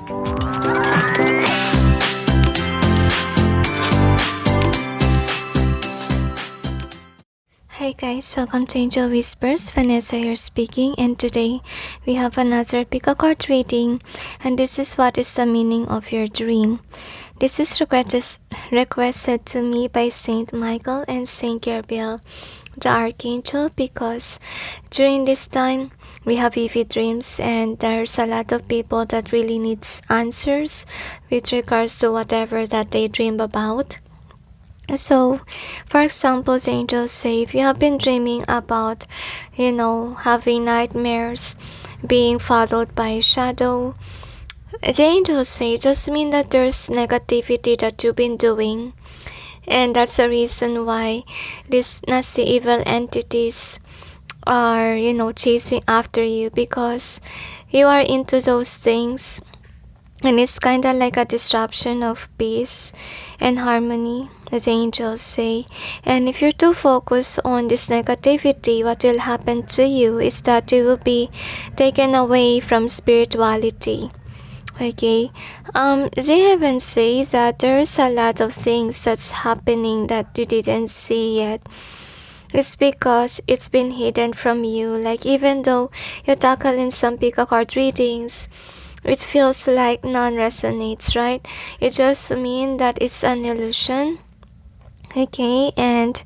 Hi guys, welcome to Angel Whispers. Vanessa here speaking, and today we have another pick a card reading, and this is what is the meaning of your dream. This is requested to me by Saint Michael and Saint Gabriel, the Archangel, because during this time we have vivid dreams and there's a lot of people that really needs answers with regards to whatever that they dream about. So, for example, the angels say if you have been dreaming about, having nightmares, being followed by a shadow, the angels say just mean that there's negativity that you've been doing. And that's the reason why these nasty evil entities are, chasing after you, because you are into those things. And it's kind of like a disruption of peace and harmony, as angels say. And if you're too focused on this negativity, what will happen to you is that you will be taken away from spirituality. Okay, they even say that there's a lot of things that's happening that you didn't see yet. It's because it's been hidden from you. Like even though you tackle in some pick a card readings, it feels like none resonates, right? It just means that it's an illusion. Okay, and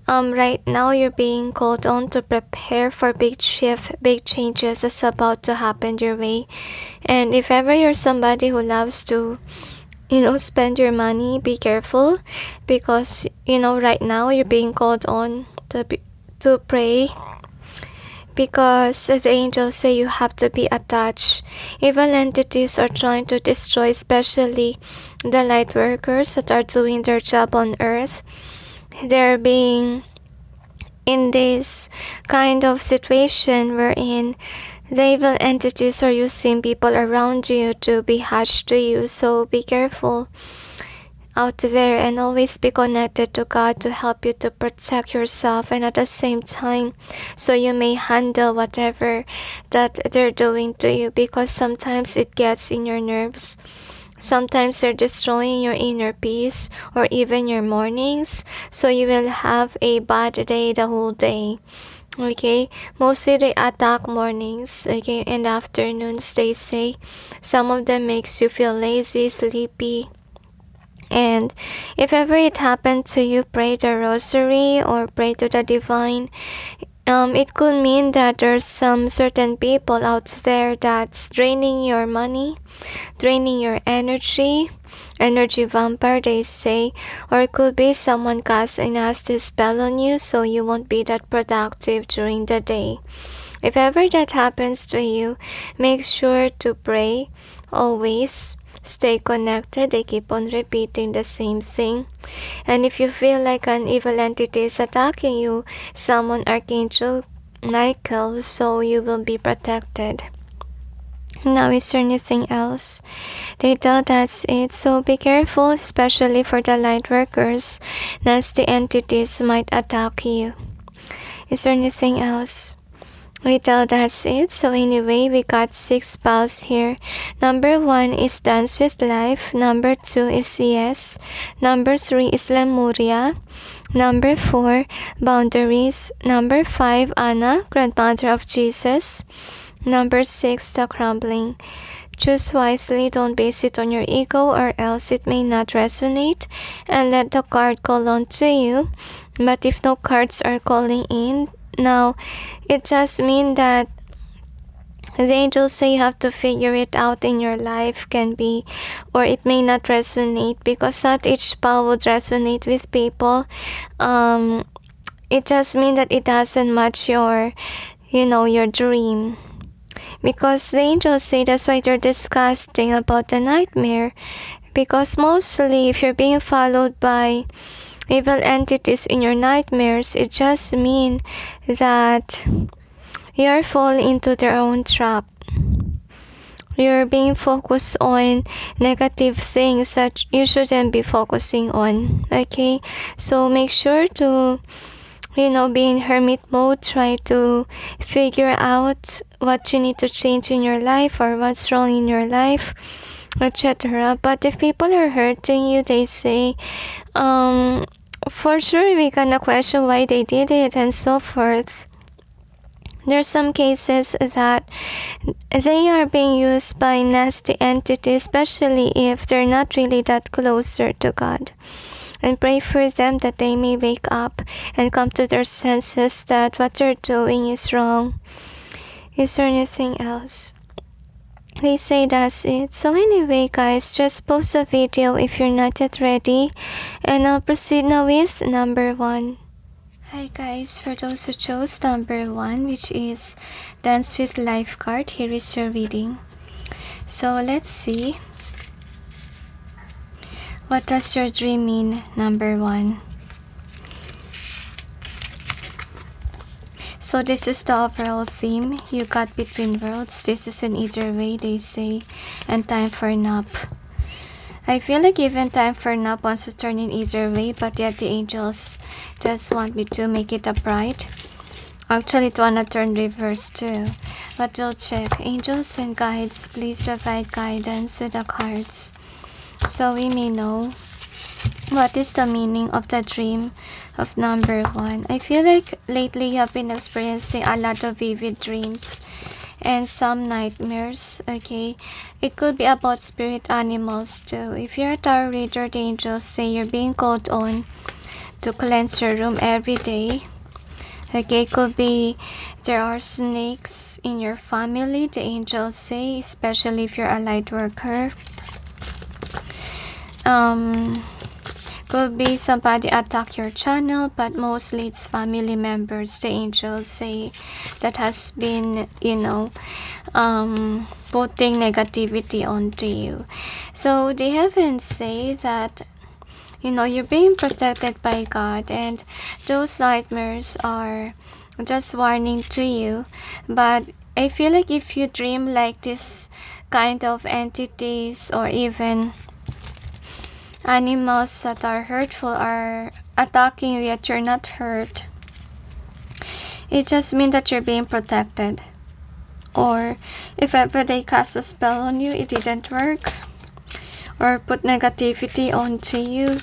right now you're being called on to prepare for big shift, big changes that's about to happen your way. And if ever you're somebody who loves to, spend your money, be careful, because right now you're being called on to pray, because the angels say you have to be attached. Evil entities are trying to destroy especially the light workers that are doing their job on earth. They're being in this kind of situation wherein the evil entities are using people around you to be hatched to you. So be careful out there and always be connected to God to help you to protect yourself, and at the same time so you may handle whatever that they're doing to you, because sometimes it gets in your nerves. Sometimes they're destroying your inner peace or even your mornings, so you will have a bad day the whole day. Okay, mostly they attack mornings, okay, and afternoons. They say some of them makes you feel lazy, sleepy. And if ever it happened to you, pray the rosary or pray to the divine. It could mean that there's some certain people out there that's draining your money, draining your energy vampire, they say, or it could be someone casting a nasty spell on you so you won't be that productive during the day. If ever that happens to you, make sure to pray always. Stay connected. They keep on repeating the same thing. And if you feel like an evil entity is attacking you, summon Archangel Michael so you will be protected. Now, is there anything else? They tell that's it. So be careful, especially for the light workers. Nasty entities might attack you. Is there anything else? Well, that's it. So anyway, we got 6 pals here. Number 1 is Dance with Life. Number 2 is Yes. Number 3 is Lemuria. Number 4, Boundaries. Number 5, Anna, Grandmother of Jesus. Number 6, The Crumbling. Choose wisely, don't base it on your ego or else it may not resonate, and let the card call on to you. But if no cards are calling in, now it just means that the angels say you have to figure it out in your life, can be, or it may not resonate, because not each spell would resonate with people. It just means that it doesn't match your dream. Because the angels say that's why they're disgusting about the nightmare. Because mostly if you're being followed by evil entities in your nightmares, it just means that you're falling into their own trap. You're being focused on negative things that you shouldn't be focusing on. Okay? So make sure to be in hermit mode, try to figure out what you need to change in your life or what's wrong in your life, etc. But if people are hurting you, they say, for sure we're gonna question why they did it and so forth. There's some cases that they are being used by nasty entities, especially if they're not really that closer to God. And pray for them that they may wake up and come to their senses that what they're doing is wrong. Is there anything else? They say that's it. So anyway guys, just post a video if you're not yet ready, and I'll proceed now with number 1. Hi guys, for those who chose number 1, which is Dance with Life card, here is your reading. So let's see. What does your dream mean, number 1? So this is the overall theme. You got between worlds. This is an either way, they say, and time for nap. I feel like even time for nap wants to turn in either way, but yet the angels just want me to make it upright. Actually, it wanna turn reverse too. But we'll check. Angels and guides, please provide guidance to the cards, so we may know what is the meaning of the dream of number 1. I feel like lately you have been experiencing a lot of vivid dreams and some nightmares, okay? It could be about spirit animals too. If you're a tarot reader, the angels say you're being called on to cleanse your room every day. Okay, it could be there are snakes in your family, the angels say, especially if you're a light worker. Could be somebody attack your channel, but mostly it's family members, the angels say, that has been, putting negativity onto you. So they haven't say that, you're being protected by God, and those nightmares are just warning to you. But I feel like if you dream like this kind of entities or even animals that are hurtful are attacking you yet you're not hurt, it just means that you're being protected. Or if ever they cast a spell on you, it didn't work, or put negativity onto you.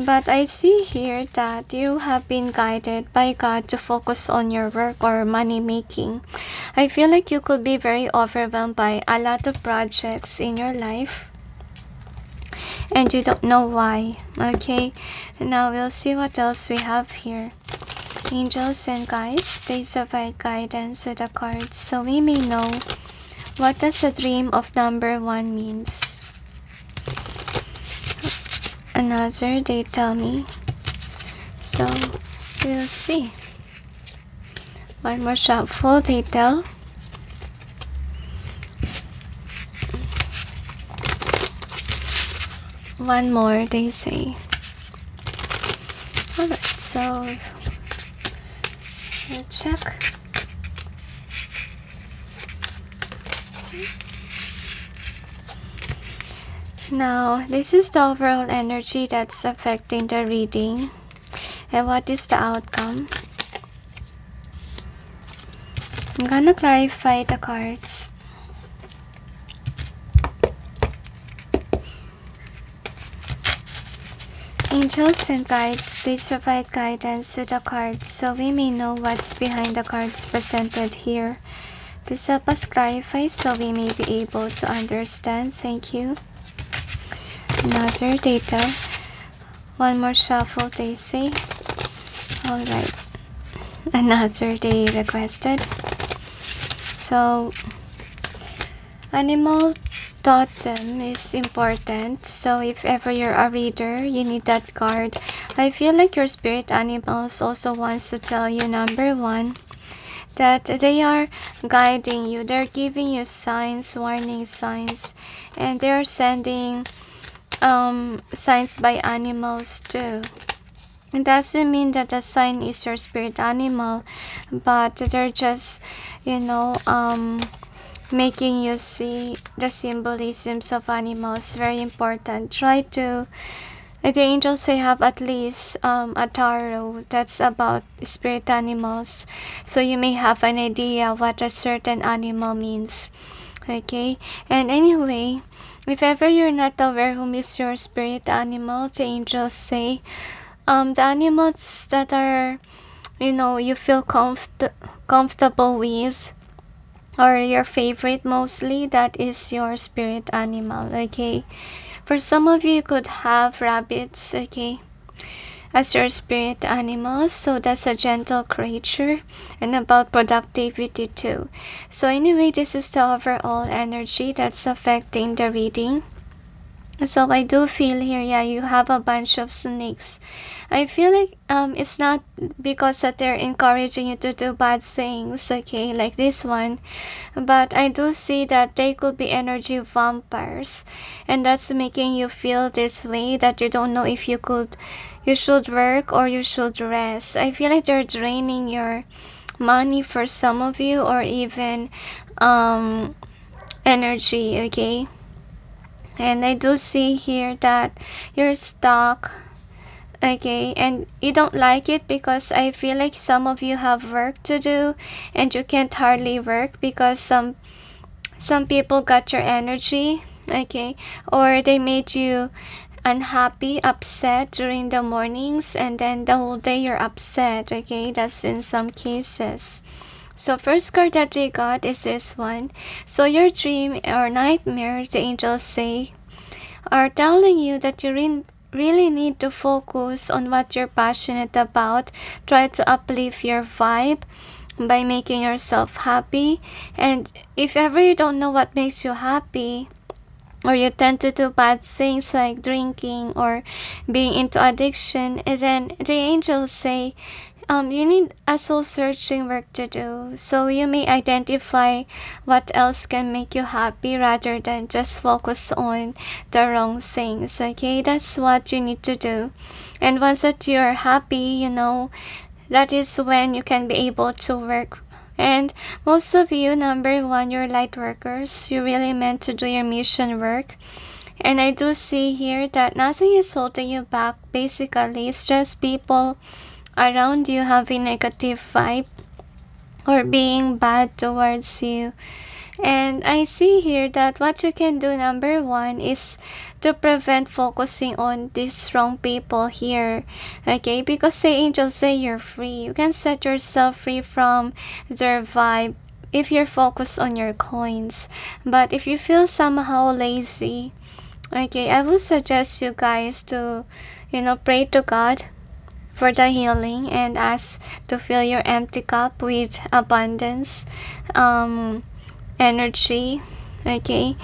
But I see here that you have been guided by God to focus on your work or money making. I feel like you could be very overwhelmed by a lot of projects in your life, and you don't know why. Okay, now we'll see what else we have here. Angels and guides, please provide guidance to the cards, so we may know what does the dream of number 1 means. Another, they tell me. So we'll see. One more shuffle, they tell. One more, they say. Alright, so we'll check. Now, this is the overall energy that's affecting the reading. And what is the outcome? I'm gonna clarify the cards. Angels and guides, please provide guidance to the cards so we may know what's behind the cards presented here. Please help us clarify so we may be able to understand. Thank you. Another data. One more shuffle, they say. Alright. Another they requested. So, animal totem is important. So if ever you're a reader, you need that card. I feel like your spirit animals also wants to tell you, number 1, that they are guiding you. They're giving you signs, warning signs, and they're sending signs by animals too. It doesn't mean that the sign is your spirit animal, but they're just, making you see the symbolisms of animals. Very important. Try to The angels say have at least a tarot that's about spirit animals, so you may have an idea what a certain animal means. Okay, and anyway, if ever you're not aware whom is your spirit animal, the angels say the animals that are, you feel comfortable with, or your favorite mostly, that is your spirit animal. Okay, for some of you could have rabbits, okay, as your spirit animals, so that's a gentle creature and about productivity too. So anyway, this is the overall energy that's affecting the reading. So I do feel here, yeah, you have a bunch of snakes. I feel like it's not because that they're encouraging you to do bad things, okay, like this one, but I do see that they could be energy vampires, and that's making you feel this way that you don't know if you should work or you should rest. I feel like they're draining your money for some of you, or even energy, okay? And I do see here that you're stuck, okay, and you don't like it because I feel like some of you have work to do and you can't hardly work because some people got your energy, okay, or they made you unhappy, upset during the mornings, and then the whole day you're upset, okay? That's in some cases. So first card that we got is this one. So your dream or nightmare, the angels say, are telling you that you really need to focus on what you're passionate about. Try to uplift your vibe by making yourself happy. And if ever you don't know what makes you happy, or you tend to do bad things like drinking or being into addiction, and then the angels say you need a soul searching work to do, so you may identify what else can make you happy rather than just focus on the wrong things, okay? That's what you need to do. And once that you're happy, that is when you can be able to work. And most of you, number one, you're light workers. You're really meant to do your mission work. And I do see here that nothing is holding you back. Basically, it's just people around you having negative vibe or being bad towards you. And I see here that what you can do, number one, is to prevent focusing on these wrong people here, okay? Because the angels say you're free. You can set yourself free from their vibe if you're focused on your coins. But if you feel somehow lazy, okay, I would suggest you guys to, pray to God for the healing and ask to fill your empty cup with abundance, energy, okay,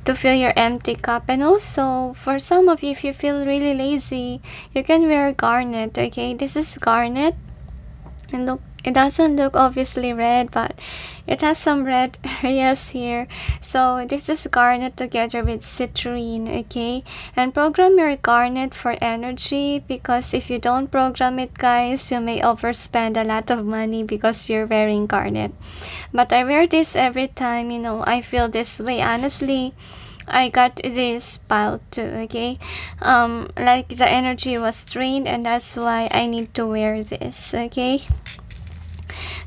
to fill your empty cup. And also for some of you, if you feel really lazy, you can wear garnet, okay? This is garnet, and look, it doesn't look obviously red, but it has some red areas here. So this is garnet together with citrine, okay? And program your garnet for energy, because if you don't program it, guys, you may overspend a lot of money because you're wearing garnet. But I wear this every time, I feel this way. Honestly, I got this pile too, okay? Like the energy was drained, and that's why I need to wear this, okay?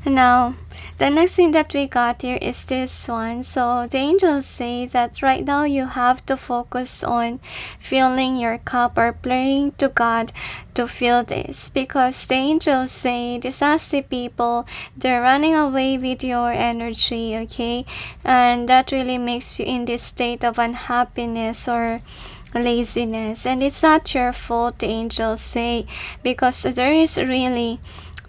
Now, the next thing that we got here is this one. So the angels say that right now you have to focus on filling your cup or praying to God to fill this, because the angels say these nasty people, they're running away with your energy, okay? And that really makes you in this state of unhappiness or laziness. And it's not your fault, the angels say, because there is really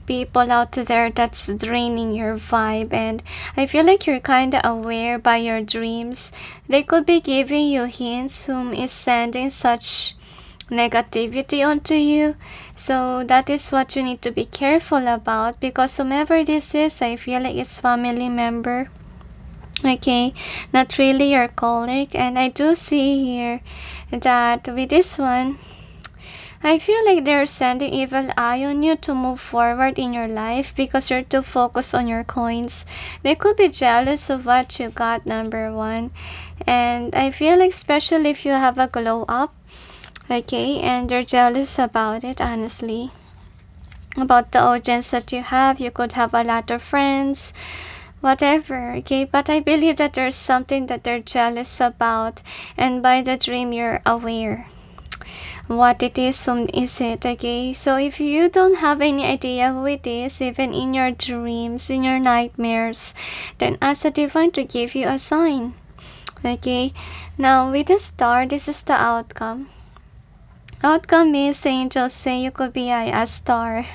people out there that's draining your vibe. And I feel like you're kind of aware by your dreams. They could be giving you hints whom is sending such negativity onto you. So that is what you need to be careful about, because whomever this is, I feel like it's family member, okay, not really your colleague. And I do see here that with this one, I feel like they're sending evil eye on you to move forward in your life because you're too focused on your coins. They could be jealous of what you got, number one. And I feel like especially if you have a glow up, Okay, and they're jealous about it, honestly. About the audience that you have. You could have a lot of friends, whatever, okay? But I believe that there's something that they're jealous about, and by the dream, you're aware what it is, whom is it, okay? So if you don't have any idea who it is, even in your dreams, in your nightmares, then ask the divine to give you a sign, okay? Now with the star, this is the outcome. Outcome is, the angels say, you could be a star.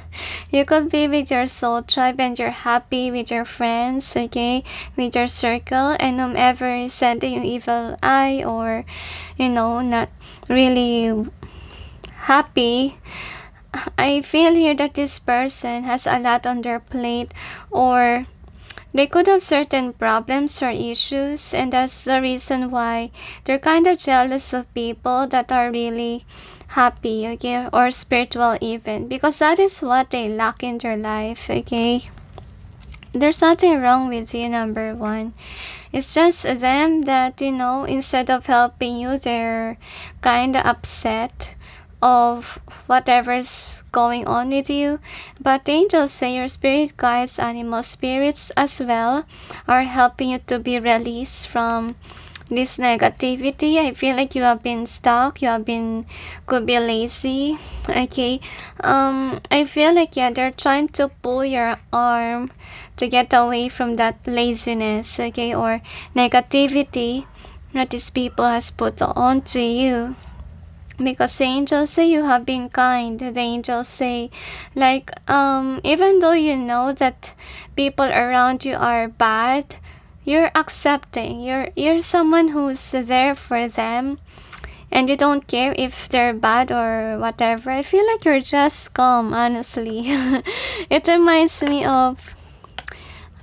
You could be with your soul tribe and you're happy with your friends, okay? With your circle, and whomever is sending you evil eye or, not really happy. I feel here that this person has a lot on their plate, or they could have certain problems or issues, and that's the reason why they're kind of jealous of people that are really happy, okay, or spiritual even, because that is what they lack in their life, okay? There's nothing wrong with you, number one. It's just them that, instead of helping you, they're kind of upset of whatever's going on with you. But the angels say your spirit guides, animal spirits as well, are helping you to be released from this negativity. I feel like you have been stuck, could be lazy, okay? I feel like, they're trying to pull your arm to get away from that laziness, okay, or negativity that these people has put on to you. Because the angels say you have been kind. The angels say, like, even though you know that people around you are bad, you're accepting. You're someone who's there for them, and you don't care if they're bad or whatever. I feel like you're just calm, honestly. It reminds me of,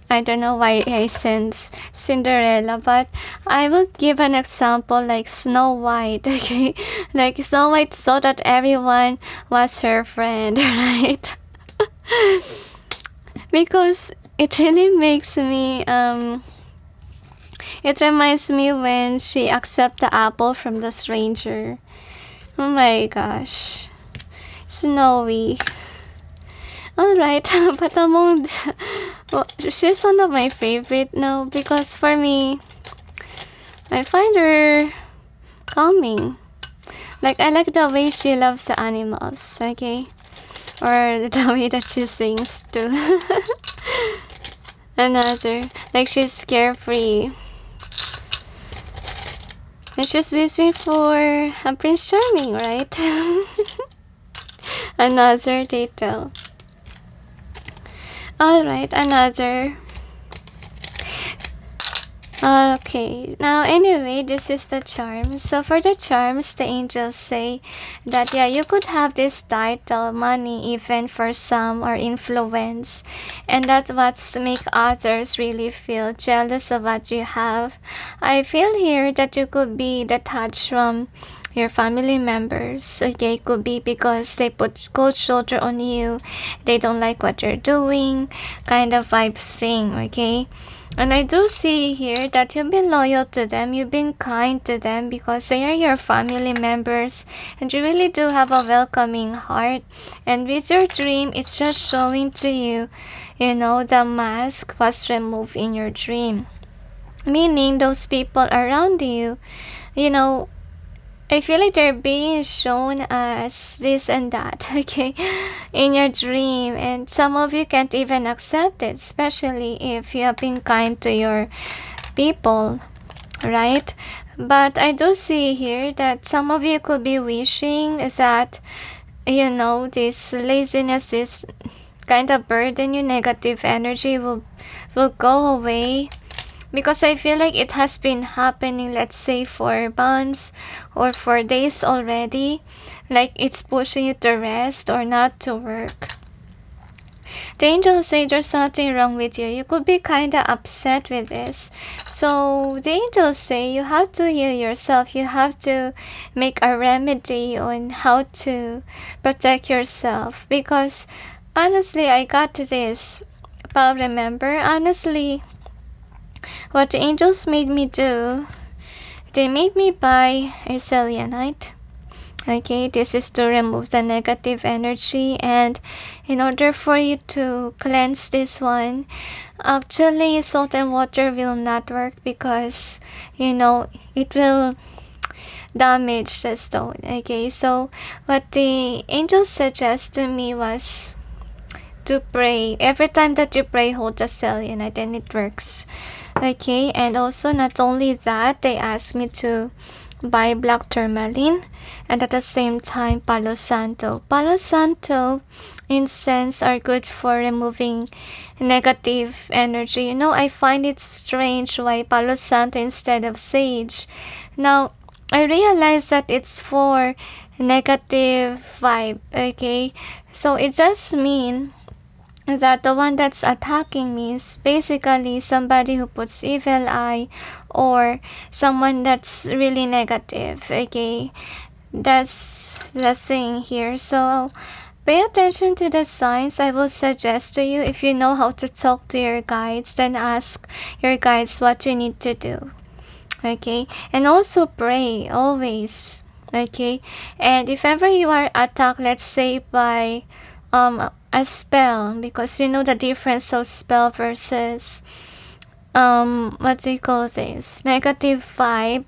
I don't know why I sense Cinderella, but I will give an example like Snow White, okay? Like Snow White thought that everyone was her friend, right? Because it really makes me, it reminds me when she accepted the apple from the stranger. Oh my gosh. Snowy. Alright, but well, she's one of my favorite now, because for me, I find her calming. Like, I like the way she loves the animals, okay? Or the way that she sings too. Another, like, she's carefree. And she's wishing for a Prince Charming, right? Another detail. Alright, another. Okay, now anyway, this is the charm. So for the charms, the angels say that, you could have this title, money even for some, or influence. And that's what's make others really feel jealous of what you have. I feel here that you could be detached from your family members, okay? Could be because they put cold shoulder on you, they don't like what you're doing, kind of vibe thing, okay? And I do see here that you've been loyal to them, you've been kind to them because they are your family members, and you really do have a welcoming heart. And with your dream, it's just showing to you, the mask was removed in your dream. Meaning those people around you, I feel like they're being shown as this and that, okay, in your dream. And some of you can't even accept it, especially if you have been kind to your people, right? But I do see here that some of you could be wishing that, this laziness, this kind of burden, your negative energy will go away. Because I feel like it has been happening, let's say, for months or for days already. Like it's pushing you to rest or not to work. The angels say there's nothing wrong with you. You could be kind of upset with this. So the angels say you have to heal yourself. You have to make a remedy on how to protect yourself. Because honestly, I got this. But remember, honestly, what the angels made me do, they made me buy a selenite. Okay, this is to remove the negative energy, and in order for you to cleanse this one, actually salt and water will not work because it will damage the stone. Okay, so what the angel suggests to me was to pray. Every time that you pray, hold the selenite, and it works. Okay, and also not only that, they asked me to buy black tourmaline and at the same time Palo Santo. Palo Santo incense are good for removing negative energy. I find it strange why Palo Santo instead of sage. Now, I realize that it's for negative vibe, okay? So it just means that the one that's attacking me is basically somebody who puts evil eye or someone that's really negative. Okay, that's the thing here. So pay attention to the signs. I will suggest to you, if you know how to talk to your guides, then ask your guides what you need to do. Okay, and also pray always. Okay, and if ever you are attacked, let's say by a spell, because you know the difference of spell versus what do you call this, negative vibe.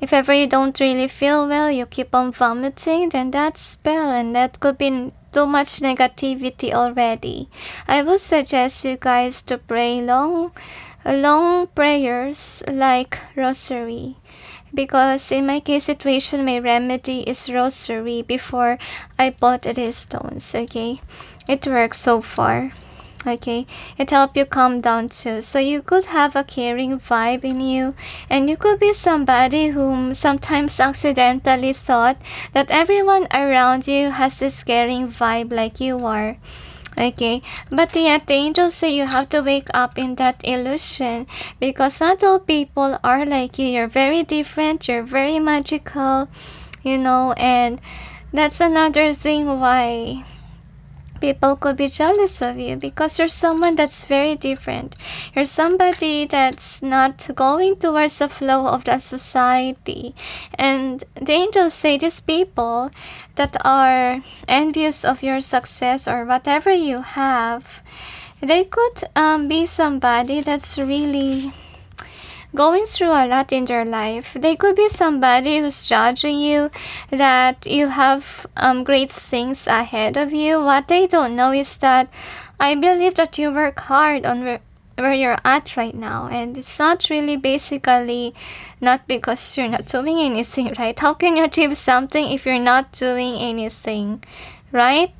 If ever you don't really feel well, you keep on vomiting, then that's spell, and that could be too much negativity already. I would suggest you guys to pray long prayers like rosary, because in my case situation, my remedy is rosary before I bought these stones. Okay, it works so far. Okay, it helps you calm down too, so you could have a caring vibe in you, and you could be somebody whom sometimes accidentally thought that everyone around you has this caring vibe like you are. Okay, but yet the angels say you have to wake up in that illusion, because not all people are like you. You're very different, you're very magical, and that's another thing why people could be jealous of you, because you're someone that's very different. You're somebody that's not going towards the flow of the society. And the angels say these people that are envious of your success or whatever you have, they could be somebody that's really going through a lot in their life. They could be somebody who's judging you that you have great things ahead of you. What they don't know is that I believe that you work hard on where you're at right now, and it's not really basically not because you're not doing anything, right? How can you achieve something if you're not doing anything, right?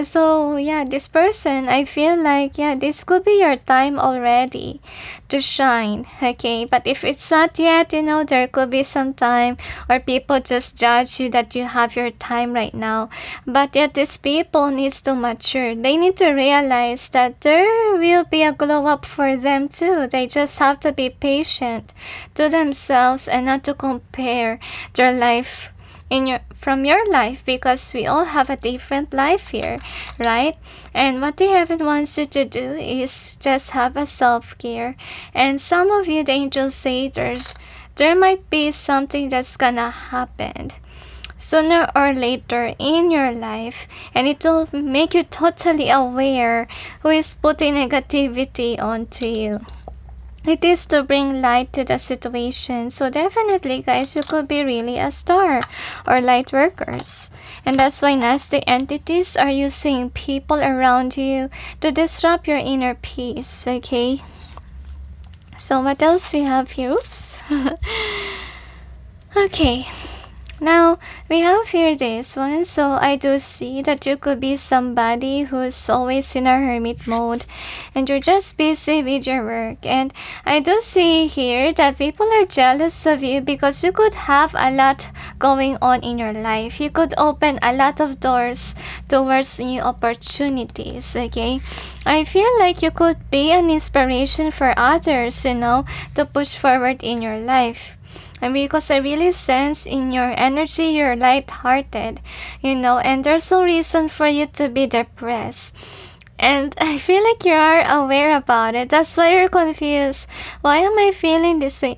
So yeah, this person, I feel like, yeah, this could be your time already to shine. Okay, but if it's not yet, there could be some time, or people just judge you that you have your time right now. But yet these people needs to mature. They need to realize that there will be a glow up for them too. They just have to be patient to themselves and not to compare their life from your life, because we all have a different life here, right? And what the heaven wants you to do is just have a self-care. And some of you, the angels say there might be something that's gonna happen sooner or later in your life, and it will make you totally aware who is putting negativity onto you. It is to bring light to the situation. So definitely, guys, you could be really a star or light workers. And that's why nasty entities are using people around you to disrupt your inner peace, okay? So what else we have here? Oops. Okay. Now, we have here this one. So I do see that you could be somebody who's always in a hermit mode and you're just busy with your work. And I do see here that people are jealous of you because you could have a lot going on in your life. You could open a lot of doors towards new opportunities, okay? I feel like you could be an inspiration for others, to push forward in your life. And because I really sense in your energy, you're light-hearted, and there's no reason for you to be depressed. And I feel like you are aware about it. That's why you're confused. Why am I feeling this way?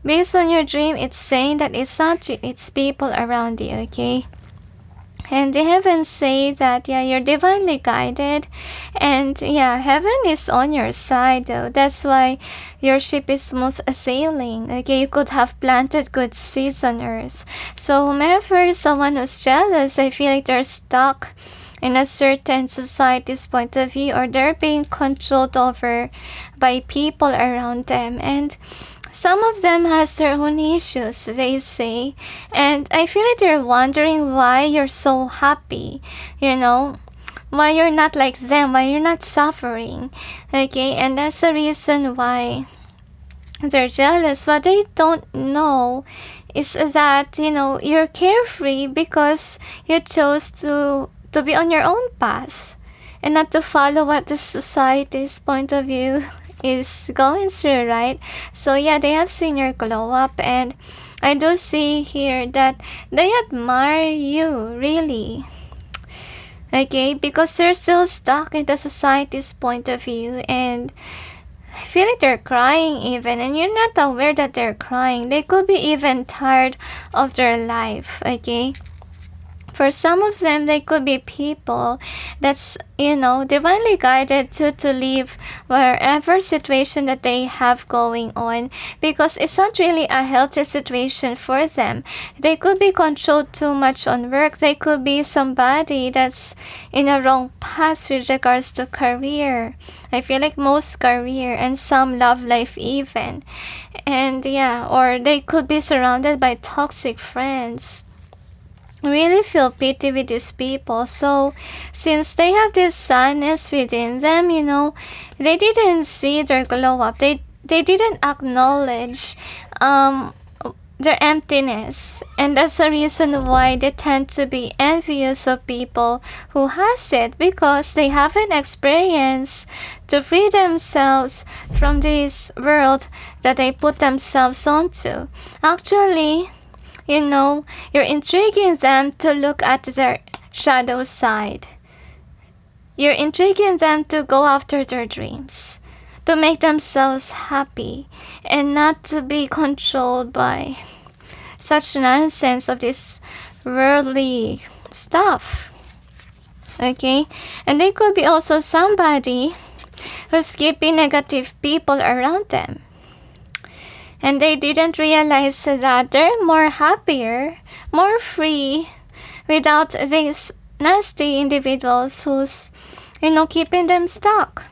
based on your dream, it's saying that it's not you, it's people around you, okay? And the heavens say that, yeah, you're divinely guided. And yeah, heaven is on your side though. That's why your ship is smooth sailing. Okay, you could have planted good seeds on earth. So whomever is someone who's jealous, I feel like they're stuck in a certain society's point of view, or they're being controlled over by people around them. And some of them has their own issues, they say, and I feel like they're wondering why you're so happy, why you're not like them, why you're not suffering, okay? And that's the reason why they're jealous. What they don't know is that, you're carefree because you chose to be on your own path and not to follow what the society's point of view is going through, right? So yeah, they have seen your glow up, and I do see here that they admire you, really, okay? Because they're still stuck in the society's point of view, and I feel like they're crying even, and you're not aware that they're crying. They could be even tired of their life, okay? For some of them, they could be people that's, divinely guided to leave wherever situation that they have going on, because it's not really a healthy situation for them. They could be controlled too much on work. They could be somebody that's in a wrong path with regards to career. I feel like most career, and some love life even. And yeah, or they could be surrounded by toxic friends. Really feel pity with these people. So since they have this sadness within them, they didn't see their glow up. They didn't acknowledge their emptiness, and that's the reason why they tend to be envious of people who has it, because they haven't experienced to free themselves from this world that they put themselves onto. Actually, you're intriguing them to look at their shadow side. You're intriguing them to go after their dreams, to make themselves happy, and not to be controlled by such nonsense of this worldly stuff, okay? And they could be also somebody who's keeping negative people around them, and they didn't realize that they're more happier, more free without these nasty individuals who's, keeping them stuck.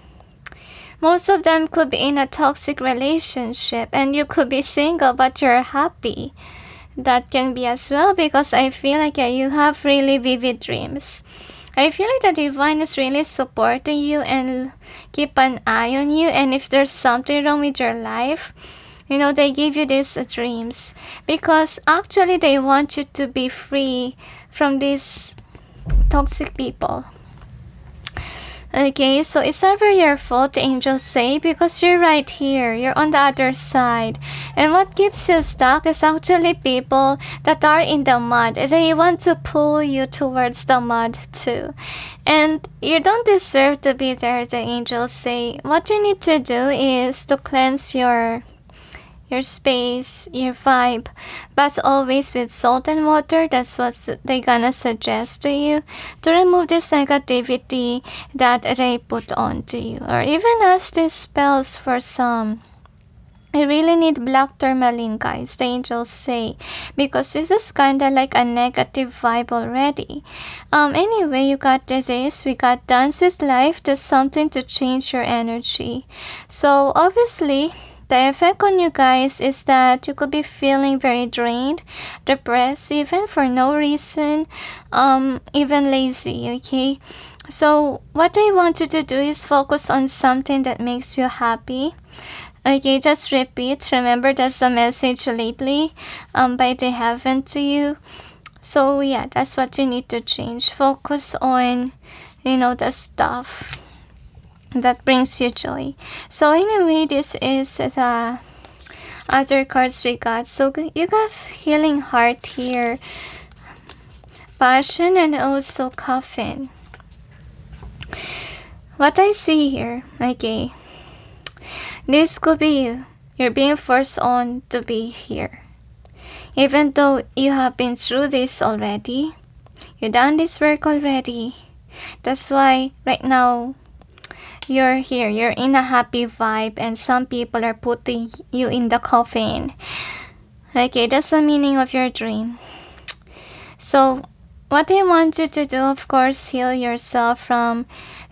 Most of them could be in a toxic relationship, and you could be single but you're happy. That can be as well, because I feel like you have really vivid dreams. I feel like the divine is really supporting you and keep an eye on you, and if there's something wrong with your life, they give you these dreams because actually they want you to be free from these toxic people. Okay, so it's never your fault, the angels say, because you're right here. You're on the other side. And what keeps you stuck is actually people that are in the mud. They want to pull you towards the mud too. And you don't deserve to be there, the angels say. What you need to do is to cleanse your space, your vibe, but always with salt and water. That's what they gonna suggest to you, to remove this negativity that they put onto you, or even as these spells for some. You really need black tourmaline, guys, the angels say, because this is kinda like a negative vibe already. Anyway, you got this. We got Dance with Life. There's something to change your energy. So obviously, the effect on you guys is that you could be feeling very drained, depressed, even for no reason, even lazy, okay? So what I want you to do is focus on something that makes you happy. Okay, just repeat. Remember, that's a message lately by the heaven to you. So yeah, that's what you need to change. Focus on, the stuff that brings you joy. So anyway, this is the other cards we got. So you got Healing Heart here, Passion, and also Coffin. What I see here, okay, this could be you. You're being forced on to be here. Even though you have been through this already, you've done this work already. That's why right now you're here. You're in a happy vibe and some people are putting you in the coffin. Okay, that's the meaning of your dream. So what I want you to do, of course, heal yourself from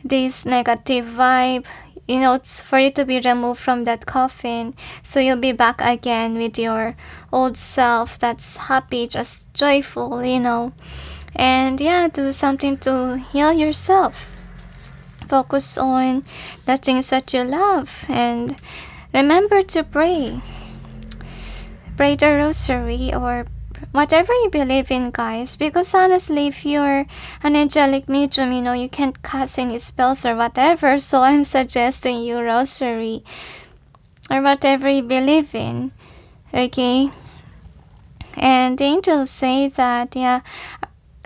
this negative vibe. You know, it's for you to be removed from that coffin, so you'll be back again with your old self that's happy, just joyful, you know. And yeah, do something to heal yourself. Focus on the things that you love and remember to pray. Pray the rosary or whatever you believe in, guys, because honestly, if you're an angelic medium, you know, you can't cast any spells or whatever, so I'm suggesting you rosary or whatever you believe in, okay? And the angels say that, yeah,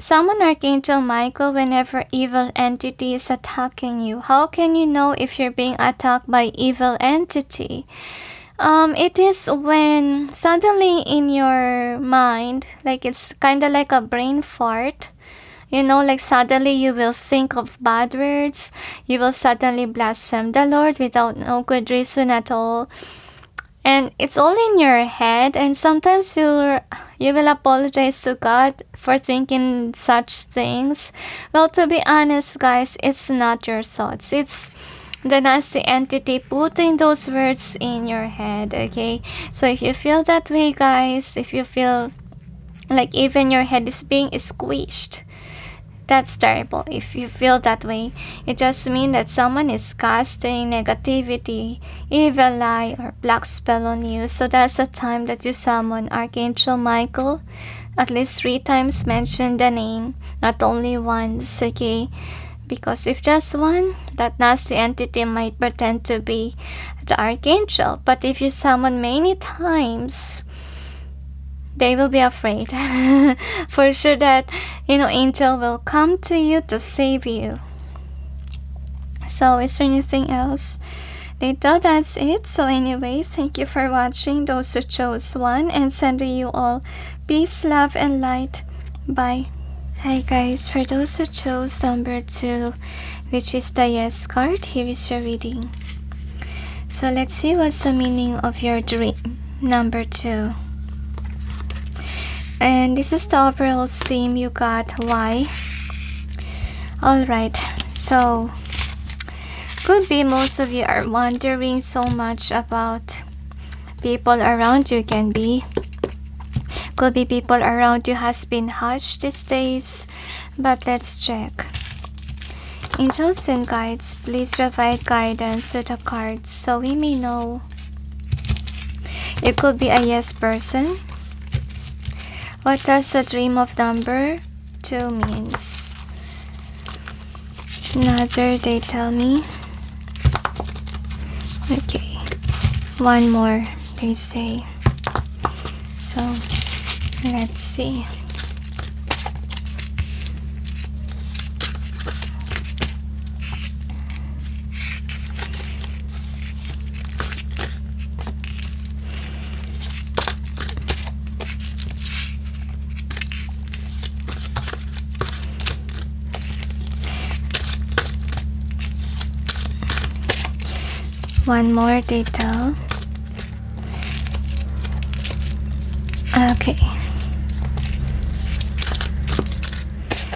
summon Archangel Michael whenever evil entity is attacking you. How can you know if you're being attacked by evil entity? It is when suddenly in your mind, like it's kind of like a brain fart, you know, like suddenly you will think of bad words, you will suddenly blaspheme the Lord without no good reason at all. And it's all in your head, and sometimes you will apologize to God for thinking such things. Well, to be honest, guys, it's not your thoughts. It's the nasty entity putting those words in your head, okay? So if you feel that way, guys, if you feel like even your head is being squished, that's terrible. If you feel that way, it just means that someone is casting negativity, evil eye, or black spell on you. So that's the time that you summon Archangel Michael. At least 3 times mention the name, not only once, okay? Because if just one, that nasty entity might pretend to be the archangel. But if you summon many times, they will be afraid. For sure that, you know, angel will come to you to save you. So is there anything else? Little, that's it. So anyway, thank you for watching. Those who chose 1, and sending you all peace, love, and light. Bye. Hi guys, for those who chose number 2, which is the yes card, here is your reading. So let's see what's the meaning of your dream number 2. And this is the overall theme you got. Why? Alright, so could be most of you are wondering so much about people around you. Could be people around you has been hushed these days, but let's check. Angels and guides, please provide guidance to the cards so we may know. It could be a yes person. What does the dream of number 2 means? Another, they tell me. Okay, one more, they say. So let's see. One more detail. Okay.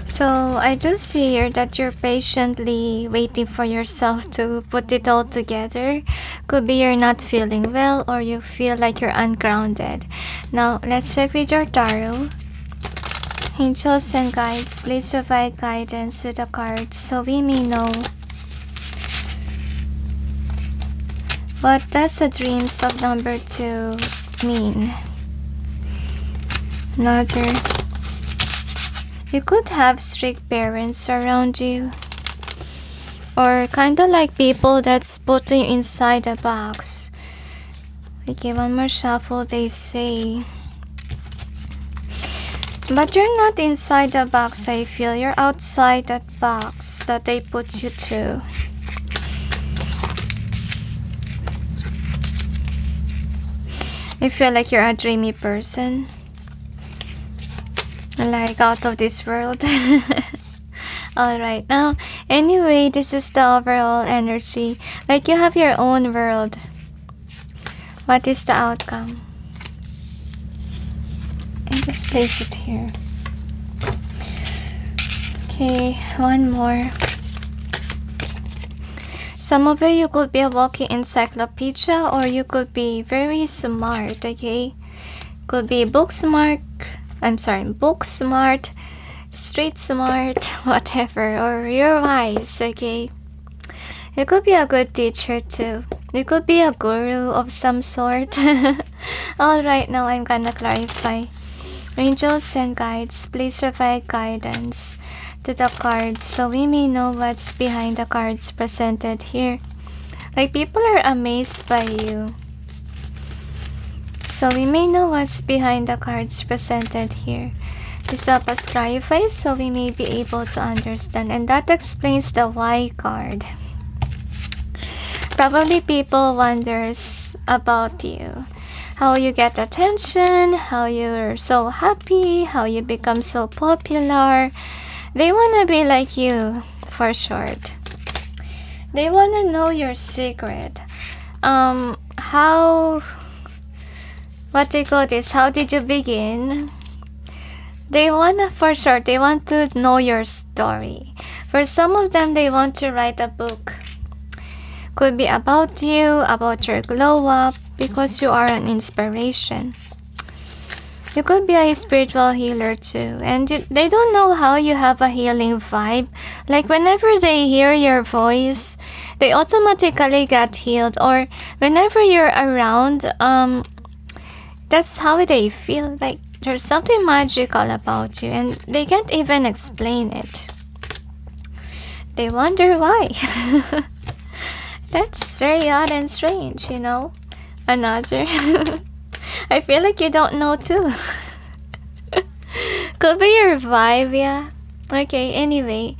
So I do see here that you're patiently waiting for yourself to put it all together. Could be you're not feeling well or you feel like you're ungrounded. Now let's check with your tarot. Angels and guides, please provide guidance to the cards so we may know. What does the dreams of number 2 mean? Another. You could have strict parents around you. Or kinda like people that's putting you inside a box. Okay, one more shuffle, they say. But you're not inside the box, I feel. You're outside that box that they put you to. I feel like you're a dreamy person, like out of this world. Alright, now, anyway, this is the overall energy. Like you have your own world. What is the outcome? And just place it here. Okay, one more. Some of you could be a walking encyclopedia, or you could be very smart, okay? Could be book smart, street smart, whatever, or you're wise, okay? You could be a good teacher too. You could be a guru of some sort. Alright, now I'm gonna clarify. Angels and guides, please provide guidance to the cards so we may know what's behind the cards presented here. Like people are amazed by you. So we may know what's behind the cards presented here. Please help us clarify so we may be able to understand. And that explains the why card. Probably people wonders about you. How you get attention, how you're so happy, how you become so popular. They wanna be like you, for short. They wanna know your secret. What do you call this? How did you begin? They wanna, for short, they want to know your story. For some of them, they want to write a book. Could be about you, about your glow up, because you are an inspiration. You could be a spiritual healer too, and they don't know how you have a healing vibe. Like whenever they hear your voice, they automatically get healed, or whenever you're around, that's how they feel. Like there's something magical about you, and they can't even explain it. They wonder why. That's very odd and strange, you know? Another. I feel like you don't know too. Could be your vibe, yeah? Okay, anyway.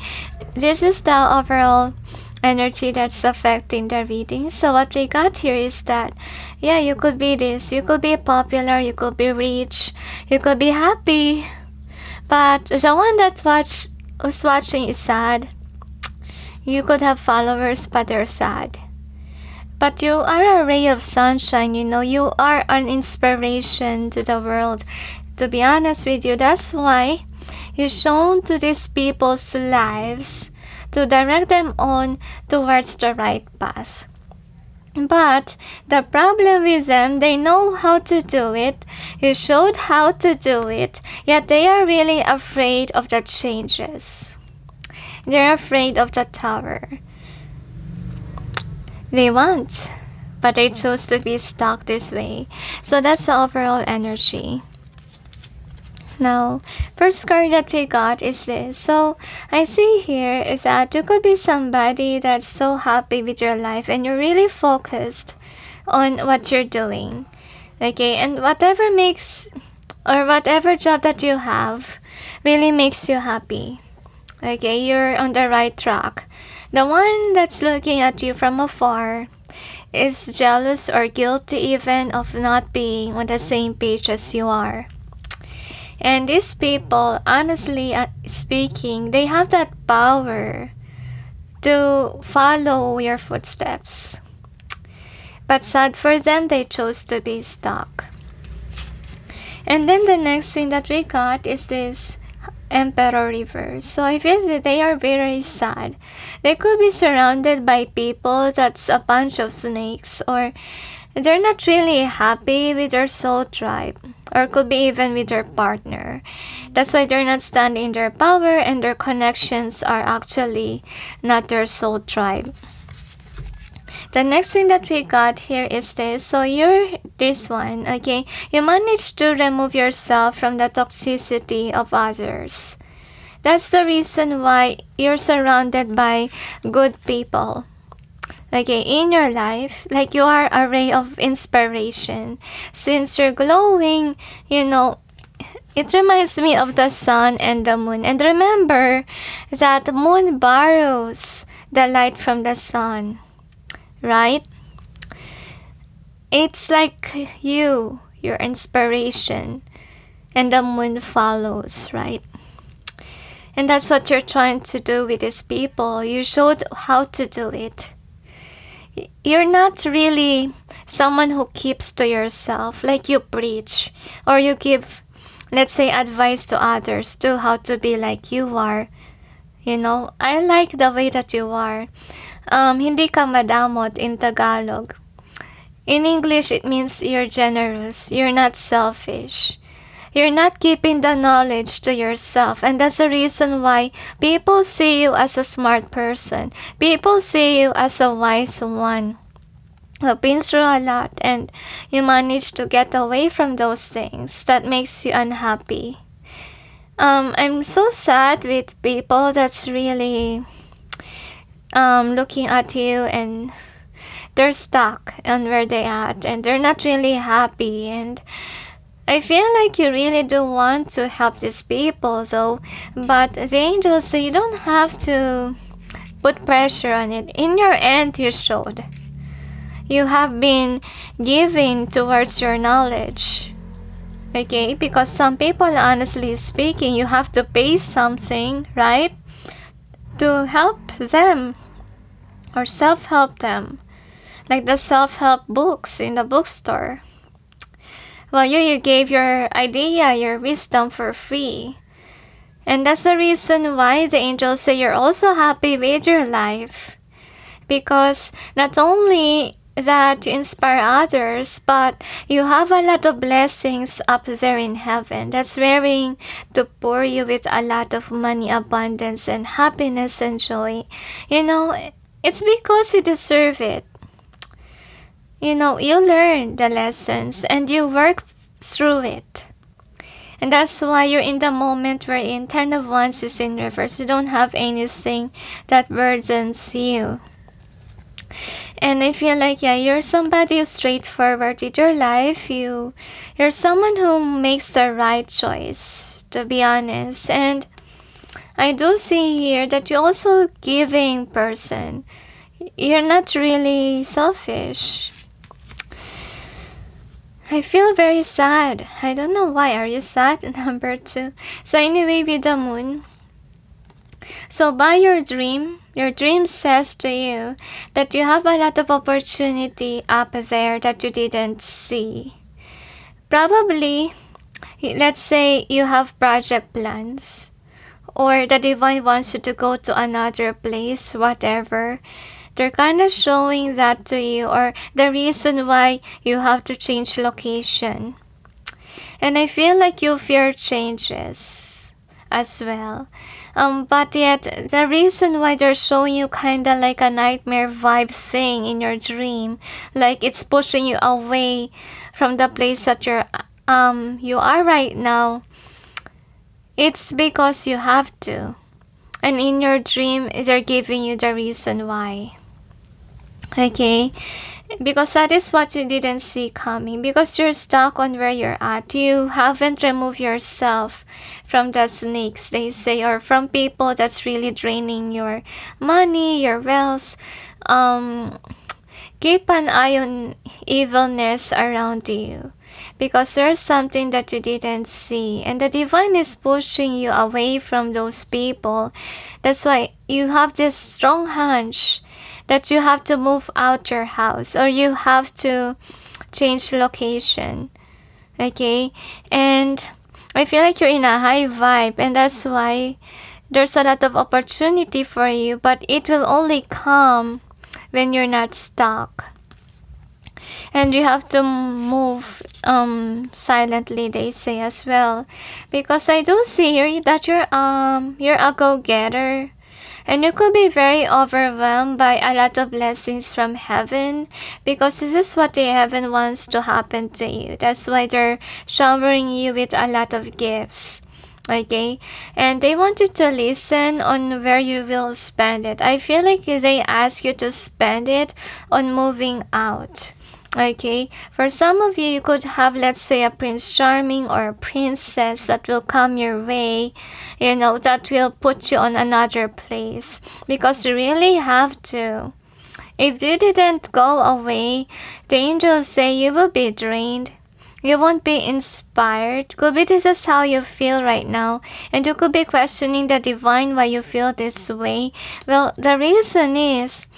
This is the overall energy that's affecting the reading. So what we got here is that, yeah, you could be this. You could be popular, you could be rich, you could be happy. But the one who's watching is sad. You could have followers, but they're sad. But you are a ray of sunshine, you know. You are an inspiration to the world. To be honest with you, that's why you're shown to these people's lives to direct them on towards the right path. But the problem with them, they know how to do it. You showed how to do it, yet they are really afraid of the changes. They're afraid of the tower. They want, but they chose to be stuck this way. So that's the overall energy. Now, first card that we got is this. So I see here that you could be somebody that's so happy with your life and you're really focused on what you're doing. Okay, and whatever job that you have really makes you happy. Okay, you're on the right track. The one that's looking at you from afar is jealous or guilty even of not being on the same page as you are. And these people, honestly speaking, they have that power to follow your footsteps. But sad for them, they chose to be stuck. And then the next thing that we got is this Emperor reverse. So I feel that they are very sad. They could be surrounded by people that's a bunch of snakes, or they're not really happy with their soul tribe, or could be even with their partner. That's why they're not standing in their power, and their connections are actually not their soul tribe. The next thing that we got here is this. So you're this one, okay? You managed to remove yourself from the toxicity of others. That's the reason why you're surrounded by good people. Okay, in your life, like you are a ray of inspiration. Since you're glowing, you know, it reminds me of the sun and the moon. And remember that the moon borrows the light from the sun, right? It's like you your inspiration, and the moon follows, right? And that's what you're trying to do with these people. You showed how to do it. You're not really someone who keeps to yourself, like you preach or you give, let's say, advice to others to how to be like you are. I like the way that you are. Hindi ka madamot in Tagalog. In English, it means you're generous. You're not selfish. You're not keeping the knowledge to yourself. And that's the reason why people see you as a smart person. People see you as a wise one who've been through a lot, and you manage to get away from those things that makes you unhappy. I'm so sad with people that's really looking at you and they're stuck on where they at and they're not really happy. And I feel like you really do want to help these people though, but the angels say you don't have to put pressure on it. In your end, you showed. You have been giving towards your knowledge. Okay? Because some people, honestly speaking, you have to pay something, right? To help them or self-help them. Like the self-help books in the bookstore. Well, you gave your idea, your wisdom for free. And that's the reason why the angels say you're also happy with your life. Because not only that you inspire others, but you have a lot of blessings up there in heaven that's waiting to pour you with a lot of money, abundance, and happiness and joy. It's because you deserve it. You learn the lessons and you work through it. And that's why you're in the moment wherein 10 of Wands is in reverse. You don't have anything that burdens you. And I feel like, you're somebody who's straightforward with your life. You're someone who makes the right choice, to be honest. And I do see here that you're also a giving person. You're not really selfish. I feel very sad. I don't know why. Are you sad? Number 2. So anyway, with the moon. So by your dream says to you that you have a lot of opportunity up there that you didn't see. Probably, let's say you have project plans or the divine wants you to go to another place, whatever. They're kind of showing that to you, or the reason why you have to change location. And I feel like you fear changes as well. But yet, the reason why they're showing you kind of like a nightmare vibe thing in your dream, like it's pushing you away from the place that you are right now, it's because you have to. And in your dream, they're giving you the reason why. Okay? Because that is what you didn't see coming. Because you're stuck on where you're at. You haven't removed yourself from the snakes, they say, or from people that's really draining your money, your wealth. Keep an eye on evilness around you. Because there's something that you didn't see. And the divine is pushing you away from those people. That's why you have this strong hunch that you have to move out your house or you have to change location. Okay? And I feel like you're in a high vibe, and that's why there's a lot of opportunity for you, but it will only come when you're not stuck. And you have to move silently, they say as well. Because I do see here that you're a go-getter. And you could be very overwhelmed by a lot of blessings from heaven, because this is what the heaven wants to happen to you. That's why they're showering you with a lot of gifts. Okay? And they want you to listen on where you will spend it. I feel like they ask you to spend it on moving out. Okay, for some of you, you could have, let's say, a prince charming or a princess that will come your way, that will put you on another place, because you really have to. If you didn't go away, the angels say you will be drained. You won't be inspired. Could be this is how you feel right now. And you could be questioning the divine why you feel this way. Well, the reason is,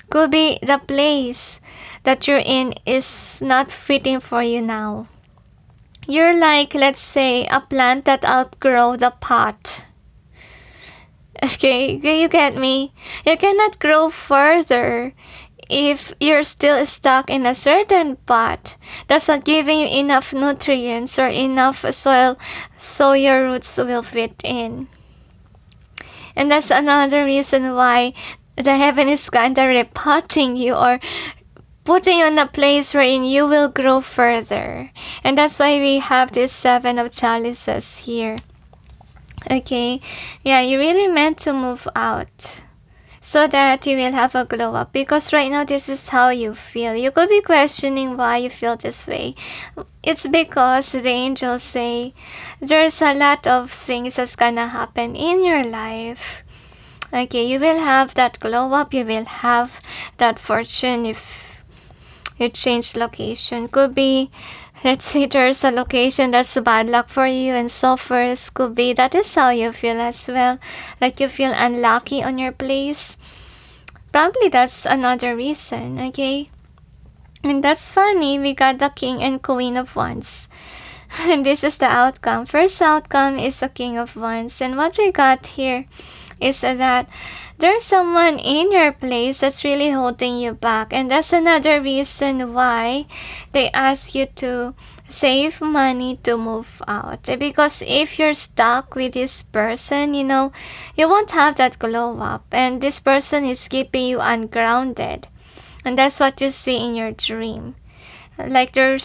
could be the place that you're in is not fitting for you now. You're like, let's say, a plant that outgrow the pot. Okay, you get me? You cannot grow further if you're still stuck in a certain pot that's not giving you enough nutrients or enough soil so your roots will fit in. And that's another reason why the heaven is kinda repotting you or putting you in a place wherein you will grow further. And that's why we have this 7 of chalices here. Okay, yeah, you really meant to move out so that you will have a glow up, because right now this is how you feel. You could be questioning why you feel this way. It's because the angels say there's a lot of things that's gonna happen in your life. Okay, you will have that glow up, you will have that fortune if you change location. Could be, let's say there's a location that's bad luck for you and so forth. Could be that is how you feel as well. Like you feel unlucky on your place. Probably that's another reason, okay? And that's funny, we got the King and Queen of Wands. And this is the outcome. First outcome is a King of Wands. And what we got here is that there's someone in your place that's really holding you back. And that's another reason why they ask you to save money to move out. Because if you're stuck with this person, you know, you won't have that glow up. And this person is keeping you ungrounded. And that's what you see in your dream. Like they're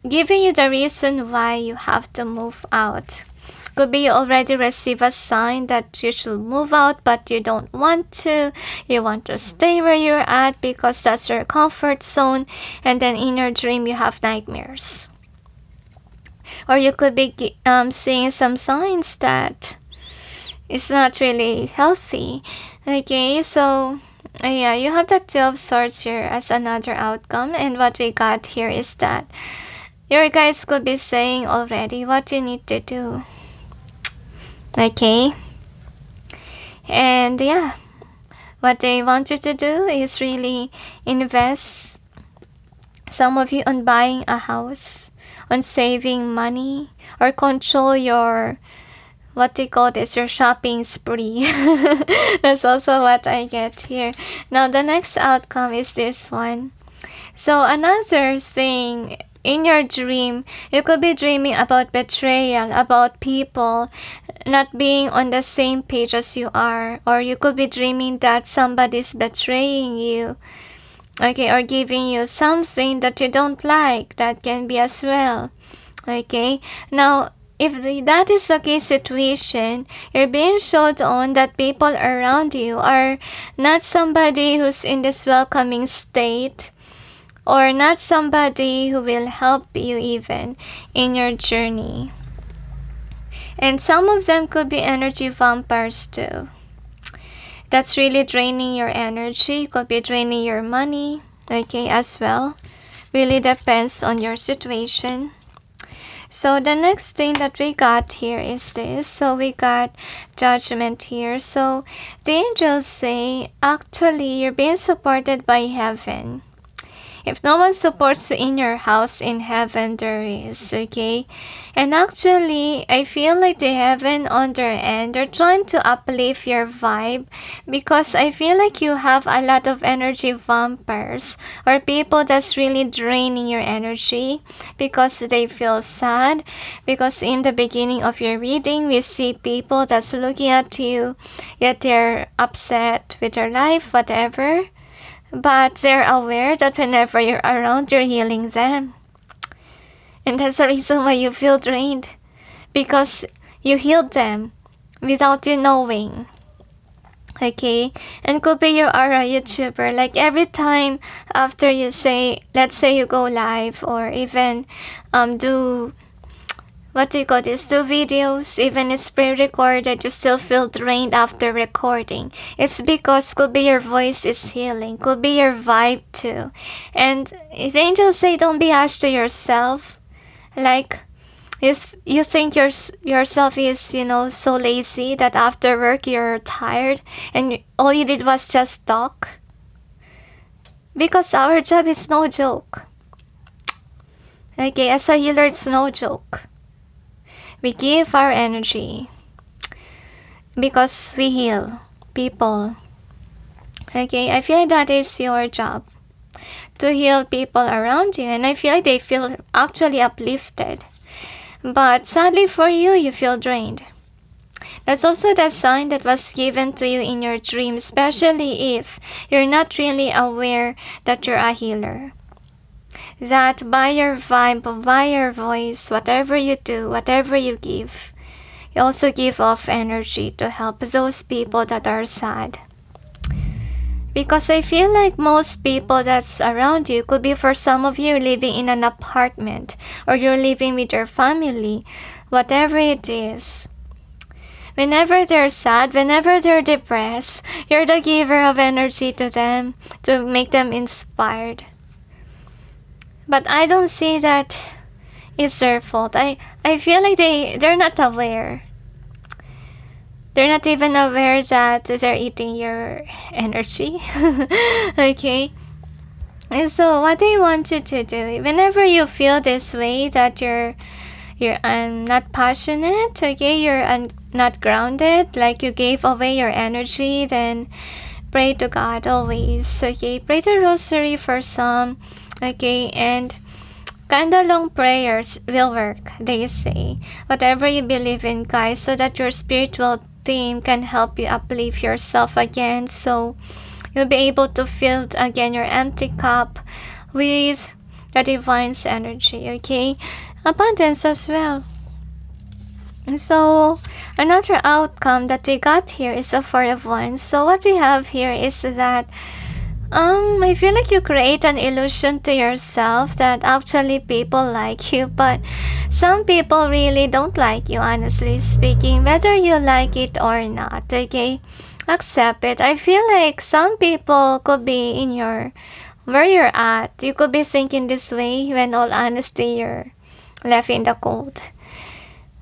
giving you the reason why you have to move out. Could be you already receive a sign that you should move out, but you don't want to. You want to stay where you're at because that's your comfort zone. And then in your dream, you have nightmares. Or you could be seeing some signs that it's not really healthy. Okay, so yeah, you have the 2 of Swords here as another outcome. And what we got here is that your guides could be saying already what you need to do. Okay, and yeah, what they want you to do is really invest, some of you, on buying a house, on saving money, or control your, what they call this, your shopping spree. That's also what I get here. Now the next outcome is this one. So another thing, in your dream, you could be dreaming about betrayal, about people not being on the same page as you are, or you could be dreaming that somebody's betraying you, okay, or giving you something that you don't like. That can be as well. Okay, now if that is a case situation, you're being showed on that people around you are not somebody who's in this welcoming state, or not somebody who will help you even in your journey. And some of them could be energy vampires too. That's really draining your energy, could be draining your money, okay, as well. Really depends on your situation. So the next thing that we got here is this. So we got Judgment here. So the angels say, actually, you're being supported by heaven. If no one supports you in your house, in heaven there is, okay? And actually, I feel like the heaven on their end, they're trying to uplift your vibe, because I feel like you have a lot of energy vampires, or people that's really draining your energy because they feel sad. Because in the beginning of your reading, we see people that's looking at you, yet they're upset with their life, whatever. But they're aware that whenever you're around, you're healing them. And that's the reason why you feel drained. Because you healed them without you knowing. Okay? And could be you are a YouTuber. Like every time after you say, let's say you go live, or even do, what do you call this, do videos, even it's pre-recorded, you still feel drained after recording. It's because could be your voice is healing, could be your vibe too. And the angels say don't be harsh to yourself. Like, you think yourself is, so lazy that after work you're tired and all you did was just talk? Because our job is no joke. Okay, as a healer, it's no joke. We give our energy because we heal people. Okay, I feel like that is your job, to heal people around you, and I feel like they feel actually uplifted. But sadly for you, you feel drained. That's also the sign that was given to you in your dream, especially if you're not really aware that you're a healer. That by your vibe, by your voice, whatever you do, whatever you give, you also give off energy to help those people that are sad. Because I feel like most people that's around you, could be for some of you living in an apartment or you're living with your family, whatever it is. Whenever they're sad, whenever they're depressed, you're the giver of energy to them to make them inspired. But I don't see that it's their fault. I feel like they're not aware. They're not even aware that they're eating your energy. Okay? And so what I want you to do, whenever you feel this way, that you're not passionate, okay, you're not grounded, like you gave away your energy, then pray to God always, okay? Pray the rosary for some, okay? And kinda long prayers will work, they say. Whatever you believe in, guys, so that your spiritual team can help you uplift yourself again, so you'll be able to fill again your empty cup with the divine's energy, okay? Abundance as well. So another outcome that we got here is a Four of Wands. So what we have here is that I feel like you create an illusion to yourself that actually people like you, but some people really don't like you, honestly speaking, whether you like it or not, okay? Accept it. I feel like some people could be in where you're at. You could be thinking this way when all honesty you're left in the cold.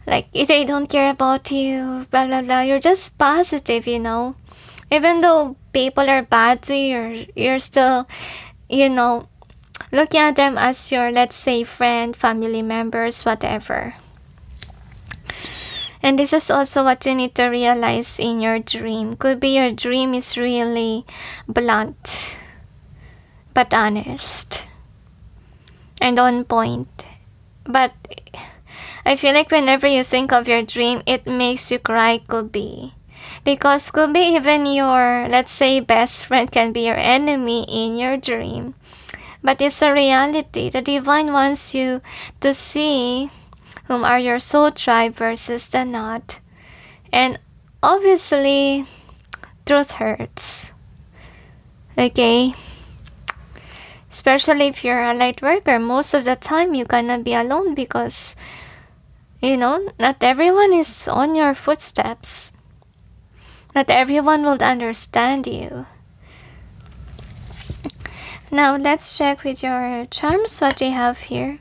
Like, if they don't care about you, blah blah blah, you're just positive, even though people are bad to you, you're still, looking at them as your, let's say, friend, family members, whatever. And this is also what you need to realize in your dream. Could be your dream is really blunt, but honest, and on point. But I feel like whenever you think of your dream, it makes you cry, could be. Because could be even your, let's say, best friend can be your enemy in your dream. But it's a reality. The divine wants you to see whom are your soul tribe versus the not. And obviously, truth hurts. Okay? Especially if you're a light worker, most of the time you're gonna be alone because, not everyone is on your footsteps. Not everyone will understand you. Now let's check with your charms what we have here.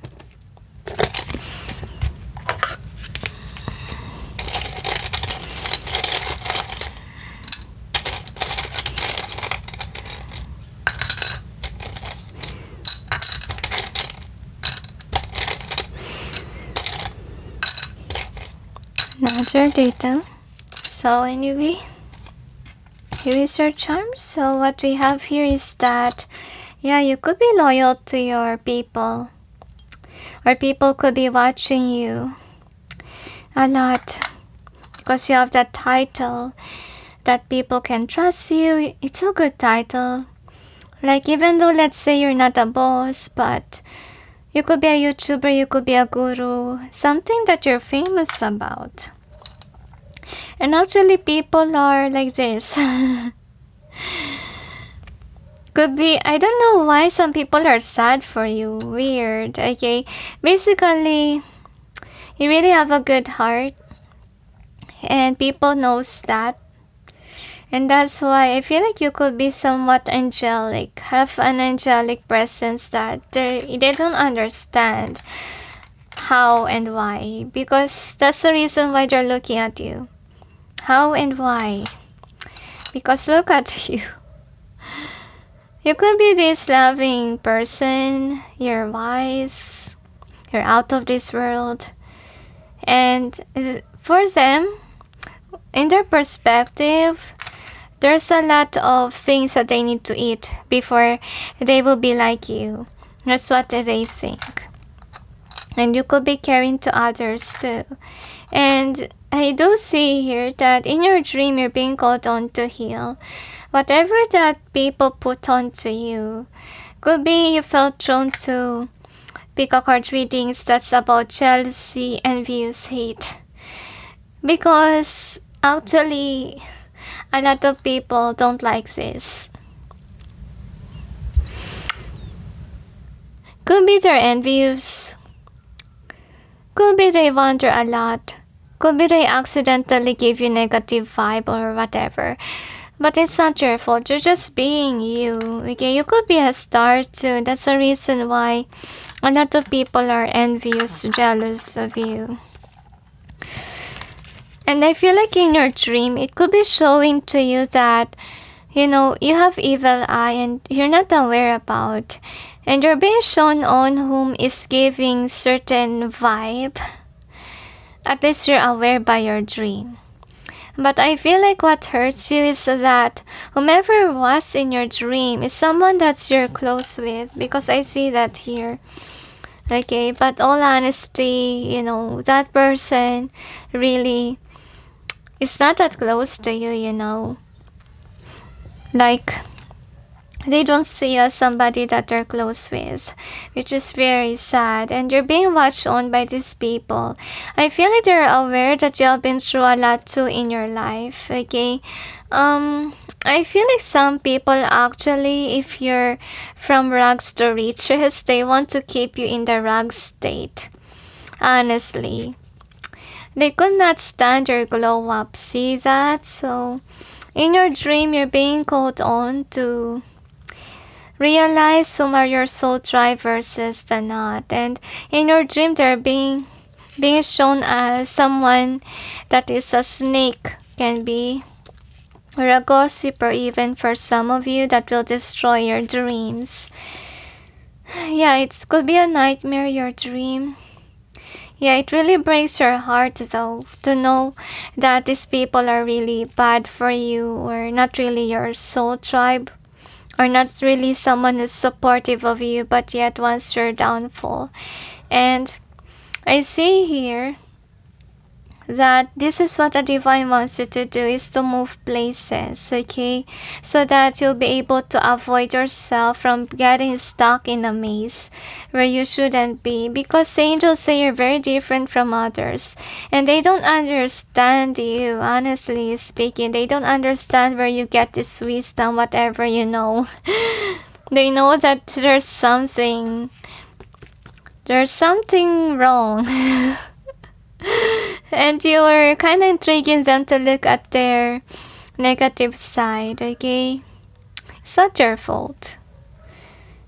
Another data. So anyway, here is your charm. So what we have here is that, you could be loyal to your people, or people could be watching you a lot because you have that title that people can trust you. It's a good title. Like, even though, let's say, you're not a boss, but you could be a YouTuber, you could be a guru, something that you're famous about. And actually people are like this. Could be, I don't know why some people are sad for you. Weird, okay? Basically, you really have a good heart. And people knows that. And that's why I feel like you could be somewhat angelic. Have an angelic presence that they don't understand. How and why? Because that's the reason why they're looking at you. How and why? Because look at you. You could be this loving person, you're wise, you're out of this world. And for them, in their perspective, there's a lot of things that they need to eat before they will be like you. That's what they think. And you could be caring to others too. And I do see here that in your dream, you're being called on to heal. Whatever that people put onto you, could be you felt drawn to pick a card readings that's about jealousy, envious, hate. Because actually, a lot of people don't like this. Could be they're envious. Could be they wonder a lot. Could be they accidentally give you negative vibe or whatever. But it's not your fault. You're just being you. Okay, you could be a star too. That's the reason why a lot of people are envious, jealous of you. And I feel like in your dream, it could be showing to you that, you have evil eye and you're not aware about. And you're being shown on whom is giving certain vibe. At least you're aware by your dream. But I feel like what hurts you is that whomever was in your dream is someone that's you're close with. Because I see that here. Okay, but all honesty, that person really is not that close to you. Like, they don't see you as somebody that they're close with, which is very sad. And you're being watched on by these people. I feel like they're aware that you have been through a lot too in your life, okay? I feel like some people actually, if you're from rags to riches, they want to keep you in the rag state. Honestly. They could not stand your glow up. See that? So, in your dream, you're being called on to realize whom are your soul tribe versus the not. And in your dream, they're being shown as someone that is a snake, can be, or a gossip, or even for some of you that will destroy your dreams. Yeah, it could be a nightmare, your dream. Yeah, it really breaks your heart though to know that these people are really bad for you, or not really your soul tribe, or not really someone who's supportive of you but yet wants your downfall. And I see here that this is what a divine wants you to do, is to move places, okay? So that you'll be able to avoid yourself from getting stuck in a maze where you shouldn't be. Because angels say you're very different from others. And they don't understand you, honestly speaking. They don't understand where you get this wisdom, whatever you know. They know that there's something wrong. And you're kind of intriguing them to look at their negative side, okay? It's not your fault.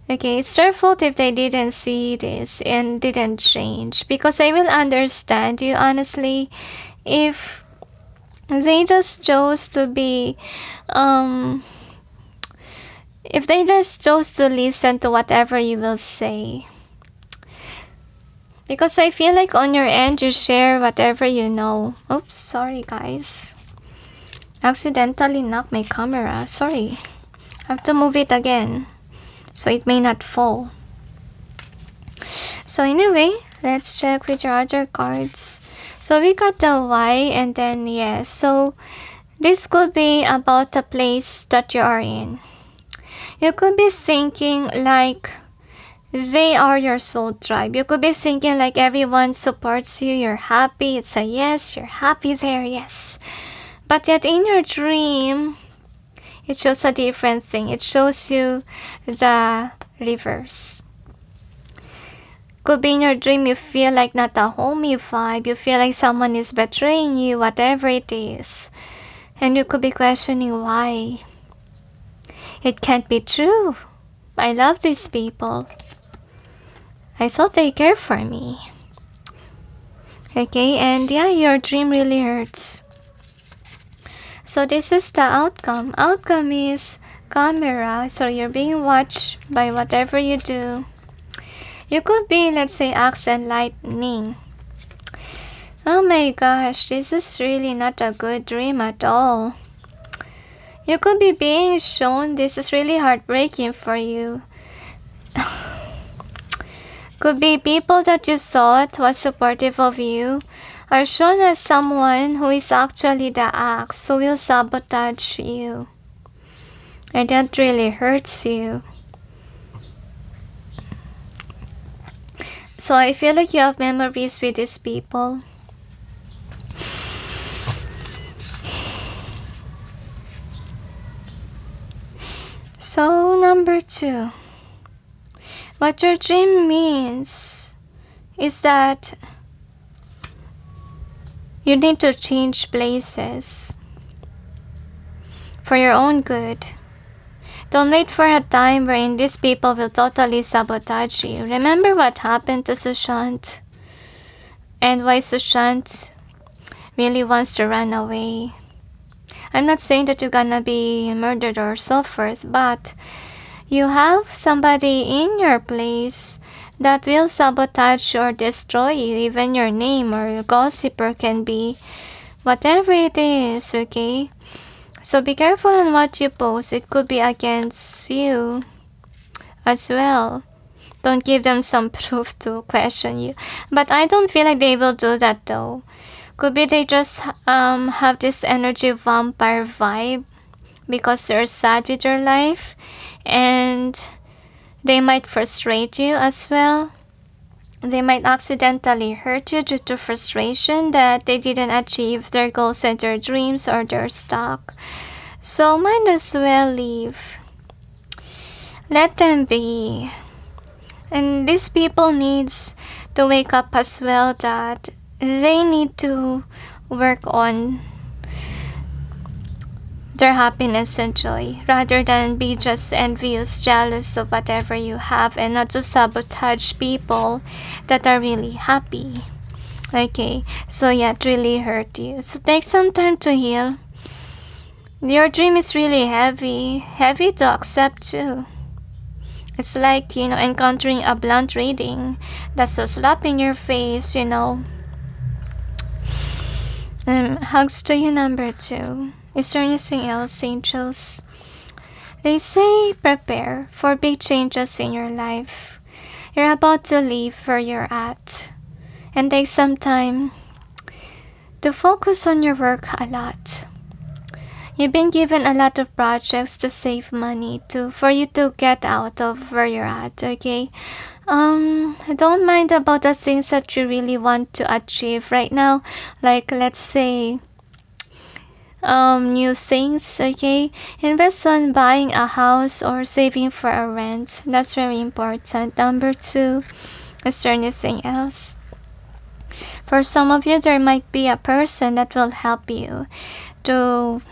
Okay, it's their fault if they didn't see this and didn't change. Because I will understand you, honestly, if they just chose to be, if they just chose to listen to whatever you will say. Because I feel like on your end, you share whatever you know. Oops, sorry guys. Accidentally knocked my camera. Sorry. I have to move it again, so it may not fall. So anyway, let's check with your other cards. So we got the Y and then yes. So this could be about the place that you are in. You could be thinking like they are your soul tribe. You could be thinking like everyone supports you, you're happy, it's a yes, you're happy there, yes. But yet in your dream, it shows a different thing. It shows you the reverse. Could be in your dream you feel like not a homey vibe, you feel like someone is betraying you, whatever it is. And you could be questioning why. It can't be true. I love these people. I thought they care for me. Okay, and yeah, your dream really hurts. So this is the outcome. Outcome is camera. So you're being watched by whatever you do. You could be, let's say, axe and lightning. Oh my gosh, this is really not a good dream at all. You could be being shown this is really heartbreaking for you. Could be people that you thought was supportive of you are shown as someone who is actually the axe who will sabotage you. And that really hurts you. So I feel like you have memories with these people. So number 2. What your dream means is that you need to change places for your own good. Don't wait for a time wherein these people will totally sabotage you. Remember what happened to Sushant and why Sushant really wants to run away. I'm not saying that you're gonna be murdered or so forth, but you have somebody in your place that will sabotage or destroy you, even your name or a gossiper can be, whatever it is, okay? So be careful on what you post. It could be against you as well. Don't give them some proof to question you. But I don't feel like they will do that though. Could be they just have this energy vampire vibe because they're sad with your life, and they might frustrate you as well. They might accidentally hurt you due to frustration that they didn't achieve their goals and their dreams, or they're stuck. So might as well leave. Let them be. And these people needs to wake up as well that they need to work on their happiness and joy rather than be just envious, jealous of whatever you have, and not to sabotage people that are really happy. Okay, so yeah, it really hurt you. So take some time to heal. Your dream is really heavy to accept too. It's like, encountering a blunt reading. That's a slap in your face, Hugs to you, number 2. Is there anything else, angels? They say prepare for big changes in your life. You're about to leave where you're at. And take some time to focus on your work a lot. You've been given a lot of projects to save money for you to get out of where you're at, okay? Don't mind about the things that you really want to achieve right now. Like, let's say, new things, okay? Invest on buying a house or saving for a rent. That's very important. Number 2, is there anything else? For some of you, there might be a person that will help you to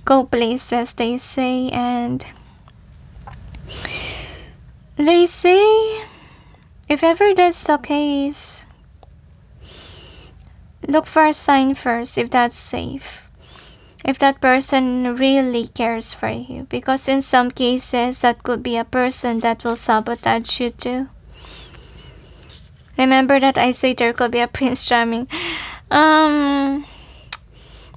go places, they say, and they say if ever that's the case, look for a sign first if that's safe, if that person really cares for you, because in some cases that could be a person that will sabotage you too. Remember that I say there could be a Prince Charming.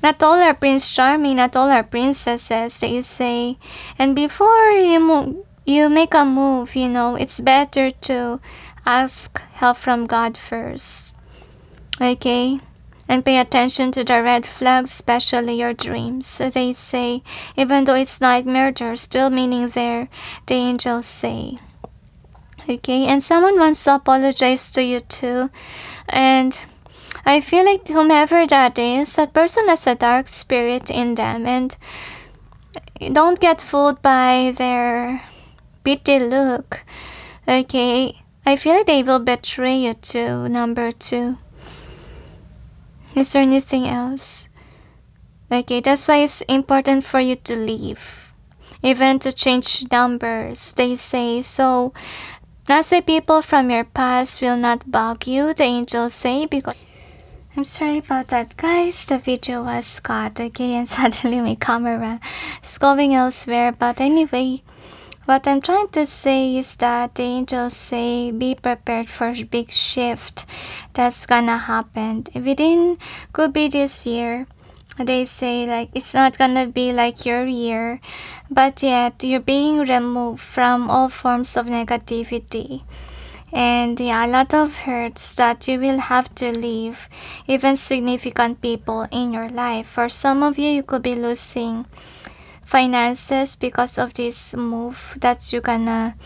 Not all are Prince Charming, not all are princesses, they say. And before you make a move, it's better to ask help from God first. Okay? And pay attention to the red flags, especially your dreams. So they say, even though it's nightmare, there's still meaning there, the angels say. Okay? And someone wants to apologize to you too. And I feel like whomever that is, that person has a dark spirit in them, and don't get fooled by their pity look. Okay, I feel like they will betray you too, number 2. Is there anything else? Okay, that's why it's important for you to leave, even to change numbers, they say. So, nasty people from your past will not bug you, the angels say, because I'm sorry about that, guys. The video was cut, okay, and suddenly my camera is going elsewhere. But anyway, what I'm trying to say is that the angels say be prepared for a big shift that's gonna happen. Within, could be this year. They say like it's not gonna be like your year, but yet you're being removed from all forms of negativity. And yeah, a lot of hurts that you will have to leave, even significant people in your life. For some of you, you could be losing finances because of this move that you're gonna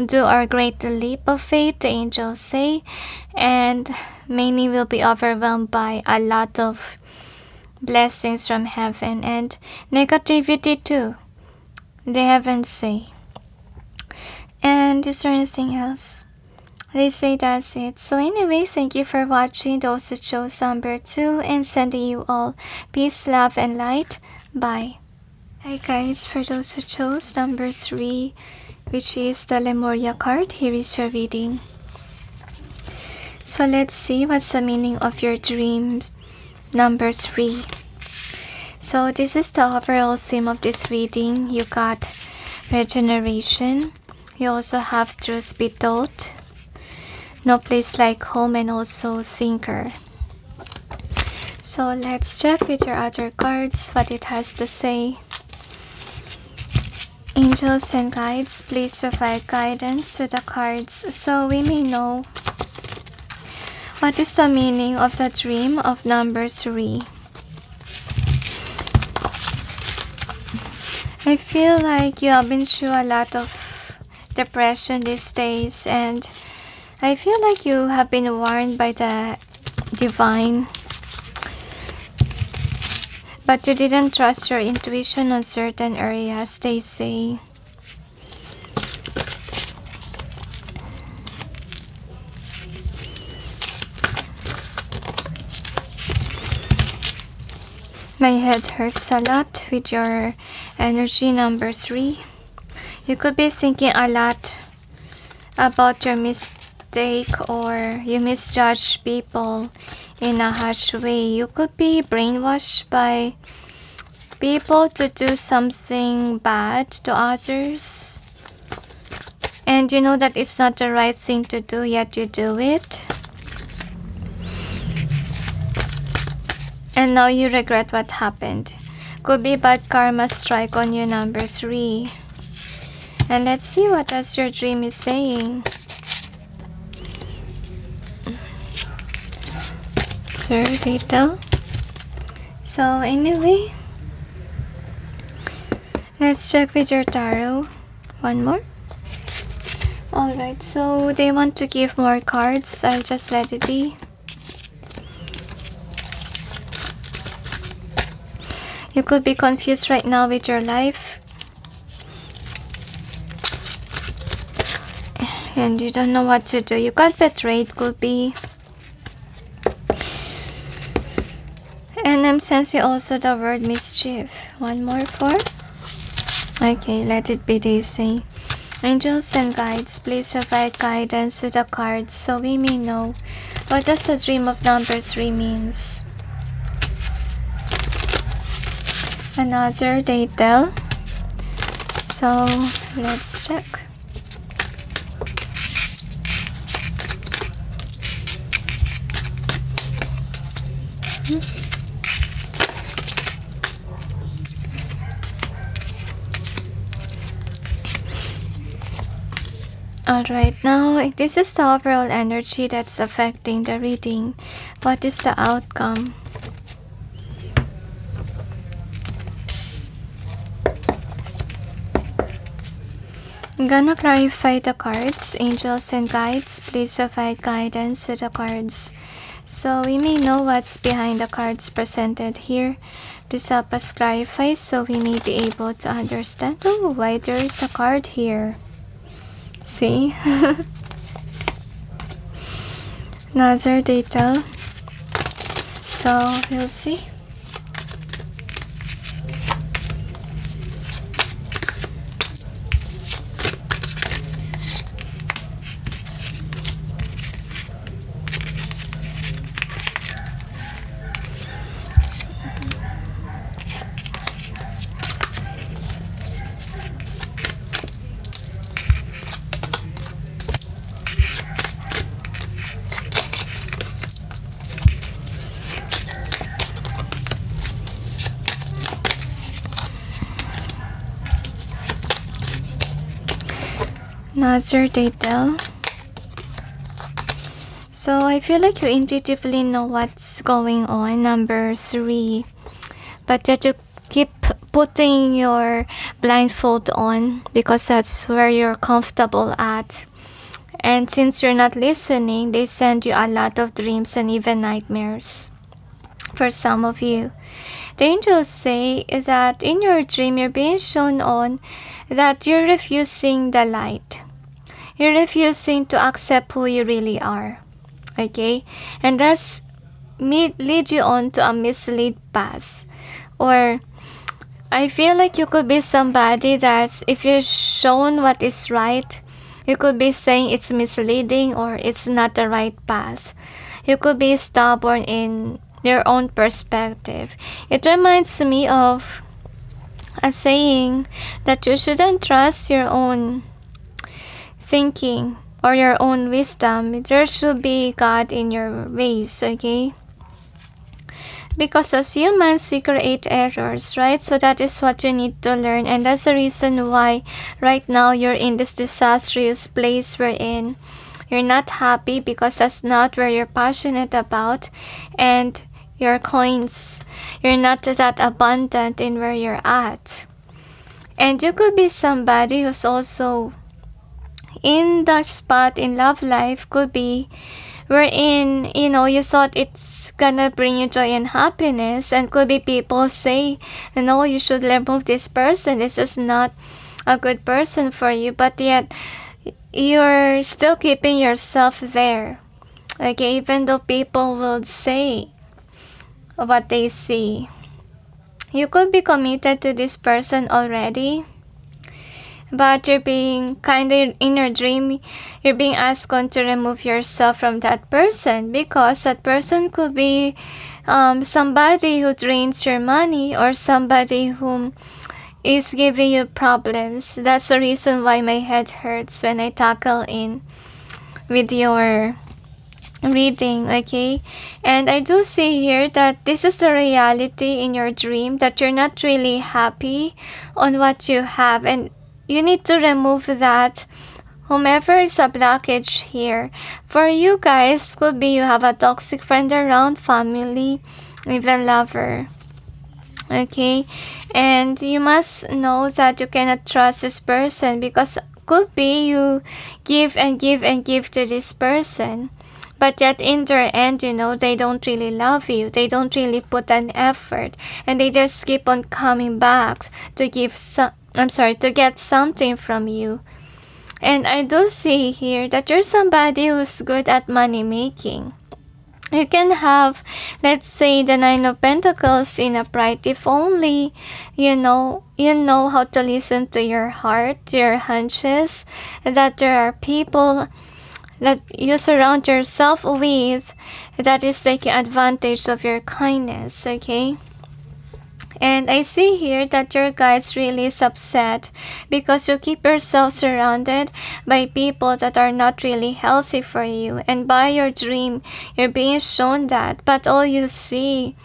do, or great leap of faith, the angels say. And many will be overwhelmed by a lot of blessings from heaven, and negativity too, the heavens say. And is there anything else? They say that's it. So anyway, thank you for watching. Those who chose number 2, and sending you all peace, love, and light. Bye. Hi guys, for those who chose number 3, which is the Lemuria card, here is your reading. So let's see what's the meaning of your dream number 3. So this is the overall theme of this reading. You got regeneration. You also have truth be told, no place like home, and also thinker. So let's check with your other cards what it has to say. Angels and guides, please provide guidance to the cards so we may know what is the meaning of the dream of number 3. I feel like you have been through a lot of depression these days, and I feel like you have been warned by the divine, but you didn't trust your intuition on certain areas, they say. My head hurts a lot with your energy number 3. You could be thinking a lot about your mistake, or you misjudge people in a harsh way. You could be brainwashed by people to do something bad to others, and you know that it's not the right thing to do, yet you do it. And now you regret what happened. Could be bad karma strike on you, number 3. And let's see what else your dream is saying. Third detail. So anyway, let's check with your tarot. One more. Alright, so they want to give more cards. I'll just let it be. You could be confused right now with your life, and you don't know what to do. You got betrayed, could be. And I'm sensing also the word mischief. One more for. Okay, let it be, they say. Angels and guides, please provide guidance to the cards so we may know what does the dream of number 3 means. Another detail. So let's check. Alright, now this is the overall energy that's affecting the reading. What is the outcome? I'm gonna clarify the cards. Angels and guides, please provide guidance to the cards so we may know what's behind the cards presented here. Please help us clarify so we may be able to understand. Oh, why there is a card here. See? Another detail. So we'll see. Another detail. So I feel like you intuitively know what's going on, number 3. But yet you keep putting your blindfold on because that's where you're comfortable at. And since you're not listening, they send you a lot of dreams and even nightmares. For some of you, the angels say that in your dream you're being shown on that you're refusing the light. You're refusing to accept who you really are. Okay? And that's lead you on to a mislead path. Or I feel like you could be somebody that if you're shown what is right, you could be saying it's misleading or it's not the right path. You could be stubborn in your own perspective. It reminds me of a saying that you shouldn't trust your own thinking or your own wisdom. There should be God in your ways, okay? Because as humans, we create errors, right? So that is what you need to learn. And that's the reason why right now you're in this disastrous place we're in. You're not happy because that's not where you're passionate about. And your coins, you're not that abundant in where you're at. And you could be somebody who's also in the spot in love life, could be wherein, you thought it's gonna bring you joy and happiness, and could be people say, no, you should remove this person, this is not a good person for you, but yet you're still keeping yourself there, okay, even though people will say what they see. You could be committed to this person already, but you're being kind of in your dream, you're being asked to remove yourself from that person because that person could be somebody who drains your money or somebody whom is giving you problems. That's the reason why my head hurts when I tackle in with your reading, okay? And I do see here that this is the reality in your dream, that you're not really happy on what you have, and you need to remove that. Whomever is a blockage here. For you guys, could be you have a toxic friend around, family, even lover. Okay? And you must know that you cannot trust this person because could be you give and give and give to this person. But yet in their end, they don't really love you. They don't really put an effort. And they just keep on coming back to to get something from you. And I do see here that you're somebody who's good at money making. You can have, let's say, the 9 of Pentacles in upright if only you know how to listen to your heart, to your hunches, that there are people that you surround yourself with that is taking advantage of your kindness, okay? And I see here that your guides really is upset because you keep yourself surrounded by people that are not really healthy for you. And by your dream, you're being shown that. But all you seem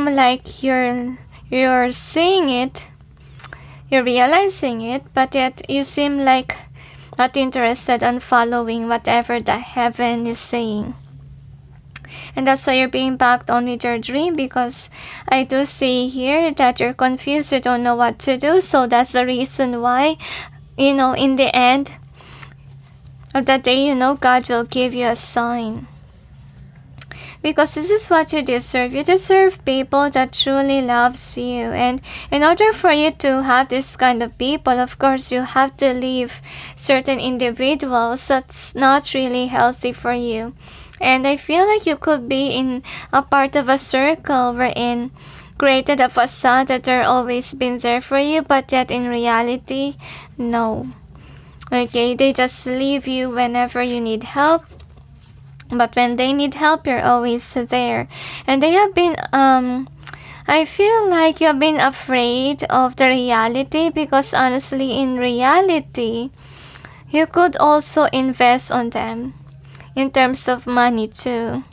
like you're seeing it, you're realizing it, but yet you seem like not interested in following whatever the heaven is saying. And that's why you're being backed on with your dream, because I do see here that you're confused, you don't know what to do. So that's the reason why, in the end of the day, God will give you a sign. Because this is what you deserve. You deserve people that truly loves you. And in order for you to have this kind of people, of course, you have to leave certain individuals that's not really healthy for you. And I feel like you could be in a part of a circle wherein created a facade that they're always been there for you, but yet in reality, no. Okay, they just leave you whenever you need help. But when they need help, you're always there. And they have been, I feel like you've been afraid of the reality because honestly, in reality, you could also invest on them in terms of money too.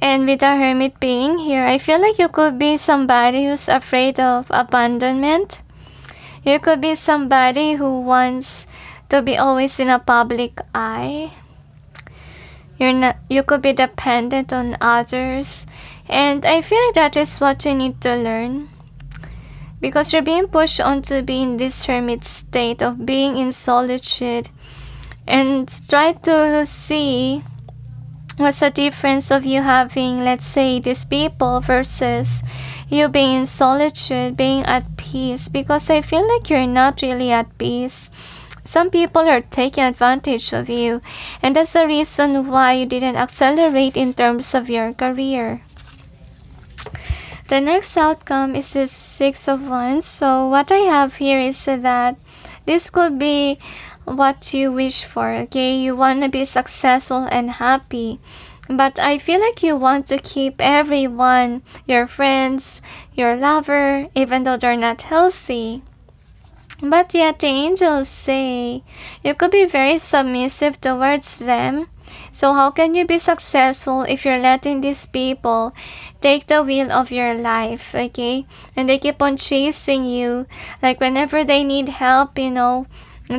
And with the Hermit being here, I feel like you could be somebody who's afraid of abandonment. You could be somebody who wants to be always in a public eye. You could be dependent on others. And I feel like that is what you need to learn. Because you're being pushed on to be in this hermit state of being in solitude. And try to see what's the difference of you having, let's say, these people versus you being in solitude, being at peace. Because I feel like you're not really at peace. Some people are taking advantage of you, and that's the reason why you didn't accelerate in terms of your career. The next outcome is the 6 of Wands. So what I have here is that this could be what you wish for, okay? You want to be successful and happy. But I feel like you want to keep everyone, your friends, your lover, even though they're not healthy. But yet the angels say you could be very submissive towards them. So how can you be successful if you're letting these people take the wheel of your life, okay? And they keep on chasing you. Like whenever they need help, in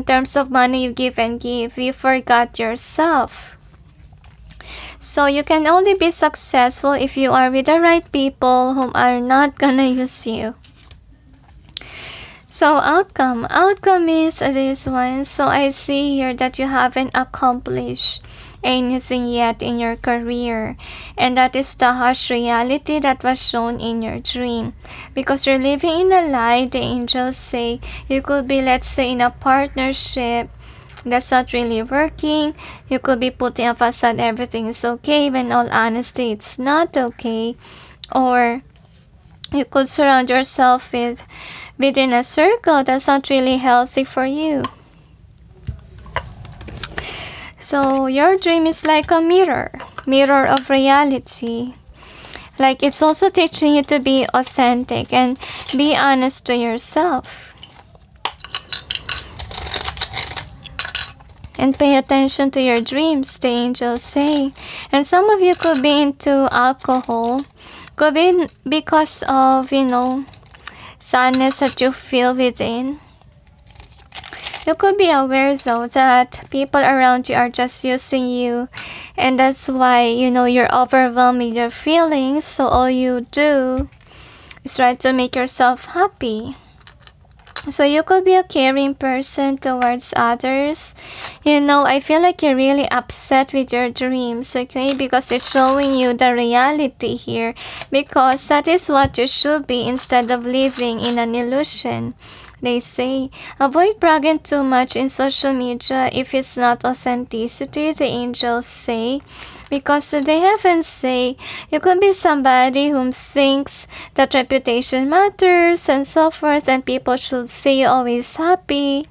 terms of money, you give and give. You forgot yourself. So you can only be successful if you are with the right people whom are not gonna use you. So outcome is this one. So I see here that you haven't accomplished anything yet in your career, and that is the harsh reality that was shown in your dream. Because you're living in a lie, the angels say you could be, let's say, in a partnership that's not really working. You could be putting a facade everything is okay when all honesty it's not okay. Or you could surround yourself within a circle that's not really healthy for you. So your dream is like a mirror of reality. Like it's also teaching you to be authentic and be honest to yourself. And pay attention to your dreams, the angels say. And some of you could be into alcohol. Could be because of, sadness that you feel within. You could be aware though that people around you are just using you, and that's why you're overwhelmed with your feelings. So all you do is try to make yourself happy. So you could be a caring person towards others. I feel like you're really upset with your dreams, okay? Because it's showing you the reality here. Because that is what you should be instead of living in an illusion. They say, avoid bragging too much in social media if it's not authenticity, the angels say. Because they haven't say you could be somebody who thinks that reputation matters and so forth, and people should see you always happy,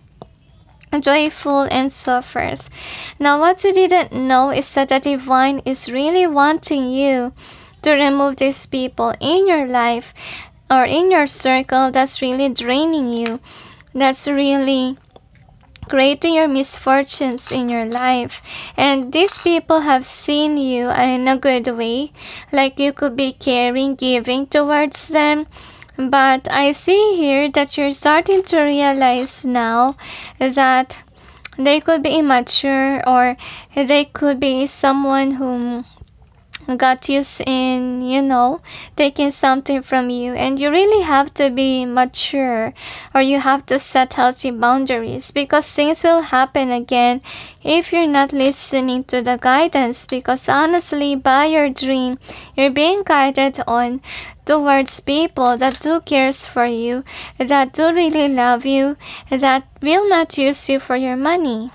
joyful, and so forth. Now what you didn't know is that the divine is really wanting you to remove these people in your life or in your circle that's really draining you, that's really creating your misfortunes in your life. And these people have seen you in a good way, like you could be caring, giving towards them. But I see here that you're starting to realize now that they could be immature, or they could be someone whom got used in, taking something from you. And you really have to be mature, or you have to set healthy boundaries, because things will happen again if you're not listening to the guidance. Because honestly, by your dream, you're being guided on towards people that do cares for you, that do really love you, that will not use you for your money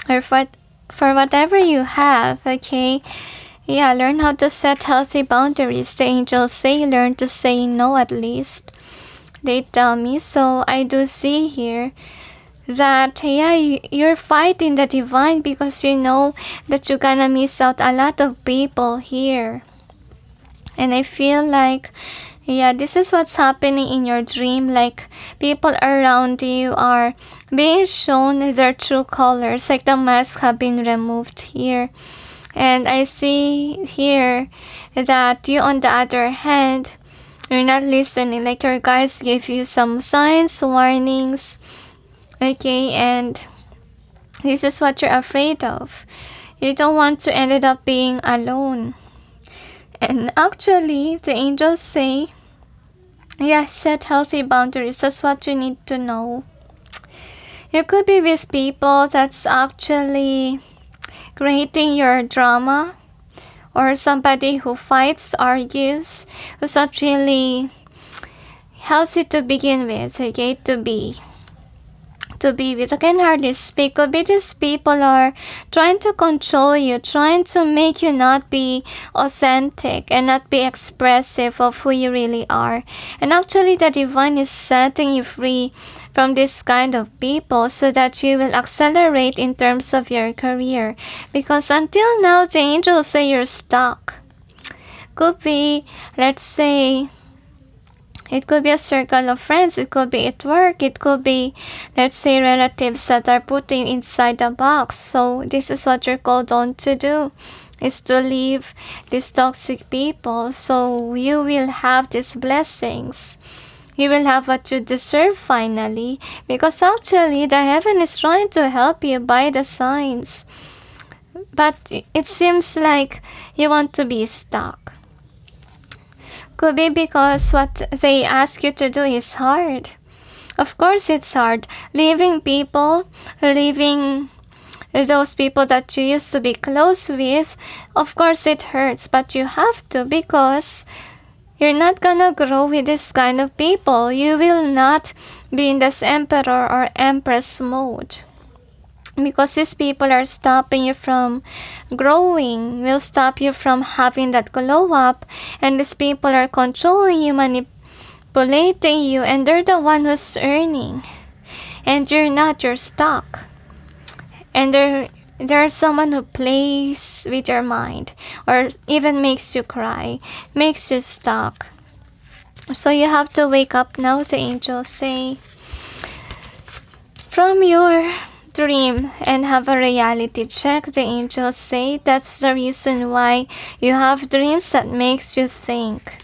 or for whatever you have, okay? Yeah, learn how to set healthy boundaries. The angels say learn to say no at least. They tell me. So I do see here that, you're fighting the divine because you know that you're gonna miss out a lot of people here. And I feel like, this is what's happening in your dream. Like people around you are being shown their true colors, like the masks have been removed here. And I see here that you, on the other hand, You're not listening. Like your guides give you some signs, warnings. Okay, and this is what you're afraid of. You don't want to end up being alone. And actually, the angels say, yeah, set healthy boundaries. That's what you need to know. You could be with people that's actually creating your drama, or somebody who fights, argues, who's not really healthy to begin with, okay, to be with. I can hardly speak. Could be these people are trying to control you, trying to make you not be authentic and not be expressive of who you really are. And actually the divine is setting you free from this kind of people so that you will accelerate in terms of your career. Because until now, the angels say you're stuck. Could be, let's say, it could be a circle of friends, it could be at work, it could be, let's say, relatives that are putting you inside a box. So this is what you're called on to do, is to leave these toxic people so you will have these blessings. You will have what you deserve finally, because actually the heaven is trying to help you by the signs. But it seems like you want to be stuck. Could be because what they ask you to do is hard. Of course it's hard. Leaving people, leaving those people that you used to be close with, of course it hurts, but you have to, because you're not gonna grow with this kind of people. You will not be in this emperor or empress mode, because these people are stopping you from growing, will stop you from having that glow up, and these people are controlling you, manipulating you, and they're the one who's earning, and you're not, you're stuck. And there's someone who plays with your mind, or even makes you cry, makes you stuck. So you have to wake up now, the angels say, from your dream and have a reality check. The angels say that's the reason why you have dreams that makes you think.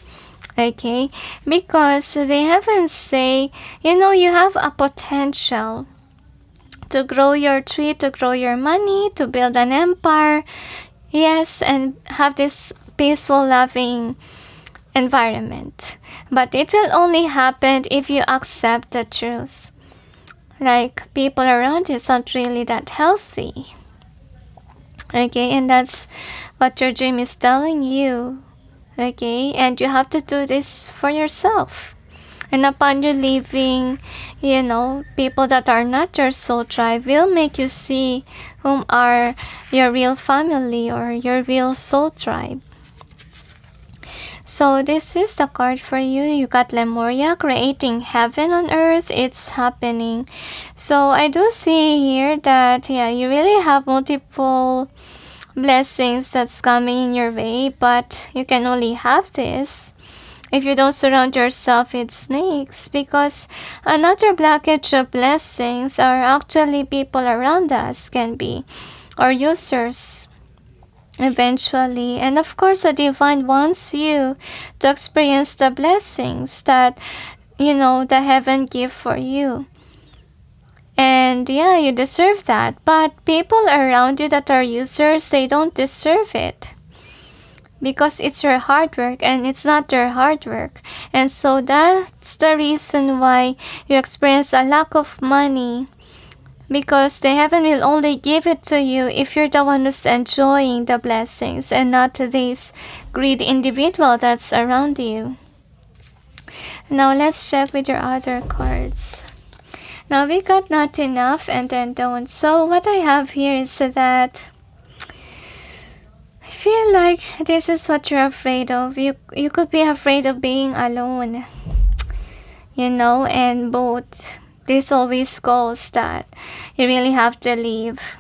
Okay, because the heavens say, you know, you have a potential to grow your tree, to grow your money, to build an empire, yes, and have this peaceful, loving environment. But it will only happen if you accept the truth. Like, people around you is not really that healthy. Okay, and that's what your dream is telling you. Okay, and you have to do this for yourself. And upon you leaving, you know, people that are not your soul tribe will make you see whom are your real family or your real soul tribe. So this is the card for you. You got Lemuria, creating heaven on earth. It's happening. So I do see here that, yeah, you really have multiple blessings that's coming in your way, but you can only have this if you don't surround yourself with snakes, because another blockage of blessings are actually people around us, can be, or users eventually. And of course the divine wants you to experience the blessings that, you know, the heaven give for you. And yeah, you deserve that. But people around you that are users, they don't deserve it, because it's your hard work and it's not their hard work. And so that's the reason why you experience a lack of money, because the heaven will only give it to you if you're the one who's enjoying the blessings and not this greedy individual that's around you. Now let's check with your other cards. Now we got not enough and then don't. So what I have here is that I feel like this is what you're afraid of. You could be afraid of being alone, you know, and both. This always calls that you really have to leave.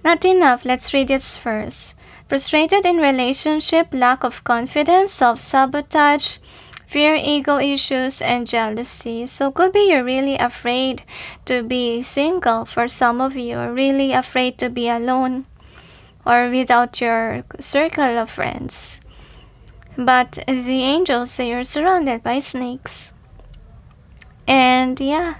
Not enough. Let's read this first. Frustrated in relationship, lack of confidence, self-sabotage, fear, ego issues, and jealousy. So could be you're really afraid to be single. For some of you, are really afraid to be alone or without your circle of friends. But the angels say you're surrounded by snakes. And yeah,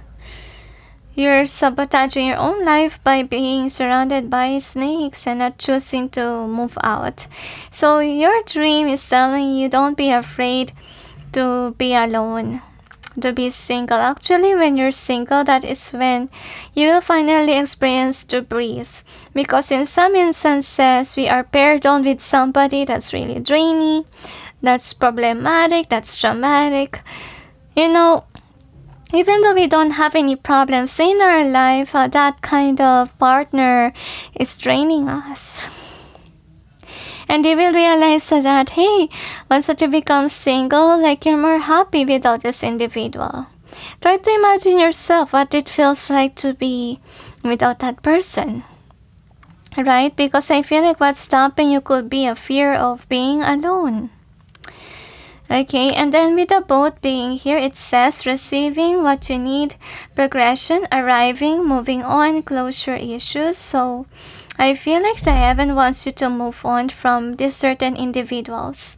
you're sabotaging your own life by being surrounded by snakes and not choosing to move out. So your dream is telling you don't be afraid to be alone, to be single. Actually, when you're single, that is when you will finally experience to breathe. Because in some instances, we are paired on with somebody that's really draining, that's problematic, that's traumatic. You know, even though we don't have any problems in our life, that kind of partner is draining us. And you will realize that, hey, once that you become single, like you're more happy without this individual. Try to imagine yourself what it feels like to be without that person. Right? Because I feel like what's stopping you could be a fear of being alone. Okay, and then with the boat being here, it says receiving what you need, progression, arriving, moving on, closure issues. So I feel like the heaven wants you to move on from these certain individuals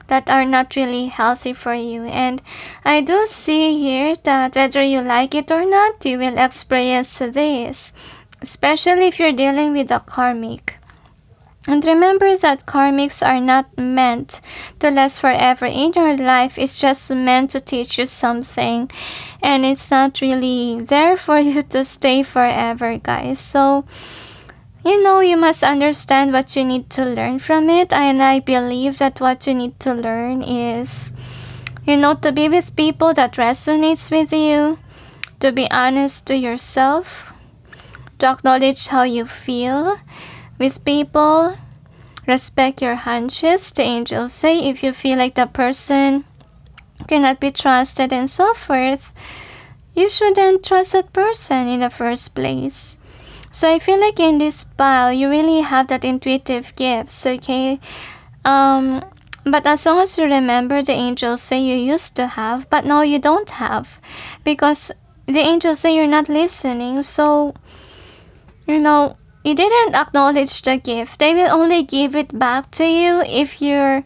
that are not really healthy for you. And I do see here that whether you like it or not, you will experience this, especially if you're dealing with a karmic. And remember that karmics are not meant to last forever in your life. It's just meant to teach you something. And it's not really there for you to stay forever, guys. So, you must understand what you need to learn from it. And I believe that what you need to learn is, to be with people that resonates with you, to be honest to yourself, to acknowledge how you feel with people, respect your hunches. The angels say if you feel like the person cannot be trusted and so forth, you shouldn't trust that person in the first place. So I feel like in this pile, you really have that intuitive gifts, okay? But as long as you remember, the angels say you used to have, but now you don't have. Because the angels say you're not listening, so, you didn't acknowledge the gift. They will only give it back to you if you're,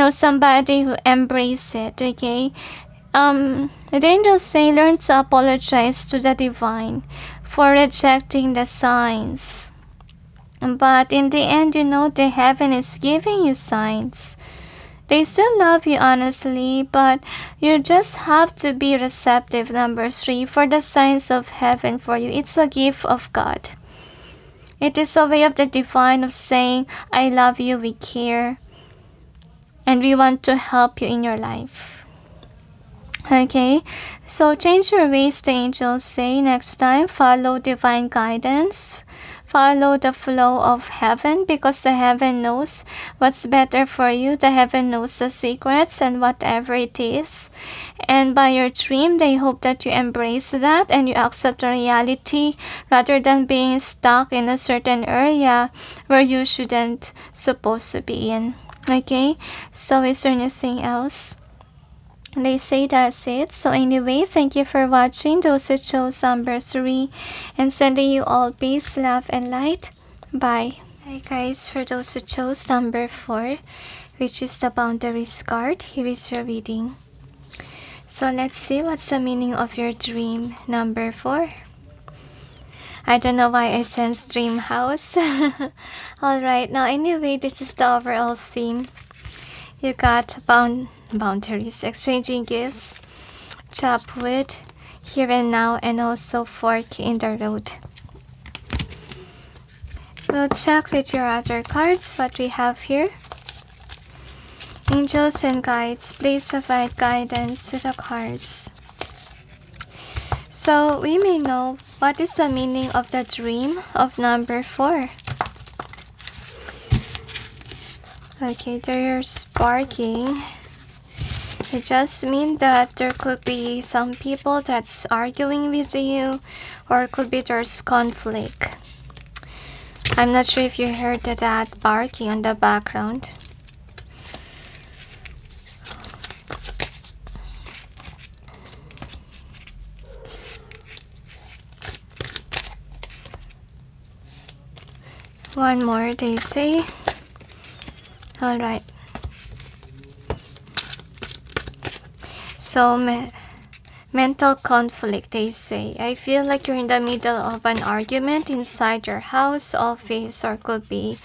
somebody who embrace it, okay? The angels say learn to apologize to the divine for rejecting the signs. But in the end, the heaven is giving you signs. They still love you honestly, but you just have to be receptive, number 3, for the signs of heaven for you. It's a gift of God. It is a way of the divine of saying, I love you, we care, and we want to help you in your life. Okay, so change your ways, the angels say. Next time, follow divine guidance. Follow the flow of heaven, because the heaven knows what's better for you. The heaven knows the secrets and whatever it is. And by your dream, they hope that you embrace that and you accept the reality rather than being stuck in a certain area where you shouldn't supposed to be in. Okay, so is there anything else? They say that's it. So anyway, thank you for watching. Those who chose number 3, and sending you all peace, love, and light. Bye. Hi guys, for those who chose number 4, which is the boundaries card, here is your reading. So let's see what's the meaning of your dream number 4. I don't know why I sense dream house. Alright, now anyway, this is the overall theme. You got boundaries, exchanging gifts, chop wood, here and now, and also fork in the road. We'll check with your other cards what we have here. Angels and guides, please provide guidance to the cards. So we may know what is the meaning of the dream of number 4. Okay, they're sparking. It just means that there could be some people that's arguing with you, or could be there's conflict. I'm not sure if you heard that barking on the background. One more, they say. Alright. So, mental conflict, they say. I feel like you're in the middle of an argument inside your house, office, or could be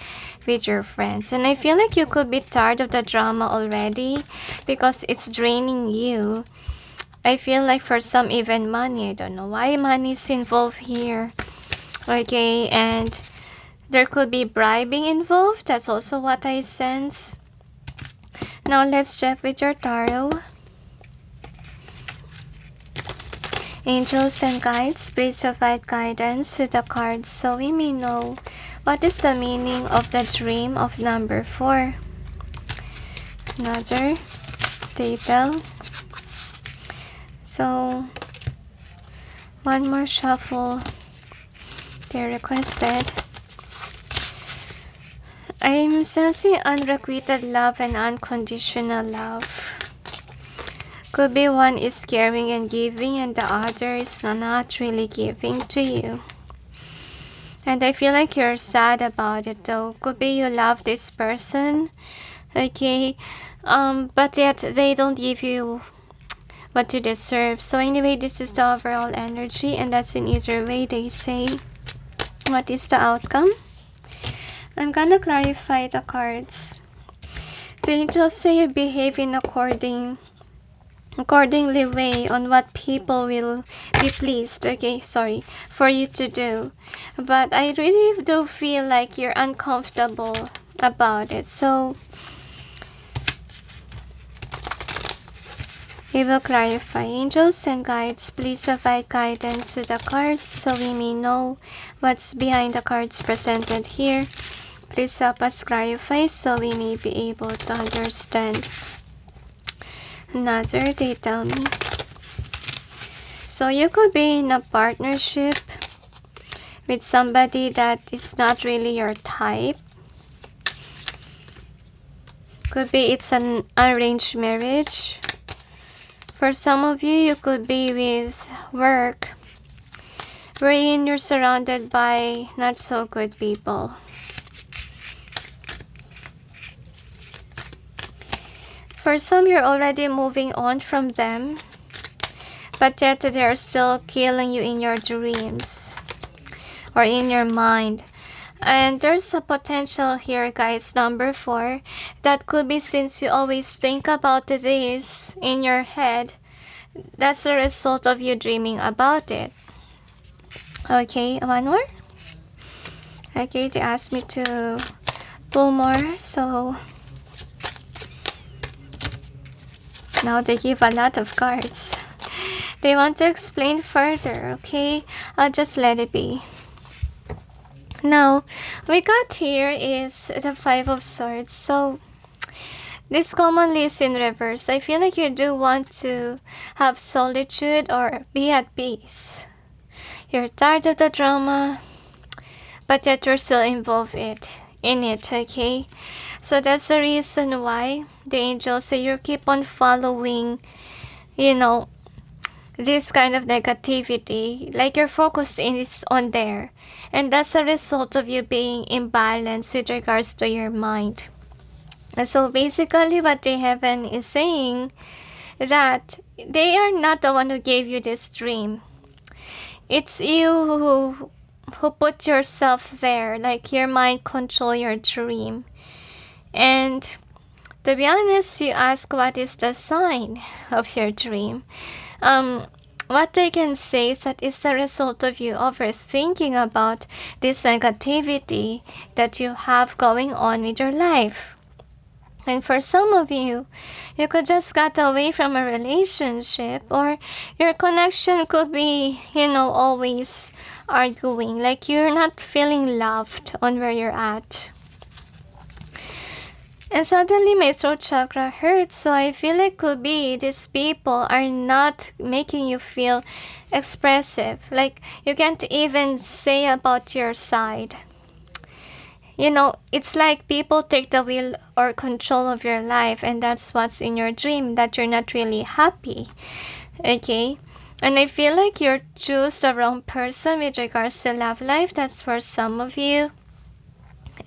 with your friends. And I feel like you could be tired of the drama already because it's draining you. I feel like for some even money. I don't know why money is involved here. Okay, and there could be bribing involved. That's also what I sense. Now let's check with your tarot. Angels and guides, please provide guidance to the cards so we may know what is the meaning of the dream of number 4. Another detail. So, one more shuffle they requested. I'm sensing unrequited love and unconditional love. Could be one is caring and giving and the other is not really giving to you. And I feel like you're sad about it though. Could be you love this person, okay, but yet they don't give you what you deserve. So anyway, this is the overall energy and that's in either way they say. What is the outcome? I'm gonna clarify the cards. The angels say you behave in accordingly way on what people will be pleased, okay, for you to do. But I really do feel like you're uncomfortable about it. So we will clarify. Angels and guides, please provide guidance to the cards so we may know what's behind the cards presented here. Please help us clarify so we may be able to understand. Another, they tell me. So you could be in a partnership with somebody that is not really your type. Could be it's an arranged marriage. For some of you, you could be with work, wherein you're surrounded by not so good people. For some, you're already moving on from them, but yet they're still killing you in your dreams or in your mind. And there's a potential here, guys, number 4, that could be since you always think about this in your head, that's the result of you dreaming about it. Okay, one more. Okay, they asked me to pull more, so now they give a lot of cards. They want to explain further, okay? I'll just let it be. Now, we got here is the 5 of Swords. So, this commonly is in reverse. I feel like you do want to have solitude or be at peace. You're tired of the drama, but yet you're still involved in it, okay? So that's the reason why the angels say you keep on following, this kind of negativity. Like your focus is on there. And that's a result of you being imbalanced with regards to your mind. So basically what the heaven is saying that they are not the one who gave you this dream. It's you who put yourself there, like your mind control your dream. And to be honest, you ask what is the sign of your dream. What they can say is that it's the result of you overthinking about this negativity that you have going on with your life. And for some of you, you could just got away from a relationship, or your connection could be, always arguing, like you're not feeling loved on where you're at. And suddenly my throat chakra hurts, so I feel like could be these people are not making you feel expressive. Like you can't even say about your side. It's like people take the wheel or control of your life, and that's what's in your dream, that you're not really happy. Okay? And I feel like you're choose the wrong person with regards to love life. That's for some of you.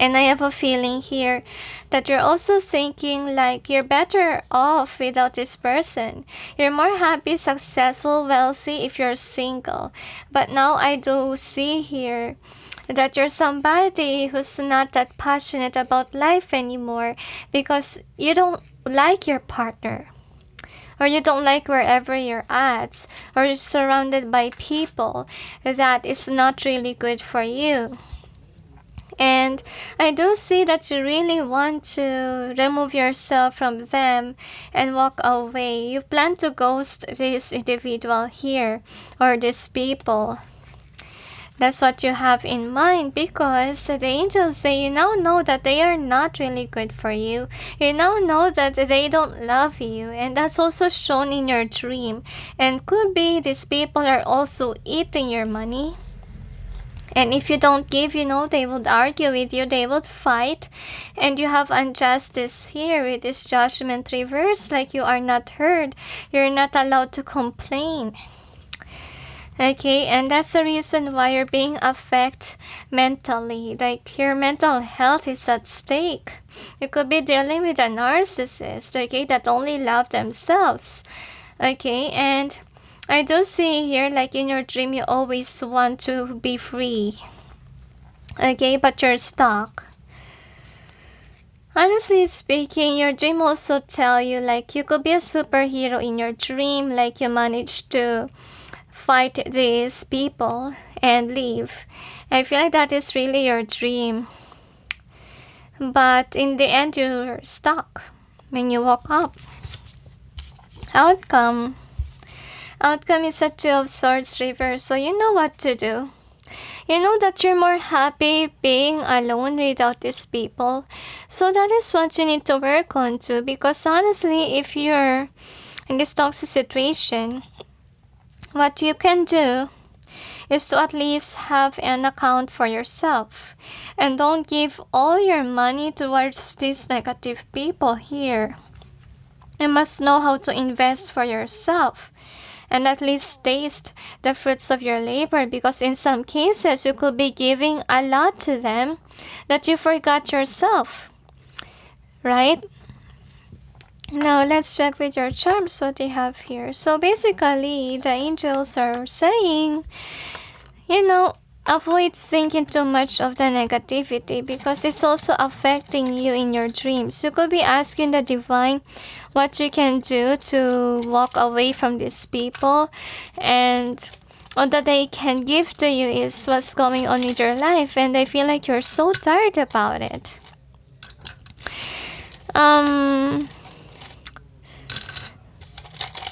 And I have a feeling here that you're also thinking like you're better off without this person. You're more happy, successful, wealthy if you're single. But now I do see here that you're somebody who's not that passionate about life anymore because you don't like your partner, or you don't like wherever you're at, or you're surrounded by people that is not really good for you. And I do see that you really want to remove yourself from them and walk away. You plan to ghost this individual here, or these people. That's what you have in mind, because the angels say you now know that they are not really good for you. You now know that they don't love you, and that's also shown in your dream. And could be these people are also eating your money. And if you don't give, they would argue with you, they would fight. And you have injustice here with this judgment reverse, like you are not heard. You're not allowed to complain. Okay, and that's the reason why you're being affected mentally. Like your mental health is at stake. You could be dealing with a narcissist, okay, that only love themselves. Okay, and I do see here, like in your dream, you always want to be free. Okay, but you're stuck. Honestly speaking, your dream also tell you like you could be a superhero in your dream, like you managed to fight these people and leave. I feel like that is really your dream. But in the end, you're stuck when you woke up. Outcome is a Two of Swords reverse, so you know what to do. You know that you're more happy being alone without these people. So that is what you need to work on too, because honestly, if you're in this toxic situation, what you can do is to at least have an account for yourself. And don't give all your money towards these negative people here. You must know how to invest for yourself and at least taste the fruits of your labor, because in some cases you could be giving a lot to them that you forgot yourself, right? Now let's check with your charms what they have here. So basically, the angels are saying, avoid thinking too much of the negativity, because it's also affecting you in your dreams. You could be asking the divine what you can do to walk away from these people, and all that they can give to you is what's going on with your life, and I feel like you're so tired about it.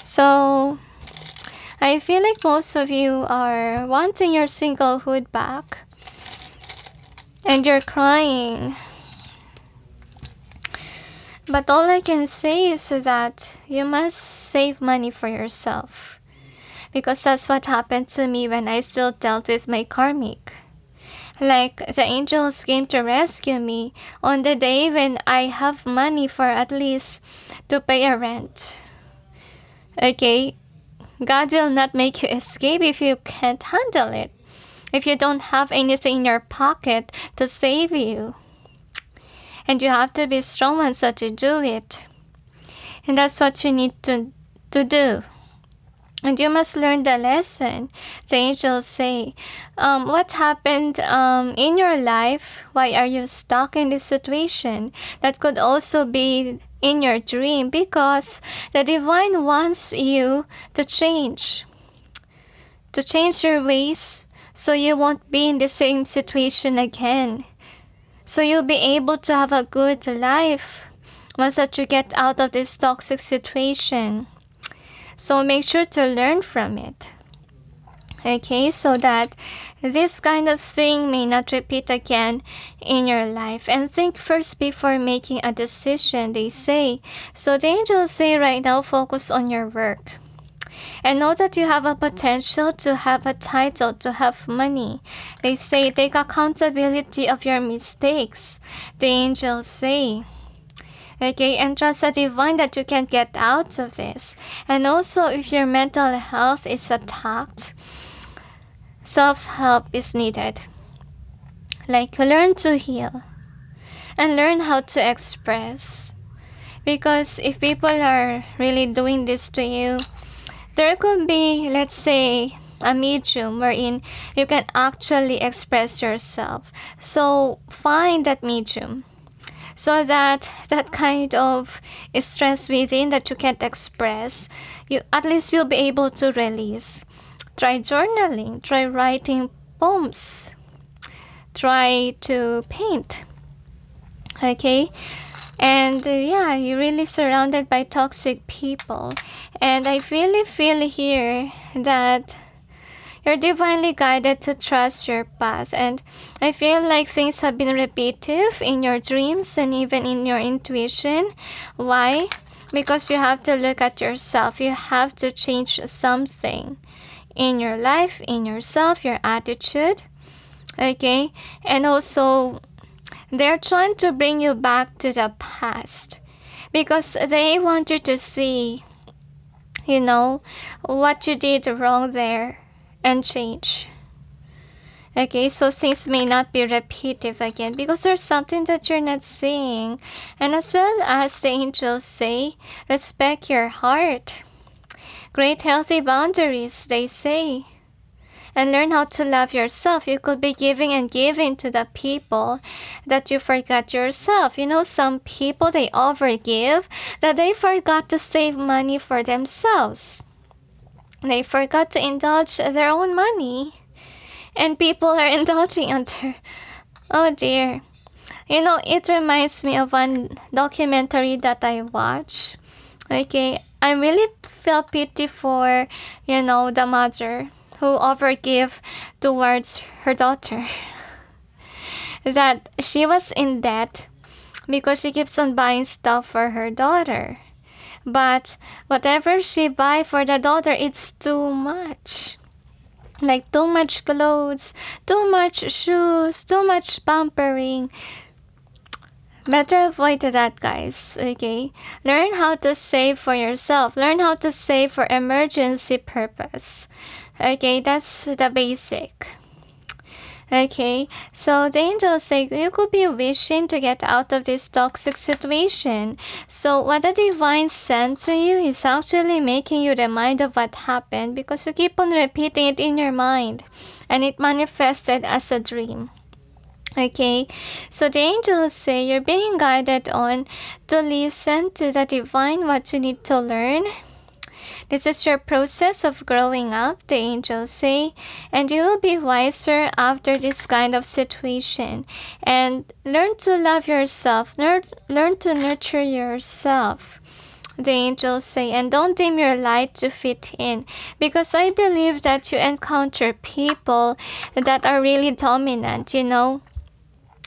So I feel like most of you are wanting your singlehood back and you're crying. But all I can say is that you must save money for yourself, because that's what happened to me when I still dealt with my karmic. Like the angels came to rescue me on the day when I have money for at least to pay a rent. Okay, God will not make you escape if you can't handle it, if you don't have anything in your pocket to save you. And you have to be strong ones to do it. And that's what you need to do. And you must learn the lesson. The angels say, what happened in your life? Why are you stuck in this situation? That could also be in your dream, because the divine wants you to change your ways, so you won't be in the same situation again. So you'll be able to have a good life once that you get out of this toxic situation. So make sure to learn from it. Okay, so that this kind of thing may not repeat again in your life. And think first before making a decision, they say. So the angels say right now, focus on your work. And know that you have a potential to have a title, to have money. They say take accountability of your mistakes. The angels say. Okay, and trust the divine that you can get out of this. And also, if your mental health is attacked, self-help is needed. Like, learn to heal. and learn how to express. Because if people are really doing this to you, there could be, let's say, a medium wherein you can actually express yourself. So find that medium so that that kind of stress within that you can't express, you at least you'll be able to release. Try journaling, try writing poems, try to paint. Okay? And yeah, you're really surrounded by toxic people. And I really feel here that you're divinely guided to trust your path. And I feel like things have been repetitive in your dreams and even in your intuition. Why? Because you have to look at yourself. You have to change something in your life, in yourself, your attitude. Okay? And also, they're trying to bring you back to the past because they want you to see, what you did wrong there and change. Okay, so things may not be repetitive again because there's something that you're not seeing. And as well as the angels say, respect your heart. Create healthy boundaries, they say. And learn how to love yourself. You could be giving and giving to the people that you forgot yourself. Some people, they overgive that they forgot to save money for themselves. They forgot to indulge their own money. And people are indulging under. Oh dear. It reminds me of one documentary that I watched. Okay, I really felt pity for, the mother who overgave towards her daughter. That she was in debt because she keeps on buying stuff for her daughter. But whatever she buy for the daughter, it's too much. Like too much clothes, too much shoes, too much pampering. Better avoid that, guys, okay? Learn how to save for yourself. Learn how to save for emergency purpose. Okay, that's the basic. Okay, so the angels say you could be wishing to get out of this toxic situation. So what the divine sent to you is actually making you remind of what happened because you keep on repeating it in your mind and it manifested as a dream. Okay, so the angels say you're being guided on to listen to the divine what you need to learn. This is your process of growing up, the angels say, and you will be wiser after this kind of situation. And learn to love yourself, learn to nurture yourself, the angels say, and don't dim your light to fit in. Because I believe that you encounter people that are really dominant,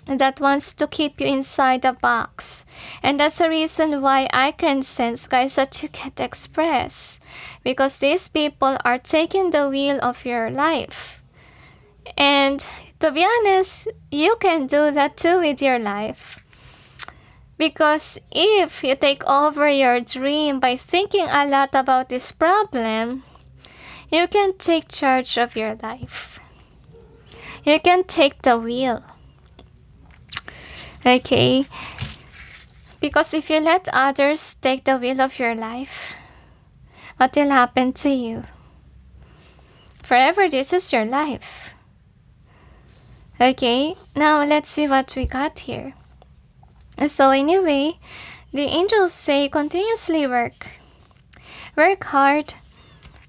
that wants to keep you inside the box. And that's the reason why I can sense, guys, that you can't express. Because these people are taking the wheel of your life. And to be honest, you can do that too with your life. Because if you take over your dream by thinking a lot about this problem, you can take charge of your life. You can take the wheel. Okay, because if you let others take the wheel of your life, what will happen to you? Forever, this is your life. Okay, now let's see what we got here. So anyway, the angels say continuously work. Work hard.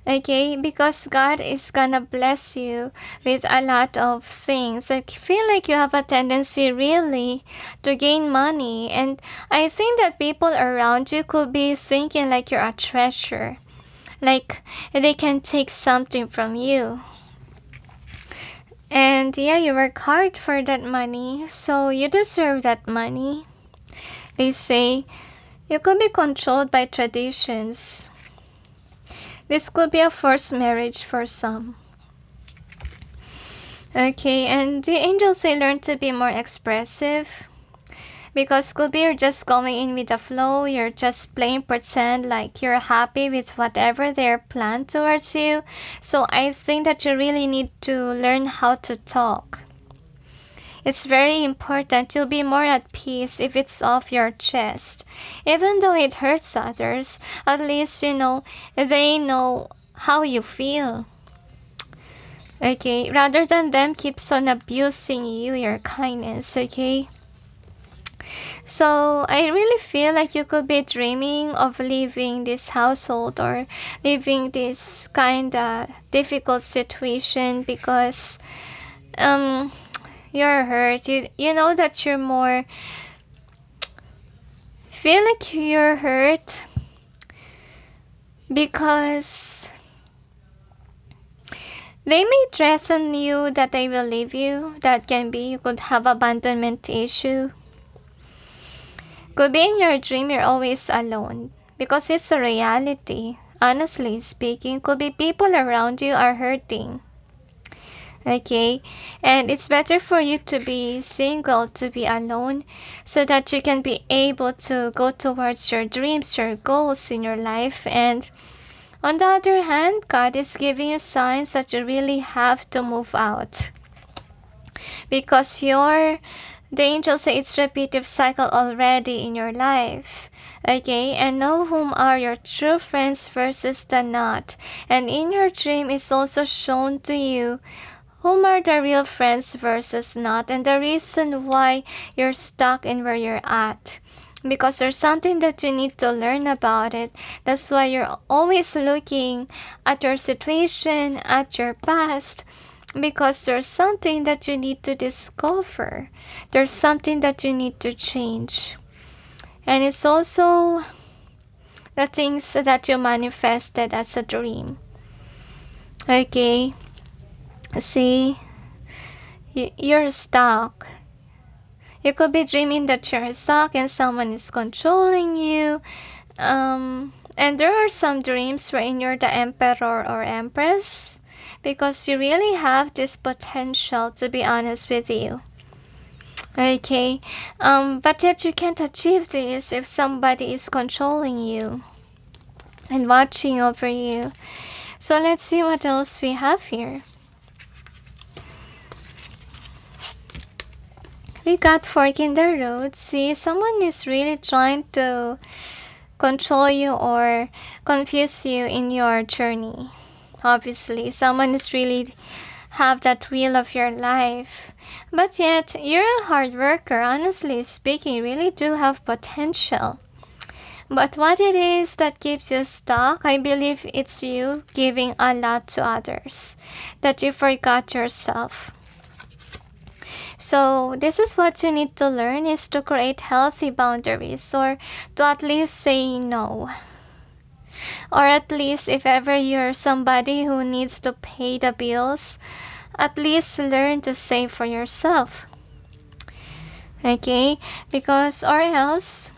Okay, because God is gonna bless you with a lot of things. I feel like you have a tendency really to gain money, and I think that people around you could be thinking like you're a treasure, like they can take something from you. And yeah, you work hard for that money, so you deserve that money. They say you could be controlled by traditions. This could be a forced marriage for some. Okay, and the angels say learn to be more expressive. Because could be you're just going in with the flow, you're just playing pretend like you're happy with whatever they're planned towards you. So I think that you really need to learn how to talk. It's very important. You'll be more at peace if it's off your chest. Even though it hurts others, at least they know how you feel. Okay, rather than them keeps on abusing you, your kindness, okay? So I really feel like you could be dreaming of leaving this household or leaving this kind of difficult situation because you're hurt. You know that you're more feel like you're hurt because they may threaten you that they will leave you. That can be you could have abandonment issue. Could be in your dream you're always alone because it's a reality. Honestly speaking, could be people around you are hurting. Okay, and it's better for you to be single, to be alone, so that you can be able to go towards your dreams, your goals in your life. And on the other hand, God is giving you signs that you really have to move out because the angels say it's repetitive cycle already in your life. Okay, and know whom are your true friends versus the not. And in your dream, it's also shown to you whom are the real friends versus not, and the reason why you're stuck in where you're at. Because there's something that you need to learn about it. That's why you're always looking at your situation, at your past, because there's something that you need to discover. There's something that you need to change. And it's also the things that you manifested as a dream. Okay. See, you're stuck. You could be dreaming that you're stuck and someone is controlling you. And there are some dreams wherein you're the emperor or empress because you really have this potential, to be honest with you. Okay, but yet you can't achieve this if somebody is controlling you and watching over you. So let's see what else we have here. We got fork in the road. See, someone is really trying to control you or confuse you in your journey. Obviously, someone is really have that wheel of your life. But yet, you're a hard worker. Honestly speaking, you really do have potential. But what it is that keeps you stuck, I believe it's you giving a lot to others, that you forgot yourself. So this is what you need to learn, is to create healthy boundaries, or to at least say no. Or at least if ever you're somebody who needs to pay the bills, at least learn to save for yourself. Okay? Because or else,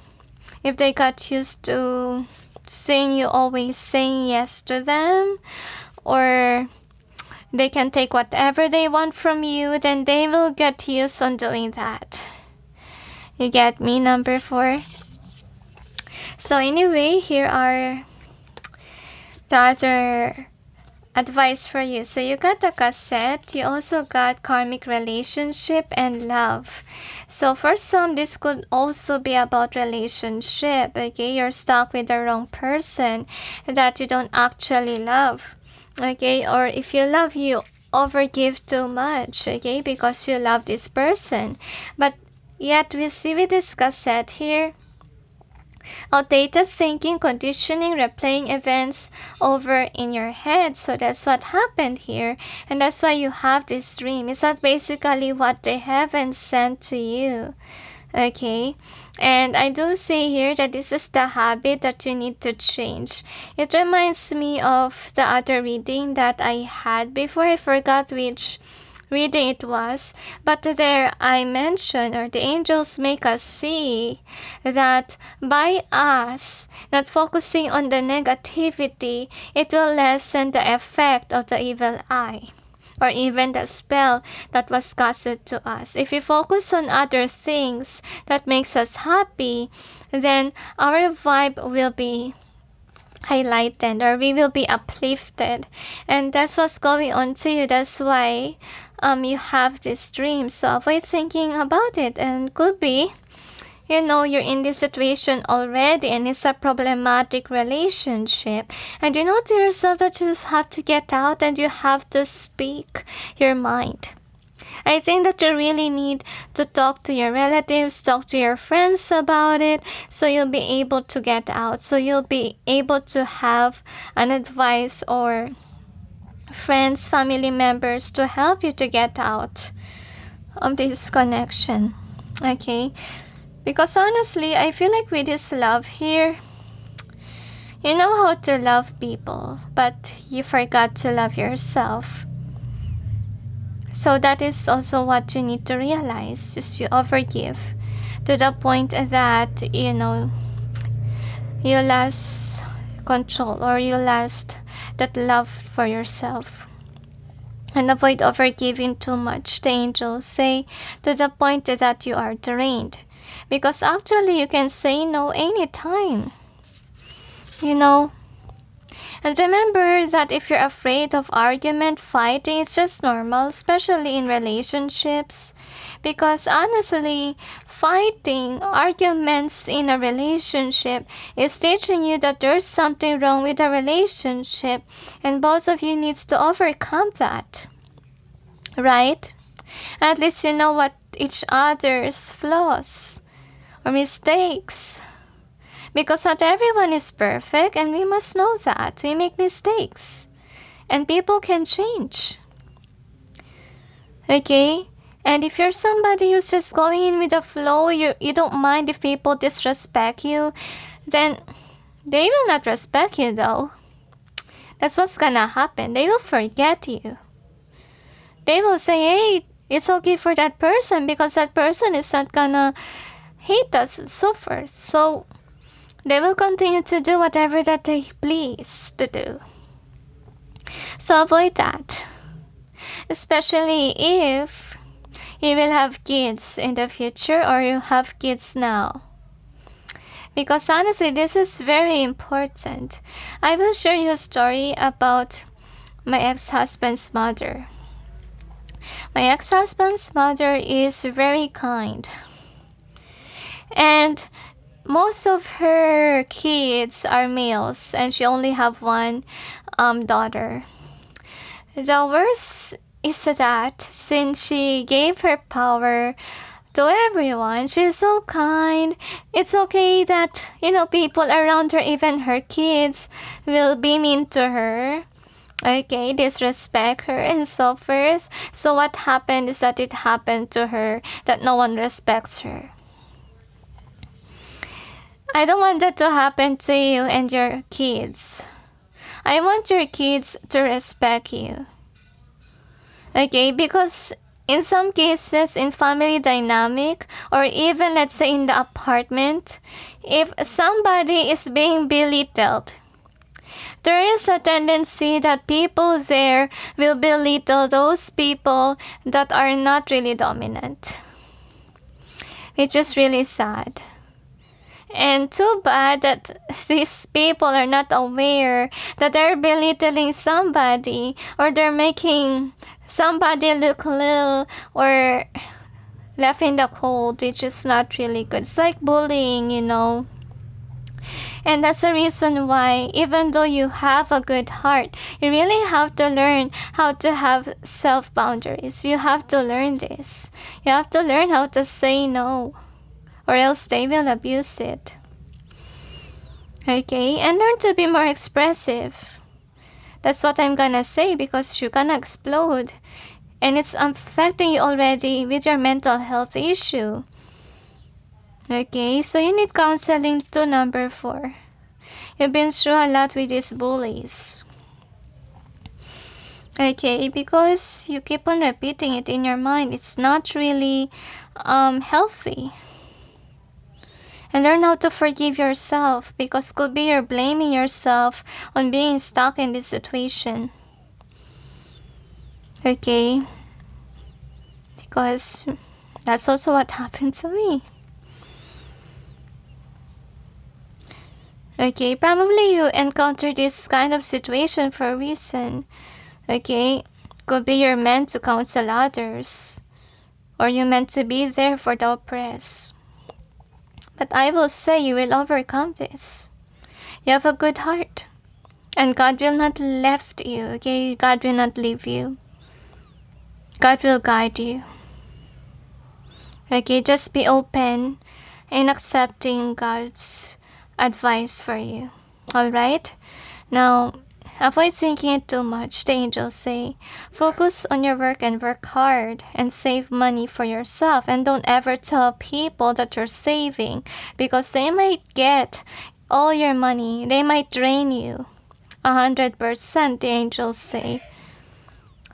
if they got used to seeing you always saying yes to them, or they can take whatever they want from you, then they will get used on doing that. You get me, number 4? So anyway, here are the other advice for you. So you got a cassette, you also got karmic relationship and love. So for some, this could also be about relationship. Okay, you're stuck with the wrong person that you don't actually love. Okay, or if you love, you overgive too much. Okay, because you love this person. But yet we see with this cassette here, outdated thinking, conditioning, replaying events over in your head. So that's what happened here. And that's why you have this dream. Is that basically what they haven't sent to you? Okay. And I do see here that this is the habit that you need to change. It reminds me of the other reading that I had before. I forgot which reading it was, but there I mentioned, or the angels make us see, that by us not focusing on the negativity, it will lessen the effect of the evil eye, or even the spell that was casted to us. If we focus on other things that makes us happy, then our vibe will be highlighted, or we will be uplifted. And that's what's going on to you. That's why you have this dream. So avoid thinking about it, and could be, you're in this situation already and it's a problematic relationship, and you know to yourself that you have to get out and you have to speak your mind. I think that you really need to talk to your relatives, talk to your friends about it, so you'll be able to get out. So you'll be able to have an advice or friends, family members to help you to get out of this connection. Okay? Because honestly, I feel like with this love here, you know how to love people, but you forgot to love yourself. So that is also what you need to realize, is you overgive to the point that, you lost control or you lost that love for yourself. And avoid overgiving too much, the angels say, to the point that you are drained. Because actually you can say no anytime. And remember that if you're afraid of argument, fighting, it's just normal, especially in relationships. Because honestly, fighting, arguments in a relationship is teaching you that there's something wrong with the relationship, and both of you needs to overcome that. Right? At least you know what each other's flaws or mistakes. Because not everyone is perfect, and we must know that. We make mistakes. And people can change. Okay? And if you're somebody who's just going in with the flow, you don't mind if people disrespect you, then they will not respect you though. That's what's gonna happen. They will forget you. They will say, hey, it's okay for that person because that person is not gonna hate us, so forth. So they will continue to do whatever that they please to do. So avoid that. Especially if you will have kids in the future or you have kids now. Because honestly, this is very important. I will share you a story about my ex-husband's mother. My ex-husband's mother is very kind. And most of her kids are males, and she only have one daughter. The worst is that since she gave her power to everyone, she's so kind. It's okay that, people around her, even her kids, will be mean to her. Okay, disrespect her and so forth. So what happened is that it happened to her that no one respects her. I don't want that to happen to you and your kids. I want your kids to respect you. Okay, because in some cases, in family dynamic, or even let's say in the apartment, if somebody is being belittled, there is a tendency that people there will belittle those people that are not really dominant. Which is really sad. And too bad that these people are not aware that they're belittling somebody or they're making somebody look little or left in the cold, which is not really good. It's like bullying, And that's the reason why, even though you have a good heart, you really have to learn how to have self-boundaries. You have to learn this. You have to learn how to say no, or else they will abuse it. Okay, and learn to be more expressive. That's what I'm gonna say, because you're gonna explode. And it's affecting you already with your mental health issue. Okay, so you need counseling to number 4. You've been through a lot with these bullies. Okay, because you keep on repeating it in your mind. It's not really healthy. And learn how to forgive yourself, because could be you're blaming yourself on being stuck in this situation. Okay? Because that's also what happened to me. Okay, probably you encounter this kind of situation for a reason. Okay? Could be you're meant to counsel others, or you're meant to be there for the oppressed. But I will say you will overcome this. You have a good heart. And God will not left you, okay? God will not leave you. God will guide you. Okay, just be open in accepting God's advice for you. Alright? Now, avoid thinking it too much. The angels say, focus on your work and work hard and save money for yourself. And don't ever tell people that you're saving because they might get all your money. They might drain you 100%, the angels say.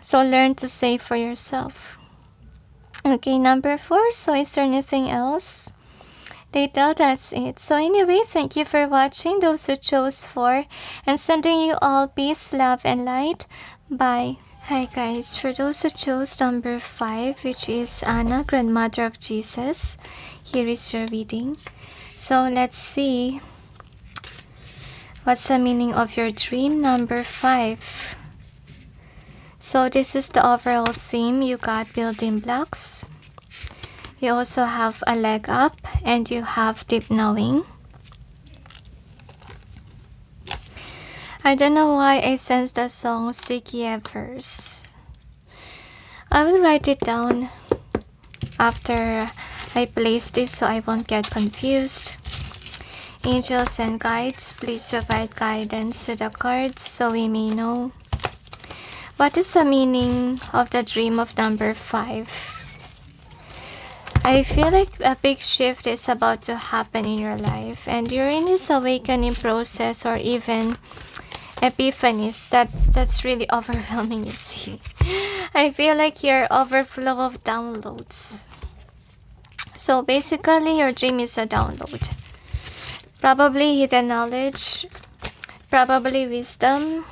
So learn to save for yourself. Okay, number 4. So is there anything else? They tell that's it. So anyway, thank you for watching, those who chose 4, and sending you all peace, love, and light. Bye. Hi guys, for those who chose number 5, which is Anna, grandmother of Jesus, here is your reading. So let's see. What's the meaning of your dream number 5? So this is the overall theme. You got building blocks. You also have a leg up and you have deep knowing. I don't know why I sense the song Sikia verse. I will write it down after I place this so I won't get confused. Angels and guides, please provide guidance to the cards so we may know. What is the meaning of the dream of number 5? I feel like a big shift is about to happen in your life and you're in this awakening process or even epiphanies. That's really overwhelming, you see. I feel like you're overflow of downloads. So basically your dream is a download. Probably hidden knowledge, probably wisdom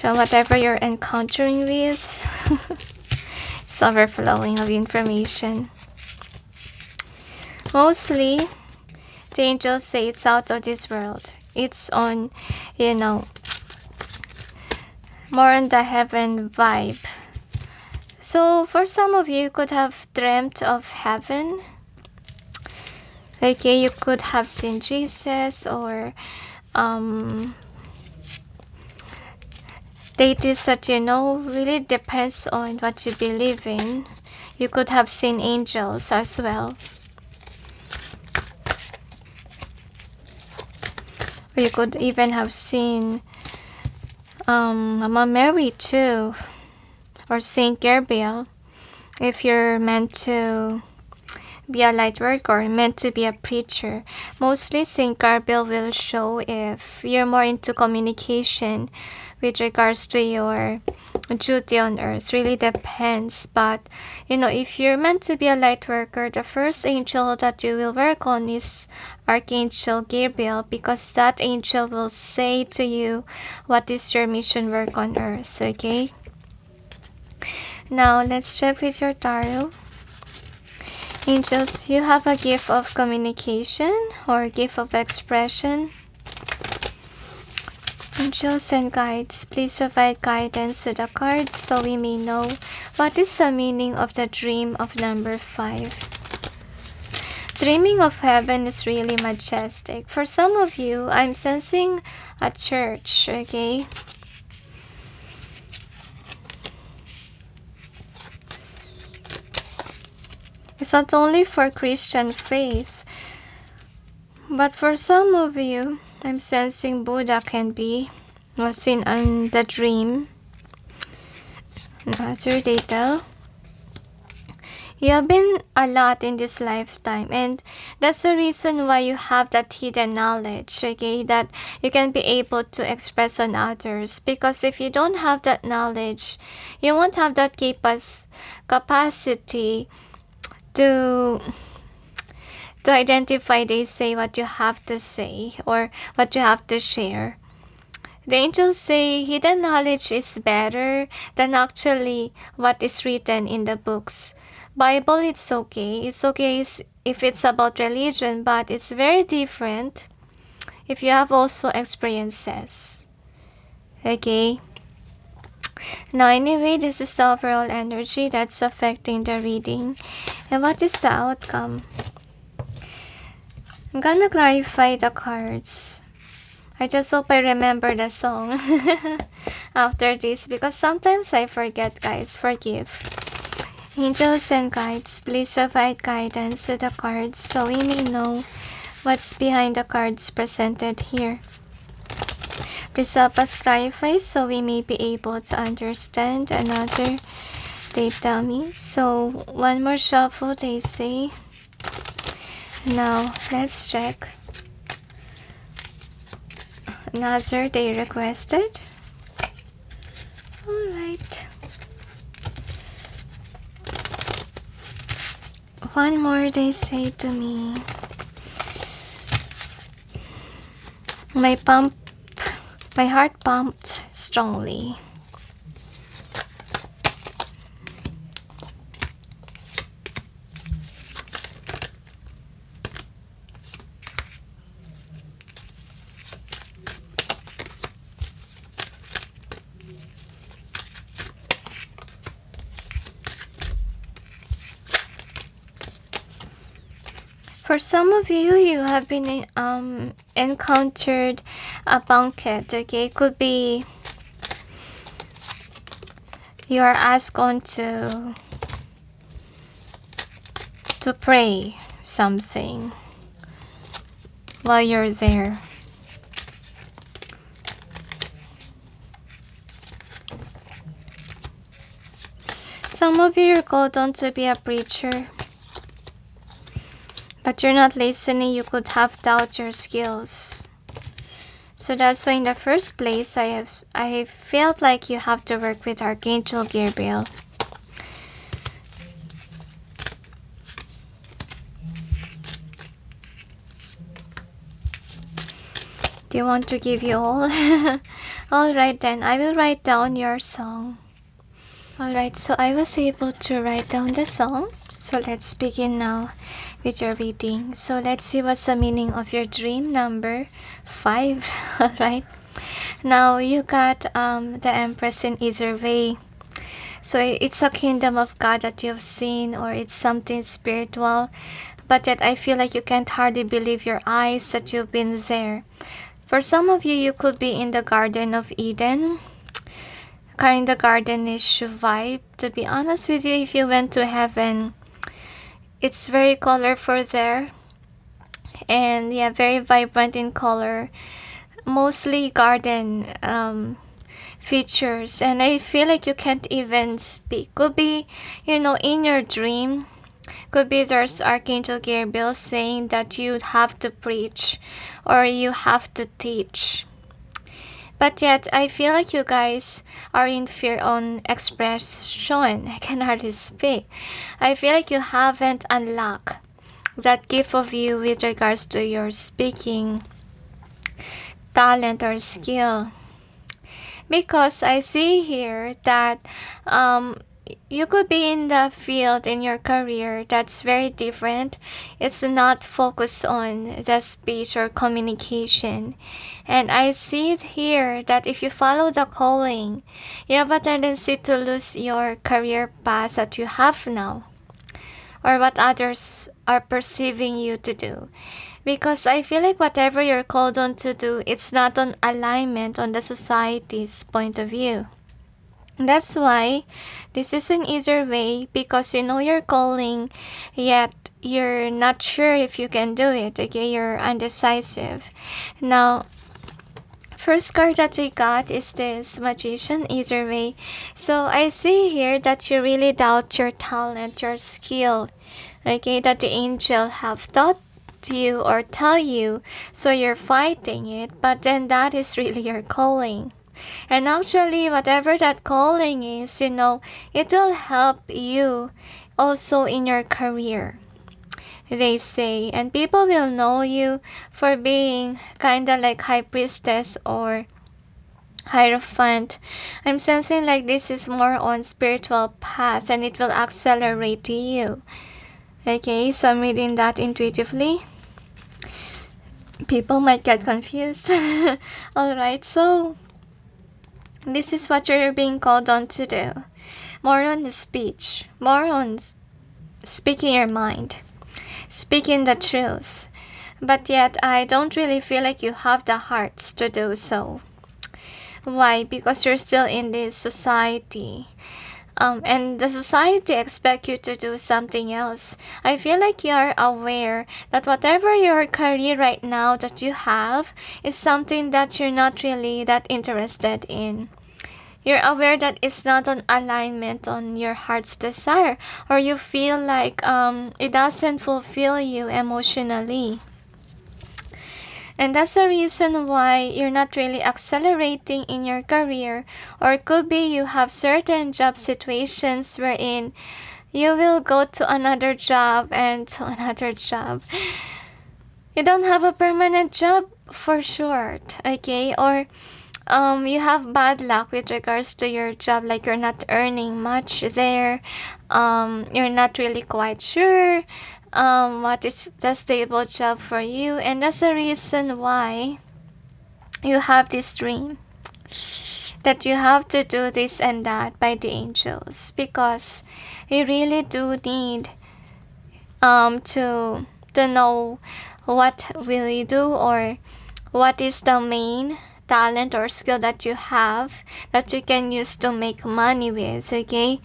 from whatever you're encountering with. It's overflowing of information. Mostly, the angels say it's out of this world. It's on, more on the heaven vibe. So for some of you could have dreamt of heaven. Okay, you could have seen Jesus or deities that really depends on what you believe in. You could have seen angels as well. Or you could even have seen Mama Mary too. Or Saint Gabriel if you're meant to be a light worker, meant to be a preacher. Mostly Saint Gabriel will show if you're more into communication with regards to your duty on earth. Really depends. But if you're meant to be a light worker, the first angel that you will work on is Archangel Gabriel, because that angel will say to you what is your mission work on earth. Okay, now let's check with your tarot. Angels, you have a gift of communication or gift of expression. Angels and guides, please provide guidance to the cards so we may know what is the meaning of the dream of number 5. Dreaming of heaven is really majestic. For some of you, I'm sensing a church, okay? It's not only for Christian faith, but for some of you, I'm sensing Buddha can be was seen in the dream. Another detail. You have been a lot in this lifetime, and that's the reason why you have that hidden knowledge, okay, that you can be able to express on others. Because if you don't have that knowledge, you won't have that capacity to identify, they say, what you have to say or what you have to share. The angels say hidden knowledge is better than actually what is written in the books. Bible, it's okay. It's okay if it's about religion, but it's very different if you have also experiences. Okay? Now anyway, this is the overall energy that's affecting the reading. And what is the outcome? I'm gonna clarify the cards. I just hope I remember the song after this, because sometimes I forget, guys. Forgive. Angels and guides, please provide guidance to the cards so we may know what's behind the cards presented here. Please help us clarify so we may be able to understand another, they tell me. So one more shuffle, they say. Now let's check. Another they requested. Alright. One more they say to me. My heart pumped strongly. For some of you, you have been encountered a banquet. Okay, it could be you are asked on to pray something while you're there. Some of you are called on to be a preacher, but you're not listening. You could have doubt your skills. So that's why in the first place, I felt like you have to work with Archangel Gabriel. Do you want to give you all? Alright then, I will write down your song. Alright, so I was able to write down the song. So let's begin now with your reading. So let's see what's the meaning of your dream number 5. Alright. Now you got the Empress in either way. So it's a kingdom of God that you've seen, or it's something spiritual. But yet I feel like you can't hardly believe your eyes that you've been there. For some of you, you could be in the Garden of Eden. Kind of gardenish vibe. To be honest with you, if you went to heaven, it's very colorful there, and yeah, very vibrant in color, mostly garden features. And I feel like you can't even speak. Could be, you know, in your dream, could be there's Archangel Gabriel saying that you have to preach or you have to teach. But yet, I feel like you guys are in fear on expression. I can hardly speak. I feel like you haven't unlocked that gift of you with regards to your speaking talent or skill. Because I see here that you could be in the field in your career that's very different. It's not focused on the speech or communication. And I see it here that if you follow the calling, you have a tendency to lose your career path that you have now, or what others are perceiving you to do. Because I feel like whatever you're called on to do, it's not on alignment on the society's point of view. That's why this is an easier way, because you know your calling, yet you're not sure if you can do it. Okay, you're undecisive. Now, first card that we got is this Magician, either way. So I see here that you really doubt your talent, your skill. Okay, that the angel have taught you or tell you, so you're fighting it, but then that is really your calling. And actually, whatever that calling is, you know, it will help you also in your career, they say. And people will know you for being kind of like high priestess or hierophant. I'm sensing like this is more on spiritual path, and it will accelerate to you. Okay, so I'm reading that intuitively. People might get confused. Alright, so This is what you're being called on to do. More on the speech, more on speaking your mind, speaking the truth. But yet, I don't really feel like you have the hearts to do so. Why? Because you're still in this society. And the society expect you to do something else. I feel like you're aware that whatever your career right now that you have is something that you're not really that interested in. You're aware that it's not on alignment on your heart's desire, or you feel like it doesn't fulfill you emotionally. And that's the reason why you're not really accelerating in your career, or it could be you have certain job situations wherein you will go to another job and to another job. You don't have a permanent job for short, okay? Or you have bad luck with regards to your job, like you're not earning much there. You're not really quite sure what is the stable job for you, and that's the reason why you have this dream that you have to do this and that by the angels, because you really do need to know what will you do, or what is the main talent or skill that you have that you can use to make money with, okay?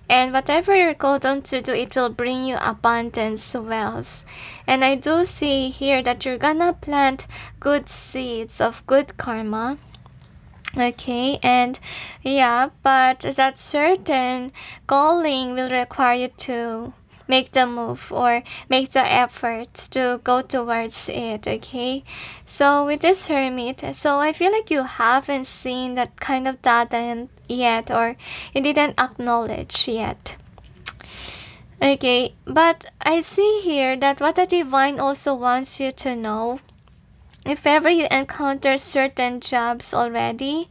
And whatever you're called on to do, it will bring you abundance, wealth. And I do see here that you're gonna plant good seeds of good karma. Okay, and yeah, but that certain calling will require you to make the move or make the effort to go towards it, okay? So with this hermit, so I feel like you haven't seen that kind of talent yet, or you didn't acknowledge yet. Okay, but I see here that what the divine also wants you to know, if ever you encounter certain jobs already,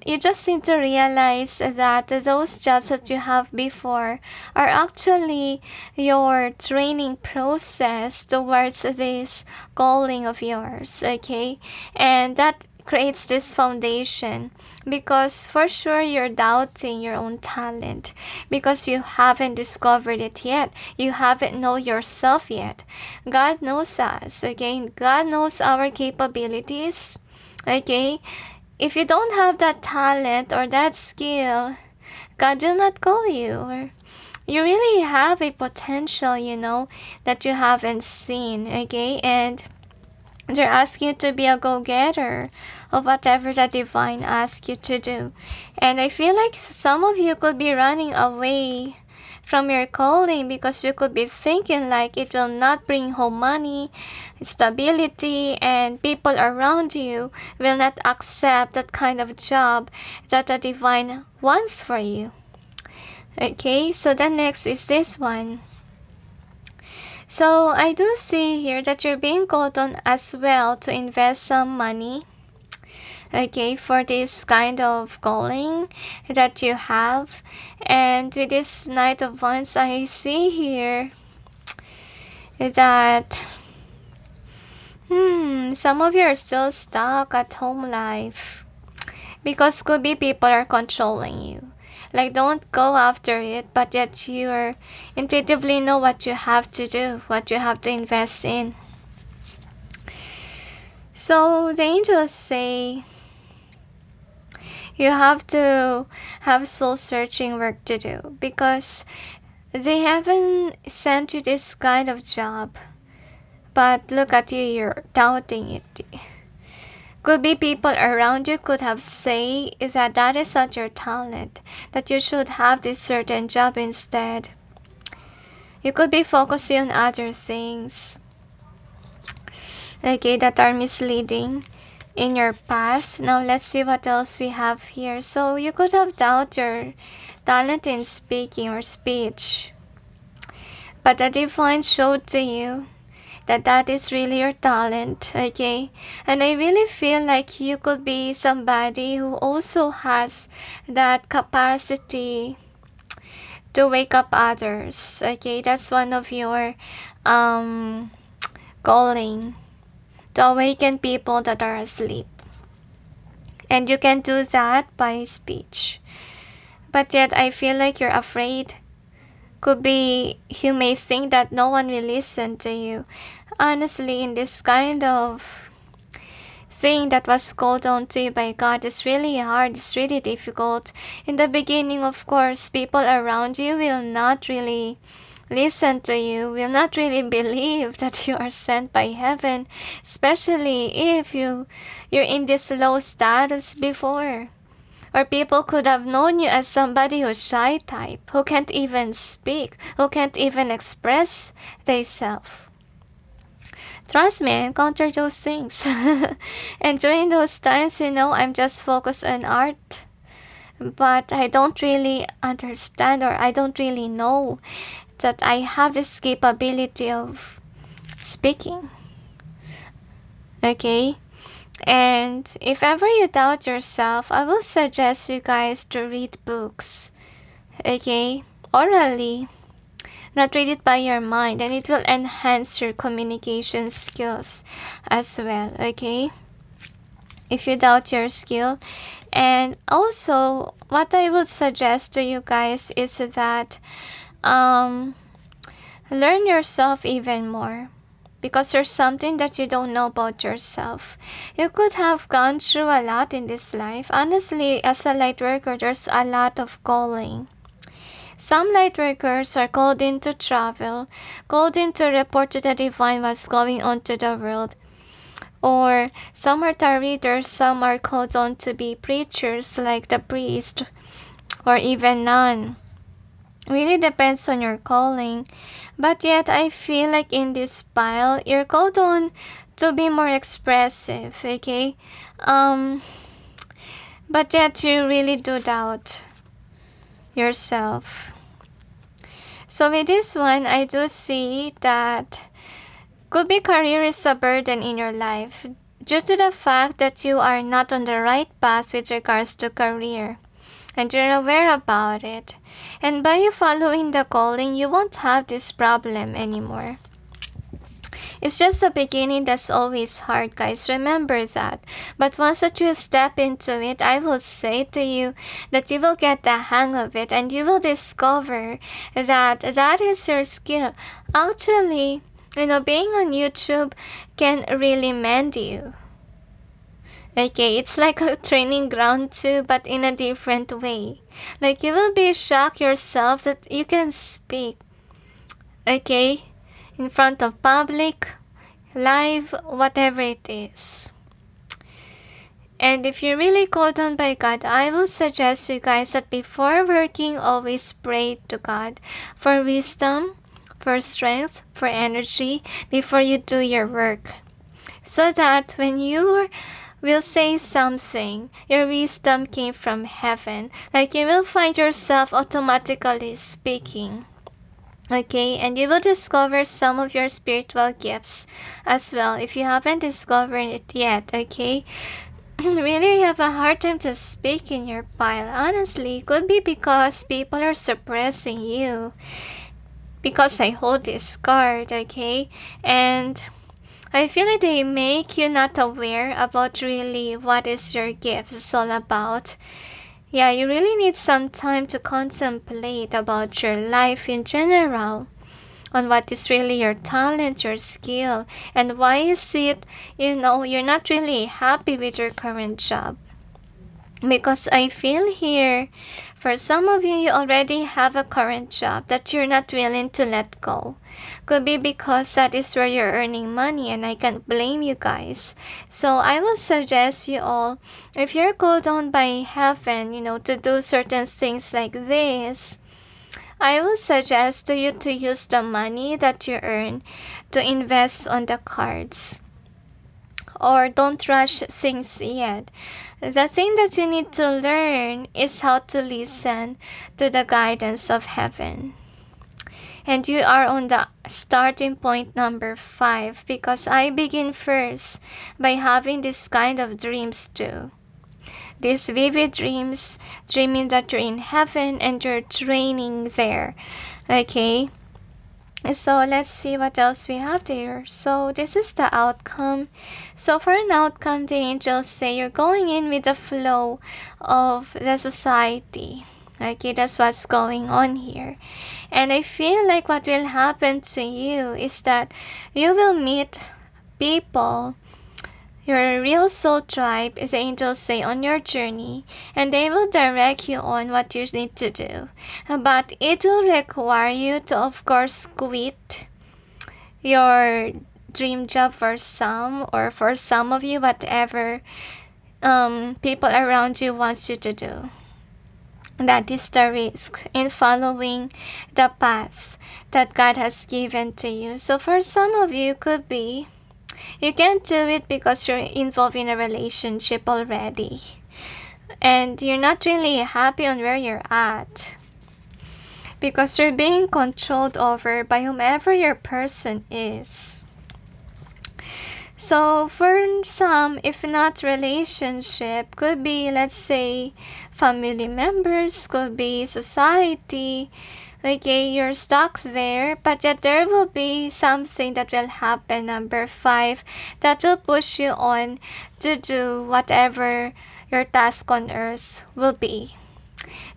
you just need to realize that those jobs that you have before are actually your training process towards this calling of yours, okay? And that creates this foundation, because for sure you're doubting your own talent because you haven't discovered it yet. You haven't know yourself yet. God knows us, okay? God knows our capabilities, okay? If you don't have that talent or that skill, God will not call you. Or you really have a potential, that you haven't seen, okay? And they're asking you to be a go-getter of whatever the divine asks you to do. And I feel like some of you could be running away from your calling because you could be thinking like it will not bring home money, stability, and people around you will not accept that kind of job that the divine wants for you. Okay, so the next is this one. So I do see here that you're being called on as well to invest some money, okay, for this kind of calling that you have. And with this Knight of Wands, I see here that some of you are still stuck at home life, because could be people are controlling you. Like, don't go after it, but yet you intuitively know what you have to do, what you have to invest in. So the angels say you have to have soul-searching work to do, because they haven't sent you this kind of job. But look at you, you're doubting it. Could be people around you could have say that is not your talent, that you should have this certain job instead. You could be focusing on other things, okay, that are misleading in your past. Now let's see what else we have here. So you could have doubted your talent in speaking or speech, but the divine showed to you that is really your talent, okay? And I really feel like you could be somebody who also has that capacity to wake up others, okay? That's one of your calling, to awaken people that are asleep. And you can do that by speech. But yet I feel like you're afraid. Could be you may think that no one will listen to you. Honestly, in this kind of thing that was called on to you by God is really hard, it's really difficult. In the beginning, of course, people around you will not really listen to you, will not really believe that you are sent by heaven, especially if you're in this low status before. Or people could have known you as somebody who's shy type, who can't even speak, who can't even express themselves. Trust me, I encountered those things. And during those times, I'm just focused on art. But I don't really understand, or I don't really know that I have this capability of speaking. Okay? And if ever you doubt yourself, I will suggest you guys to read books. Okay? Orally. Not read it by your mind, and it will enhance your communication skills as well. Okay? If you doubt your skill. And also, what I would suggest to you guys is that learn yourself even more, because there's something that you don't know about yourself. You could have gone through a lot in this life. Honestly, as a light worker, there's a lot of calling. Some light workers are called in to travel, called in to report to the divine what's going on to the world. Or some are tarot readers, some are called on to be preachers like the priest, or even nun. Really depends on your calling. But yet I feel like in this pile, you're called on to be more expressive, okay? But yet you really do doubt yourself. So with this one, I do see that could be career is a burden in your life due to the fact that you are not on the right path with regards to career. And you're aware about it. And by you following the calling, you won't have this problem anymore. It's just the beginning that's always hard, guys. Remember that. But once that you step into it, I will say to you that you will get the hang of it, and you will discover that that is your skill. Actually, being on YouTube can really mend you. Okay, it's like a training ground too, but in a different way. Like, you will be shocked yourself that you can speak. Okay? In front of public, live, whatever it is. And if you're really called on by God, I will suggest you guys that before working, always pray to God for wisdom, for strength, for energy, before you do your work. So that when you will say something, your wisdom came from heaven. Like, you will find yourself automatically speaking. Okay, and you will discover some of your spiritual gifts as well if you haven't discovered it yet. Okay, really have a hard time to speak in your pile. Honestly, it could be because people are suppressing you, because I hold this card. Okay, and I feel like they make you not aware about really what is your gift is all about. Yeah, you really need some time to contemplate about your life in general, on what is really your talent, your skill, and why is it, you're not really happy with your current job. Because I feel here, for some of you, you already have a current job that you're not willing to let go. Could be because that is where you're earning money, and I can't blame you guys. So I will suggest you all, if you're called on by heaven, to do certain things like this, I will suggest to you to use the money that you earn to invest on the cards. Or don't rush things yet. The thing that you need to learn is how to listen to the guidance of heaven. And you are on the starting point number 5, because I begin first by having this kind of dreams too. These vivid dreams, dreaming that you're in heaven and you're training there. Okay? So let's see what else we have there. So this is the outcome. So for an outcome, the angels say you're going in with the flow of the society. Okay, that's what's going on here. And I feel like what will happen to you is that you will meet people, your real soul tribe, as the angels say, on your journey, and they will direct you on what you need to do. But it will require you to, of course, quit your dream job for some, or for some of you, whatever people around you wants you to do. That is the risk in following the path that God has given to you. So for some of you, could be you can't do it because you're involved in a relationship already, and you're not really happy on where you're at, because you're being controlled over by whomever your person is. So for some, if not relationship, could be, let's say, family members, could be society. Okay, you're stuck there, but yet there will be something that will happen, number 5, that will push you on to do whatever your task on earth will be.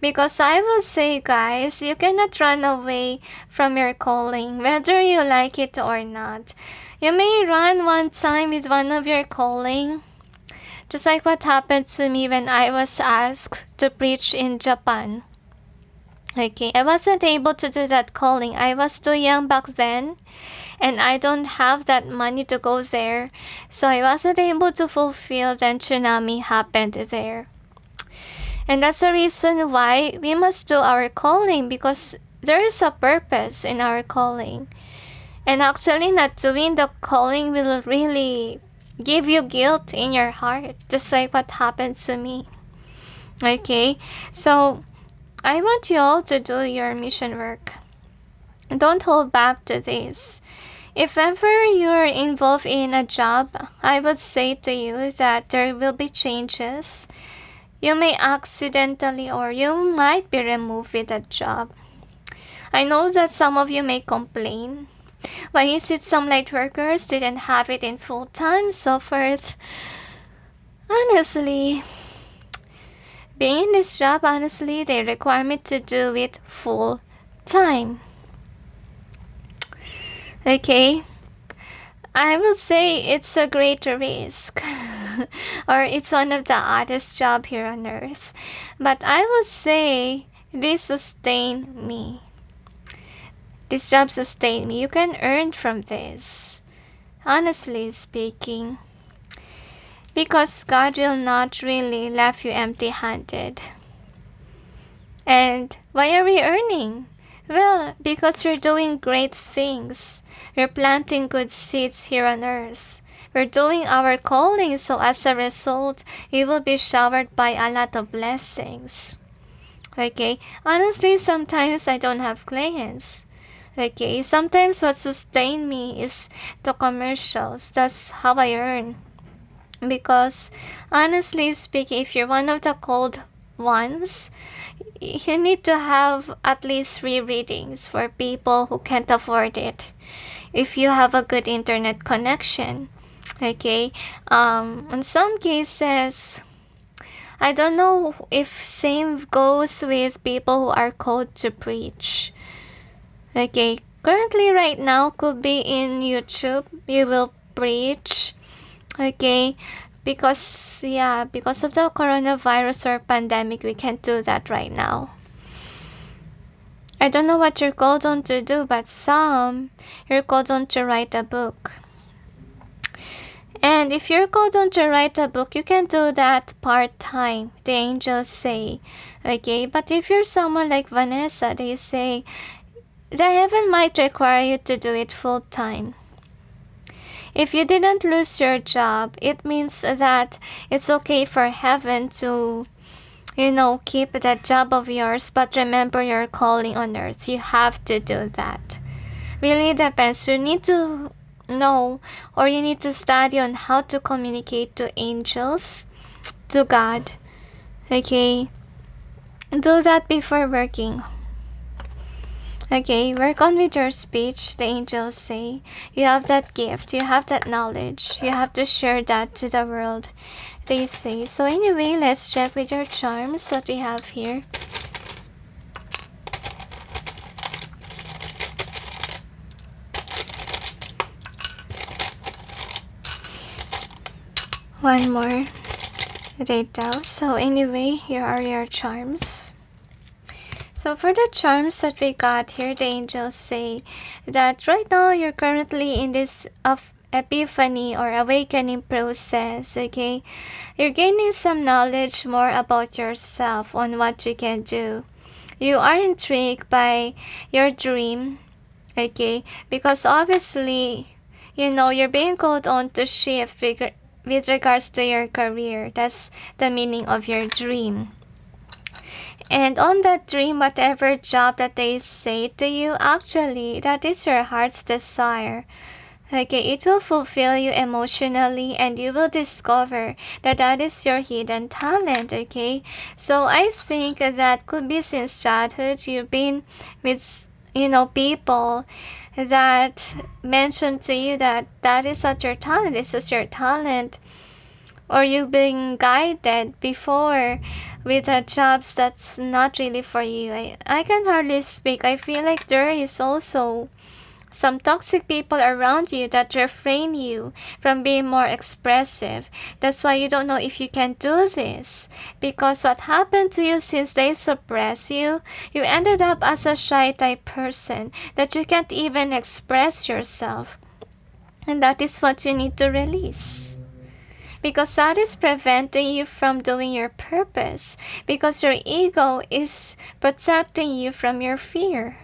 Because I will say, guys, you cannot run away from your calling, whether you like it or not. You may run one time with one of your calling, just like what happened to me when I was asked to preach in Japan. Okay, I wasn't able to do that calling. I was too young back then, and I don't have that money to go there. So I wasn't able to fulfill. Then tsunami happened there. And that's the reason why we must do our calling, because there is a purpose in our calling. And actually not doing the calling will really give you guilt in your heart, just like what happened to me. Okay, so I want you all to do your mission work. Don't hold back to this. If ever you're involved in a job, I would say to you that there will be changes. You may accidentally, or you might be removed with that job. I know that some of you may complain. Why is it some light workers didn't have it in full time, so forth? Honestly, being in this job, honestly, they require me to do it full time. Okay? I will say it's a great risk. Or it's one of the oddest jobs here on earth. But I will say this sustained me. This job sustained me. You can earn from this, honestly speaking. Because God will not really leave you empty-handed. And why are we earning? Well, because we're doing great things. We're planting good seeds here on earth. We're doing our calling, so as a result, you will be showered by a lot of blessings. Okay? Honestly, sometimes I don't have clients. Okay? Sometimes what sustains me is the commercials. That's how I earn. Because honestly speaking, if you're one of the called ones, you need to have at least 3 readings for people who can't afford it. If you have a good internet connection, okay. In some cases, I don't know if same goes with people who are called to preach. Okay, currently right now could be in YouTube. You will preach. Okay, because of the coronavirus or pandemic, we can't do that right now. I don't know what you're called on to do, but some, you're called on to write a book. And if you're called on to write a book, you can do that part-time, the angels say. Okay, but if you're someone like Vanessa, they say, the heaven might require you to do it full-time. If you didn't lose your job, it means that it's okay for heaven to, keep that job of yours, but remember your calling on earth. You have to do that. Really depends. You need to know, or you need to study on how to communicate to angels, to God. Okay? Do that before working. Okay, work on with your speech, the angels say. You have that gift, you have that knowledge. You have to share that to the world, they say. So anyway, let's check with your charms what we have here. One more detail. So anyway, here are your charms. So for the charms that we got here, the angels say that right now you're currently in this epiphany or awakening process, okay? You're gaining some knowledge more about yourself on what you can do. You are intrigued by your dream, okay? Because obviously, you know, you're being called on to shift with regards to your career. That's the meaning of your dream. And on that dream, whatever job that they say to you, actually, that is your heart's desire. Okay, it will fulfill you emotionally and you will discover that that is your hidden talent, okay? So I think that could be since childhood you've been with, you know, people that mentioned to you that that is not your talent, this is your talent. Or you've been guided before with jobs that's not really for you. I can hardly speak. I feel like there is also some toxic people around you that refrain you from being more expressive. That's why you don't know if you can do this. Because what happened to you since they suppress you, you ended up as a shy type person that you can't even express yourself. And that is what you need to release. Because that is preventing you from doing your purpose. Because your ego is protecting you from your fear.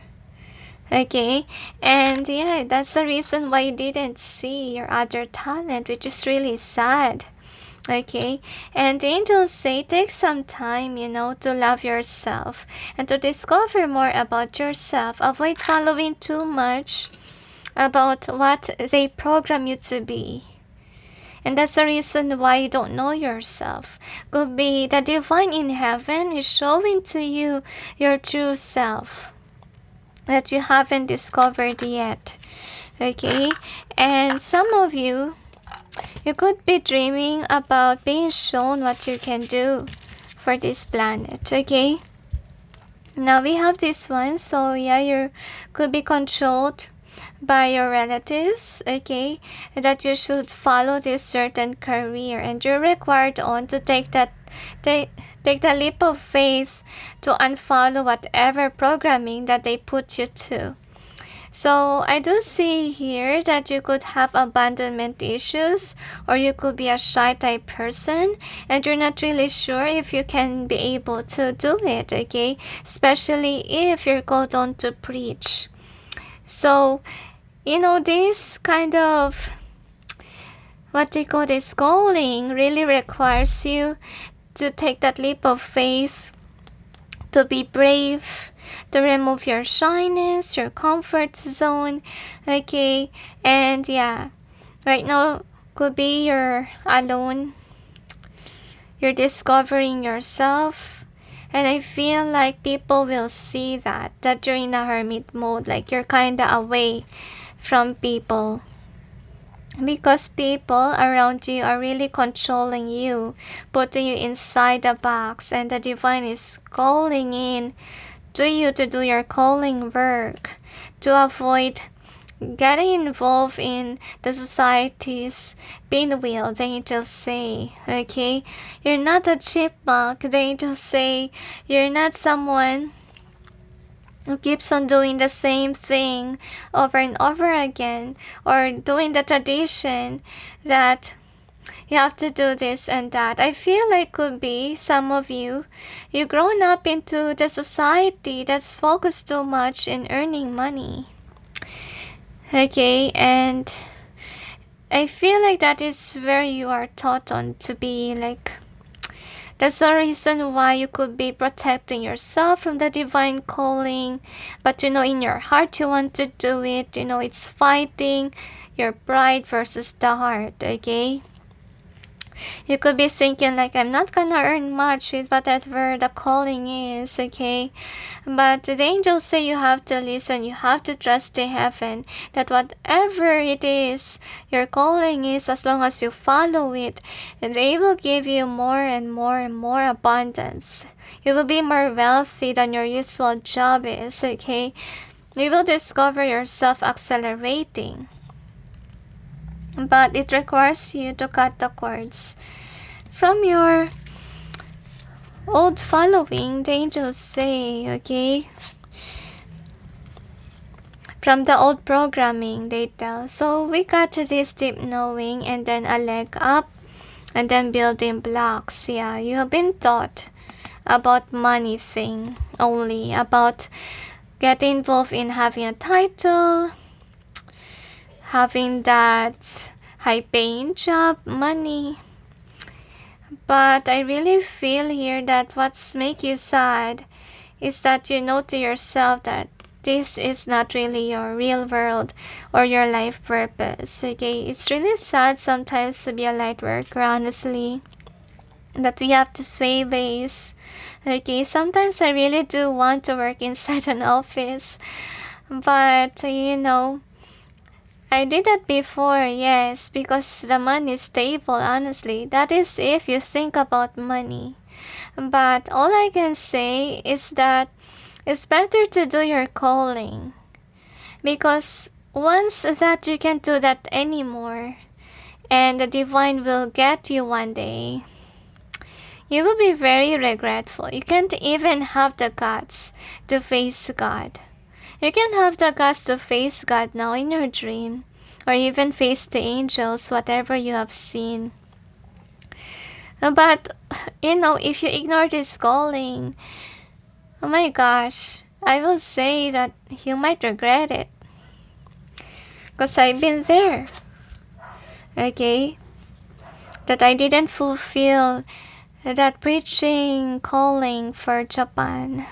Okay, and yeah, that's the reason why you didn't see your other talent, which is really sad. Okay, and the angels say take some time, you know, to love yourself and to discover more about yourself. Avoid following too much about what they program you to be. And that's the reason why you don't know yourself. Could be the divine in heaven is showing to you your true self that you haven't discovered yet. Okay? And some of you could be dreaming about being shown what you can do for this planet. Okay? Now we have this one. So yeah, you could be controlled by your relatives, okay, that you should follow this certain career, and you're required on to take the leap of faith to unfollow whatever programming that they put you to. So I do see here that you could have abandonment issues, or you could be a shy type person and you're not really sure if you can be able to do it, okay, especially if you're called on to preach. So you know, this kind of what they call this calling really requires you to take that leap of faith, to be brave, to remove your shyness, your comfort zone, okay? And yeah, right now could be you're alone, you're discovering yourself, and I feel like people will see that you're in a hermit mode, like you're kinda away from people, because people around you are really controlling you, putting you inside a box, and the divine is calling in to you to do your calling work, to avoid getting involved in the society's pinwheel, the angels say, okay? You're not a chipmunk, the angels say. You're not someone who keeps on doing the same thing over and over again, or doing the tradition that you have to do this and that. I feel like could be some of you grown up into the society that's focused too much in earning money. Okay, and I feel like that is where you are taught on to be like. That's the reason why you could be protecting yourself from the divine calling. But you know, in your heart, you want to do it. You know, it's fighting your pride versus the heart, okay? You could be thinking like, I'm not gonna earn much with whatever the calling is, okay? But the angels say you have to listen, you have to trust the heaven, that whatever it is your calling is, as long as you follow it, they will give you more and more and more abundance. You will be more wealthy than your usual job is, okay? You will discover yourself accelerating. But it requires you to cut the cords from your old following, the angels say, okay? From the old programming, they tell. So we got this deep knowing and then a leg up and then building blocks. Yeah, you have been taught about money thing only, about getting involved in having a title, having that high-paying job, money. But I really feel here that what's make you sad is that you know to yourself that this is not really your real world or your life purpose. Okay, it's really sad sometimes to be a light worker, honestly, that we have to sway ways. Okay, sometimes I really do want to work inside an office, but I did that before, yes, because the money is stable, honestly. That is if you think about money. But all I can say is that it's better to do your calling. Because once that you can't do that anymore, and the divine will get you one day, you will be very regretful. You can't even have the guts to face God. You can have the guts to face God now in your dream, or even face the angels, whatever you have seen. But, if you ignore this calling, oh my gosh, I will say that you might regret it. Because I've been there. Okay? That I didn't fulfill that preaching calling for Japan.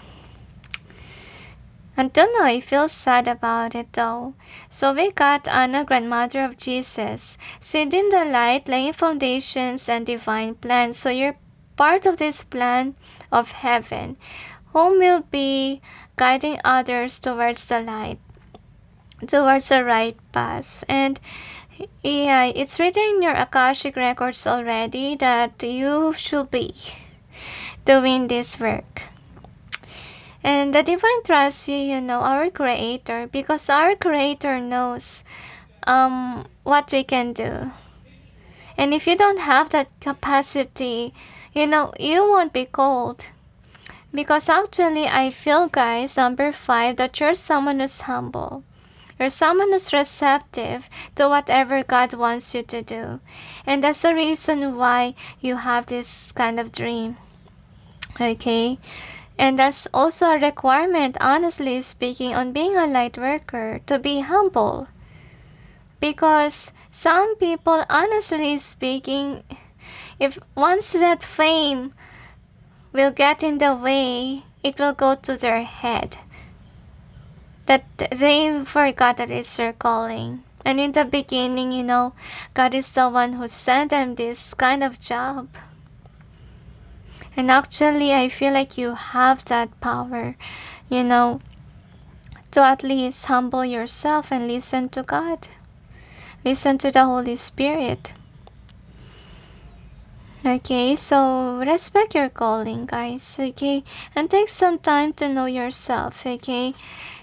Until now, I feel sad about it though. So we got Anna, grandmother of Jesus, sit in the light, laying foundations and divine plans. So you're part of this plan of heaven, whom will be guiding others towards the light, towards the right path. And yeah, it's written in your Akashic records already that you should be doing this work. And the divine trusts you, our creator, because our creator knows what we can do. And if you don't have that capacity, you won't be called. Because actually, I feel, guys, number 5, that you're someone who's humble. You're someone who's receptive to whatever God wants you to do. And that's the reason why you have this kind of dream. Okay? And that's also a requirement, honestly speaking, on being a light worker, to be humble. Because some people, honestly speaking, if once that fame will get in the way, it will go to their head. That they forgot that it's their calling. And in the beginning, God is the one who sent them this kind of job. And actually, I feel like you have that power, to at least humble yourself and listen to God. Listen to the Holy Spirit. Okay, so respect your calling, guys, okay? And take some time to know yourself, okay?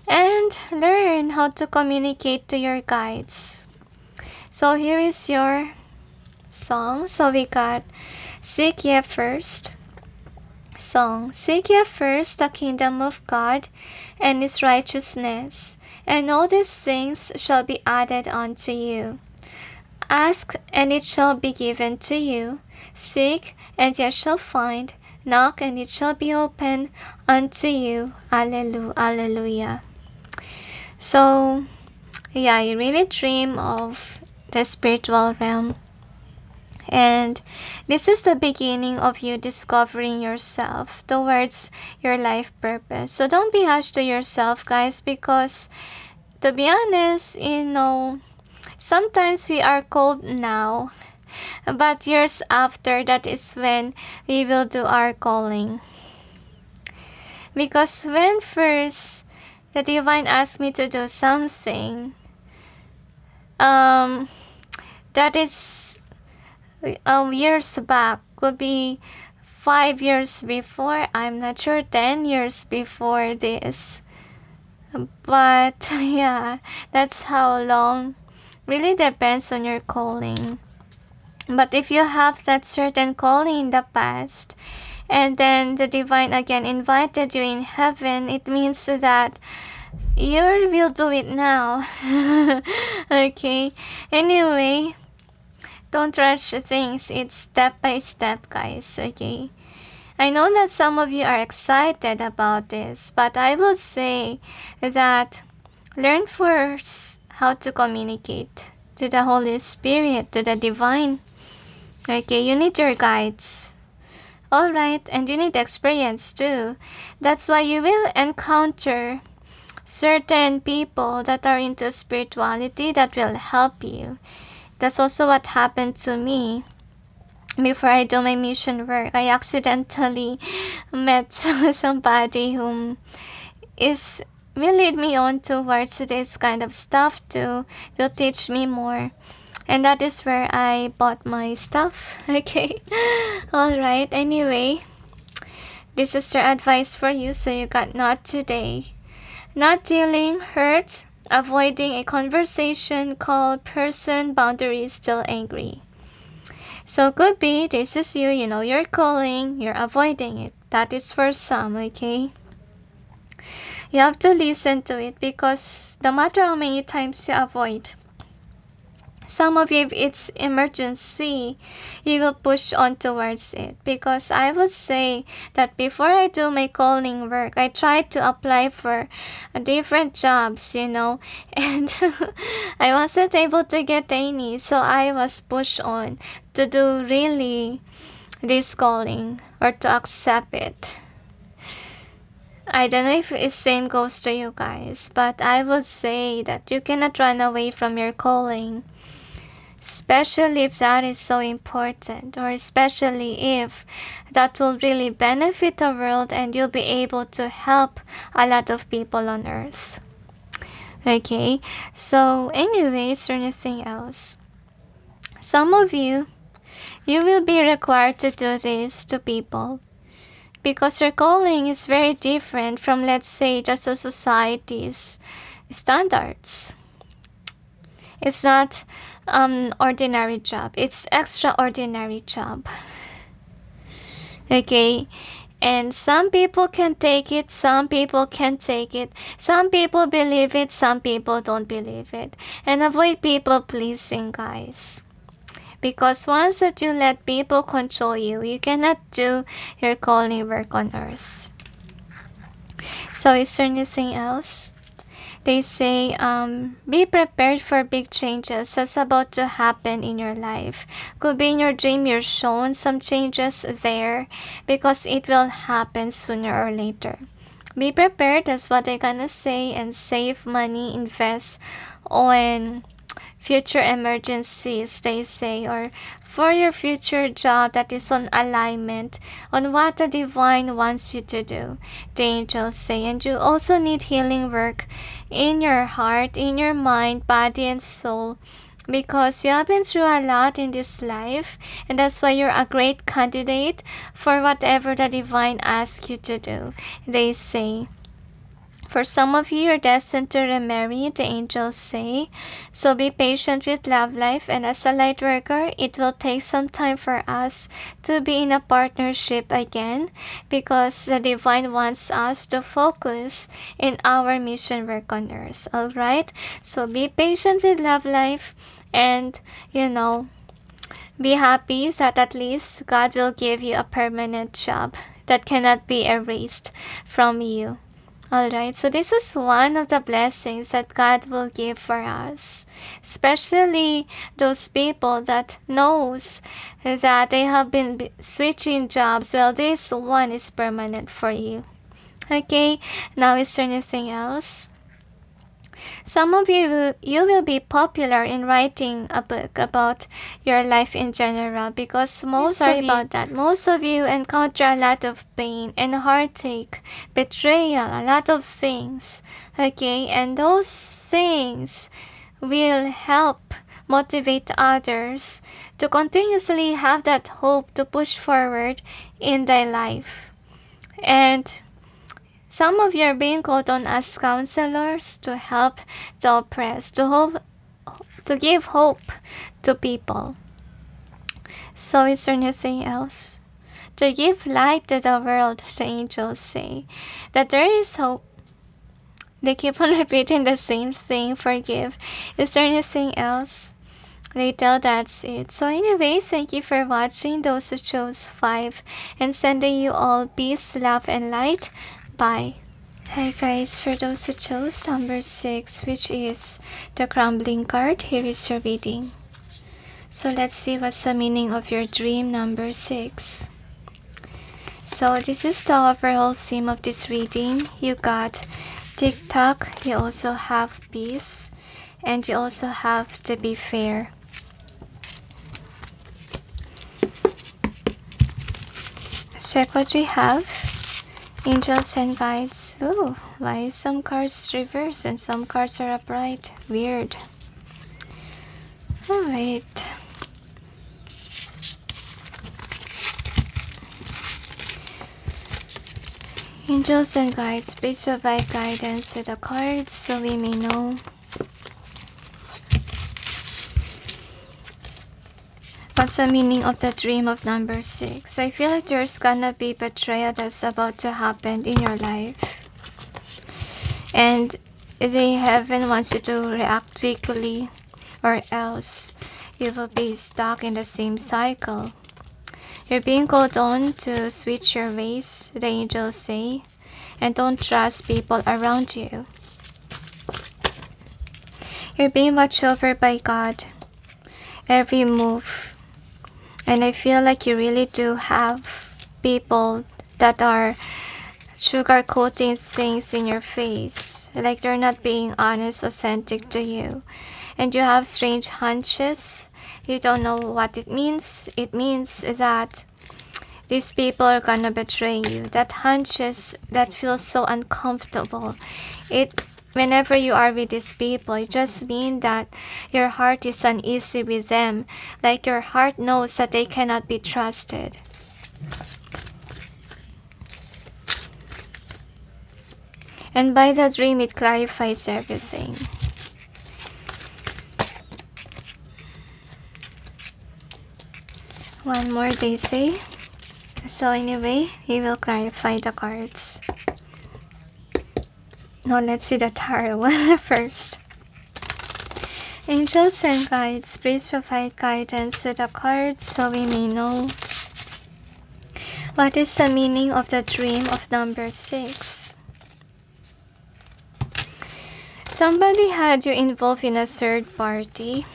And learn how to communicate to your guides. So here is your song. So we got Seek Ye First. Song. Seek ye first the kingdom of God and his righteousness, and all these things shall be added unto you. Ask, and it shall be given to you. Seek, and ye shall find. Knock, and it shall be opened unto you. Alleluia. So, yeah, you really dream of the spiritual realm. And this is the beginning of you discovering yourself towards your life purpose. So don't be harsh to yourself, guys, because to be honest, sometimes we are called now But years after, that is when we will do our calling. Because when first the divine asked me to do something, that is years back, could be 5 years before, I'm not sure, 10 years before this. But yeah, that's how long. Really depends on your calling. But if you have that certain calling in the past, and then the divine again invited you in heaven, it means that you will do it now. Okay. Anyway, don't rush things. It's step by step, guys. Okay. I know that some of you are excited about this, but I will say that learn first how to communicate to the Holy Spirit, to the divine. Okay, you need your guides. Alright, and you need experience too. That's why you will encounter certain people that are into spirituality that will help you. That's also what happened to me. Before I do my mission work, I accidentally met somebody whom will lead me on towards this kind of stuff too, will teach me more. And that is where I bought my stuff. Okay. Alright, anyway, this is their advice for you. So you got not today. Not dealing, hurt, avoiding a conversation called person boundary, still angry. So could be this is you, you know you're calling, you're avoiding it. That is for some, okay? You have to listen to it because no matter how many times you avoid, some of you, if it's emergency, you will push on towards it. Because I would say that before I do my calling work, I try to apply for different jobs, and I wasn't able to get any. So I was pushed on to do really this calling or to accept it. I don't know if the same goes to you guys, but I would say that you cannot run away from your calling. Especially if that is so important, or especially if that will really benefit the world and you'll be able to help a lot of people on earth. Okay, so anyways, or anything else? Some of you will be required to do this to people because your calling is very different from, let's say, just the society's standards. It's not ordinary job, it's extraordinary job. Okay, and some people can take it, some people can't take it, some people believe it, some people don't believe it. And avoid people pleasing, guys, because once that you let people control you, you cannot do your calling work on earth. So is there anything else? They say, be prepared for big changes that's about to happen in your life. Could be in your dream you're shown some changes there because it will happen sooner or later. Be prepared, that's what they're gonna say, and save money, invest on future emergencies, they say, or for your future job that is on alignment on what the divine wants you to do, the angels say. And you also need healing work in your heart, in your mind, body, and soul, because you have been through a lot in this life, and that's why you're a great candidate for whatever the divine asks you to do, they say. For some of you, you're destined to remarry, the angels say. So be patient with love life, and as a light worker, it will take some time for us to be in a partnership again, because the divine wants us to focus in our mission work on earth. Alright? So be patient with love life, and be happy that at least God will give you a permanent job that cannot be erased from you. Alright, so this is one of the blessings that God will give for us, especially those people that knows that they have been switching jobs. Well, this one is permanent for you. Okay, now is there anything else? Some of you will be popular in writing a book about your life in general, because most of you encounter a lot of pain and heartache, betrayal, a lot of things. Okay, and those things will help motivate others to continuously have that hope to push forward in their life. And some of you are being called on as counselors to help the oppressed, to give hope to people. So is there anything else? To give light to the world, the angels say that there is hope. They keep on repeating the same thing, forgive. Is there anything else? They tell that's it. So anyway, thank you for watching, those who chose 5, and sending you all peace, love, and light. Bye. Hi guys, for those who chose number 6, which is the Crumbling card, here is your reading. So let's see what's the meaning of your dream number 6. So this is the overall theme of this reading. You got TikTok, you also have peace, and you also have to be fair. Let's check what we have. Angels and guides. Ooh, why is some cards reversed and some cards are upright? Weird. Alright. Angels and guides, please provide guidance to the cards so we may know what's the meaning of the dream of number 6. I feel like there's gonna be betrayal that's about to happen in your life. And the heaven wants you to react quickly, or else you will be stuck in the same cycle. You're being called on to switch your ways, the angels say, and don't trust people around you. You're being watched over by God, every move. And I feel like you really do have people that are sugarcoating things in your face, like they're not being honest, authentic to you. And you have strange hunches. You don't know what it means. It means that these people are gonna betray you. That hunches, that feels so uncomfortable. Whenever you are with these people, it just means that your heart is uneasy with them. Like your heart knows that they cannot be trusted. And by the dream, it clarifies everything. One more, they say. So anyway, he will clarify the cards. Now let's see the tarot one first. Angels and guides, please provide guidance to the cards so we may know what is the meaning of the dream of number 6. Somebody had you involved in a third party.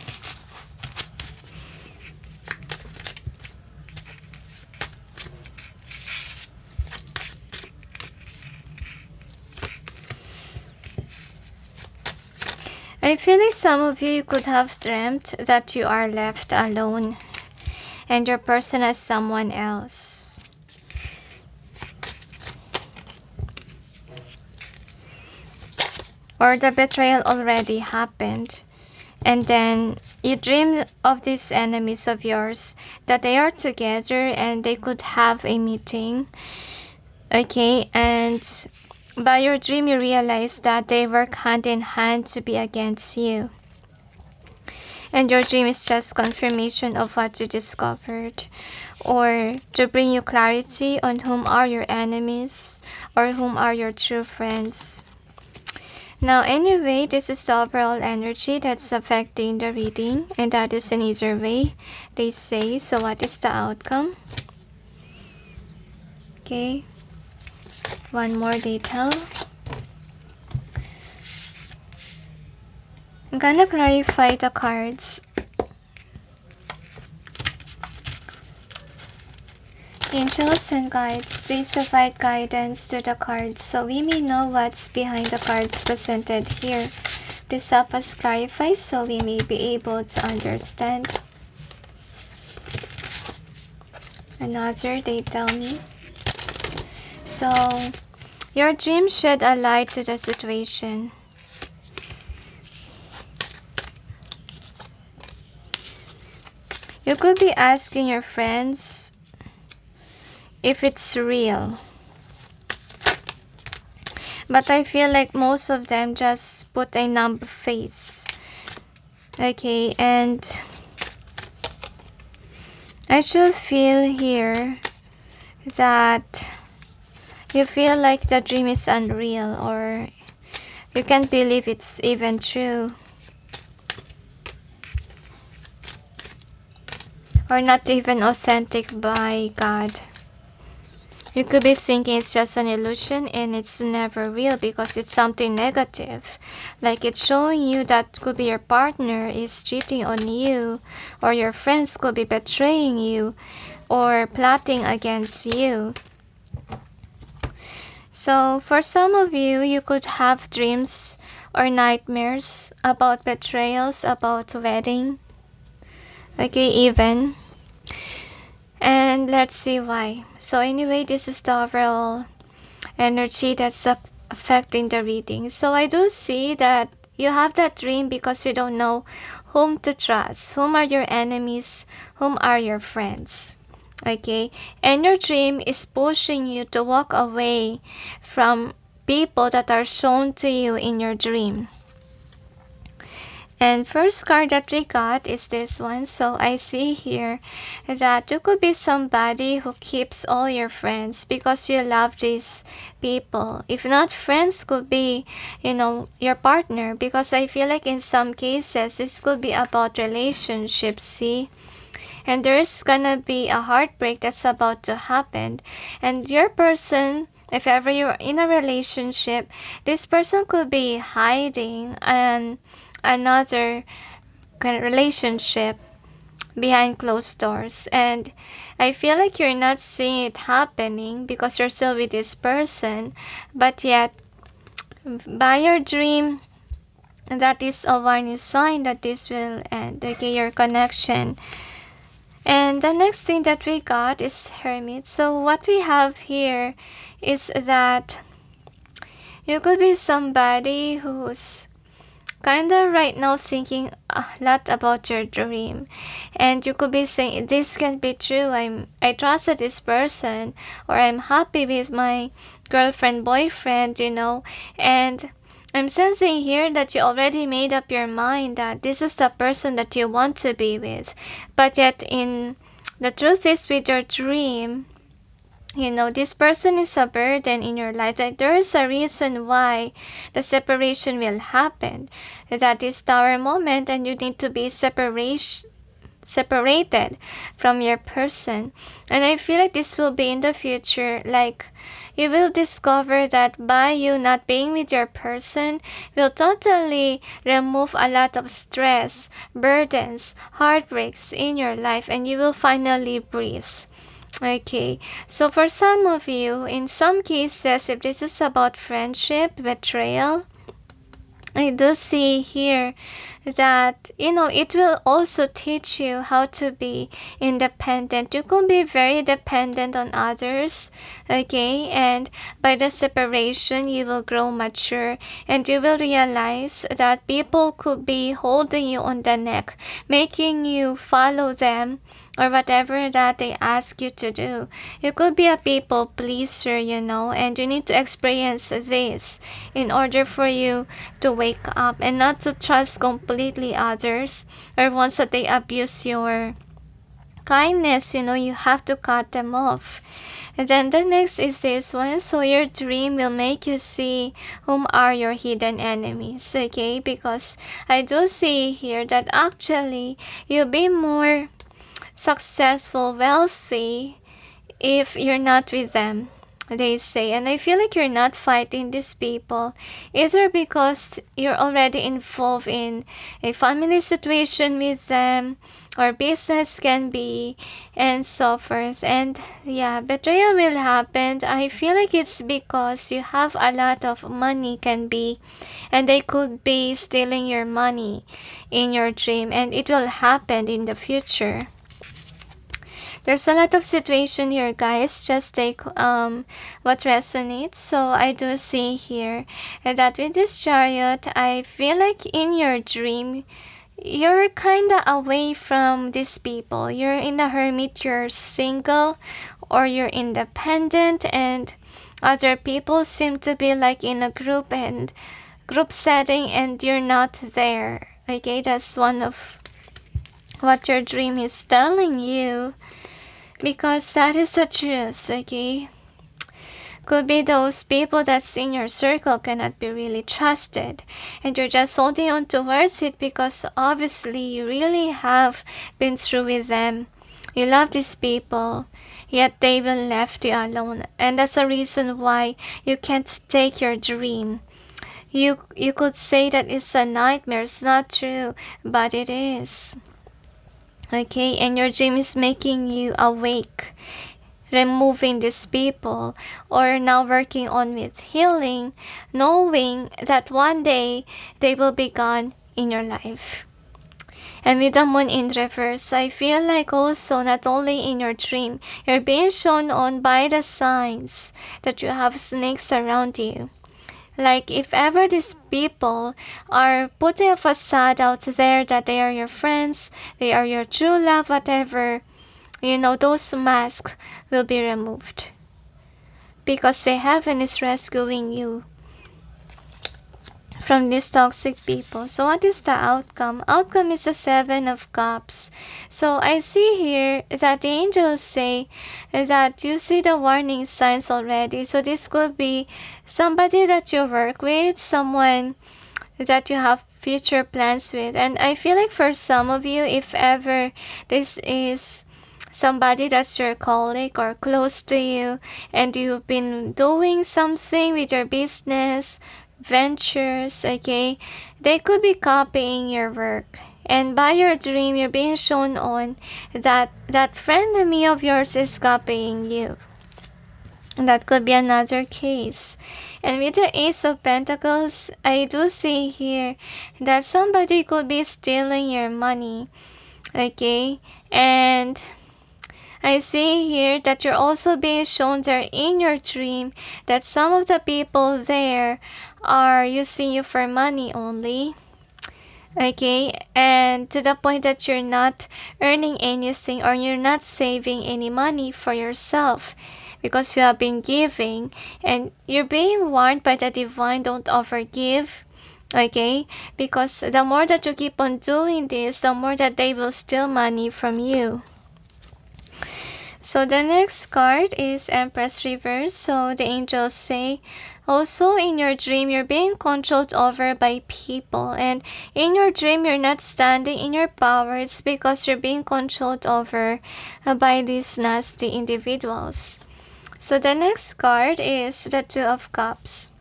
I feel like some of you could have dreamt that you are left alone and your person has someone else. Or the betrayal already happened, and then you dream of these enemies of yours, that they are together and they could have a meeting. Okay, and by your dream, you realize that they work hand in hand to be against you. And your dream is just confirmation of what you discovered, or to bring you clarity on whom are your enemies or whom are your true friends. Now anyway, this is the overall energy that's affecting the reading, and that is in either way, they say. So what is the outcome? Okay. One more detail. I'm gonna clarify the cards. Angels and guides, please provide guidance to the cards so we may know what's behind the cards presented here this up as Clarify so we may be able to understand. Another, they tell me. So, your dream shed a light to the situation. You could be asking your friends if it's real. But I feel like most of them just put a number face. Okay, and I should feel here that you feel like the dream is unreal or you can't believe it's even true. Or not even authentic by God. You could be thinking it's just an illusion and it's never real because it's something negative. Like it's showing you that could be your partner is cheating on you, or your friends could be betraying you or plotting against you. So for some of you, you could have dreams or nightmares about betrayals, about wedding. Okay, even. And let's see why. So anyway, this is the overall energy that's affecting the reading. So I do see that you have that dream because you don't know whom to trust. Whom are your enemies? Whom are your friends? Okay, and your dream is pushing you to walk away from people that are shown to you in your dream. And first card that we got is this one. So I see here that you could be somebody who keeps all your friends because you love these people. If not friends, could be, your partner, because I feel like in some cases this could be about relationships, see? And there's gonna be a heartbreak that's about to happen. And your person, if ever you're in a relationship, this person could be hiding and another kind of relationship behind closed doors. And I feel like you're not seeing it happening because you're still with this person, but yet by your dream, that is a warning sign that this will end. Okay, your connection. And the next thing that we got is Hermit. So what we have here is that you could be somebody who's kinda right now thinking a lot about your dream, and you could be saying this can be true. I trusted this person, or I'm happy with my girlfriend, boyfriend, and I'm sensing here that you already made up your mind that this is the person that you want to be with, but yet in the truth is with your dream, this person is a burden in your life. Like there's a reason why the separation will happen. That is Tower moment, and you need to be separated from your person. And I feel like this will be in the future. Like you will discover that by you not being with your person will totally remove a lot of stress, burdens, heartbreaks in your life, and you will finally breathe. Okay, so for some of you, in some cases, if this is about friendship, betrayal, I do see here that, it will also teach you how to be independent. You could be very dependent on others, okay? And by the separation, you will grow mature and you will realize that people could be holding you on the neck, making you follow them or whatever that they ask you to do. You could be a people pleaser, and you need to experience this in order for you to wake up and not to trust completely others, or once that they abuse your kindness, you have to cut them off. And then the next is this one. So your dream will make you see whom are your hidden enemies, okay? Because I do see here that actually you'll be more successful, wealthy if you're not with them. they say. And I feel like you're not fighting these people, either because you're already involved in a family situation with them, or business can be, and so forth. And yeah, betrayal will happen. I feel like it's because you have a lot of money, can be, and they could be stealing your money in your dream, and it will happen in the future. There's a lot of situation here, guys. Just take what resonates. So I do see here that with this chariot, I feel like in your dream, you're kinda away from these people. You're in a hermit, you're single, or you're independent, and other people seem to be like in a group and group setting, and you're not there. Okay, that's one of what your dream is telling you, because that is the truth. Okay, could be those people that's in your circle cannot be really trusted, and you're just holding on towards it because obviously you really have been through with them. You love these people, yet they will left you alone, and that's a reason why you can't take your dream. You could say that it's a nightmare. It's not true, but it is. Okay, and your dream is making you awake, removing these people, or now working on with healing, knowing that one day they will be gone in your life. And with the moon in reverse, I feel like also not only in your dream, you're being shown on by the signs that you have snakes around you. Like if ever these people are putting a facade out there that they are your friends, they are your true love, whatever, those masks will be removed. Because the heaven is rescuing you from these toxic people. So what is the outcome? Outcome is the 7 of Cups. So I see here that the angels say that you see the warning signs already. So this could be somebody that you work with, someone that you have future plans with. And I feel like for some of you, if ever this is somebody that's your colleague or close to you, and you've been doing something with your business ventures, okay, they could be copying your work, and by your dream you're being shown on that frenemy of yours is copying you. That could be another case. And with the Ace of Pentacles, I do see here that somebody could be stealing your money, okay, and I see here that you're also being shown there in your dream that some of the people there are using you for money only. Okay, and to the point that you're not earning anything, or you're not saving any money for yourself because you have been giving, and you're being warned by the divine, don't overgive. Okay, because the more that you keep on doing this, the more that they will steal money from you. So the next card is Empress Reverse. So the angels say, also in your dream, you're being controlled over by people. And in your dream, you're not standing in your power. It's because you're being controlled over by these nasty individuals. So the next card is the Two of Cups.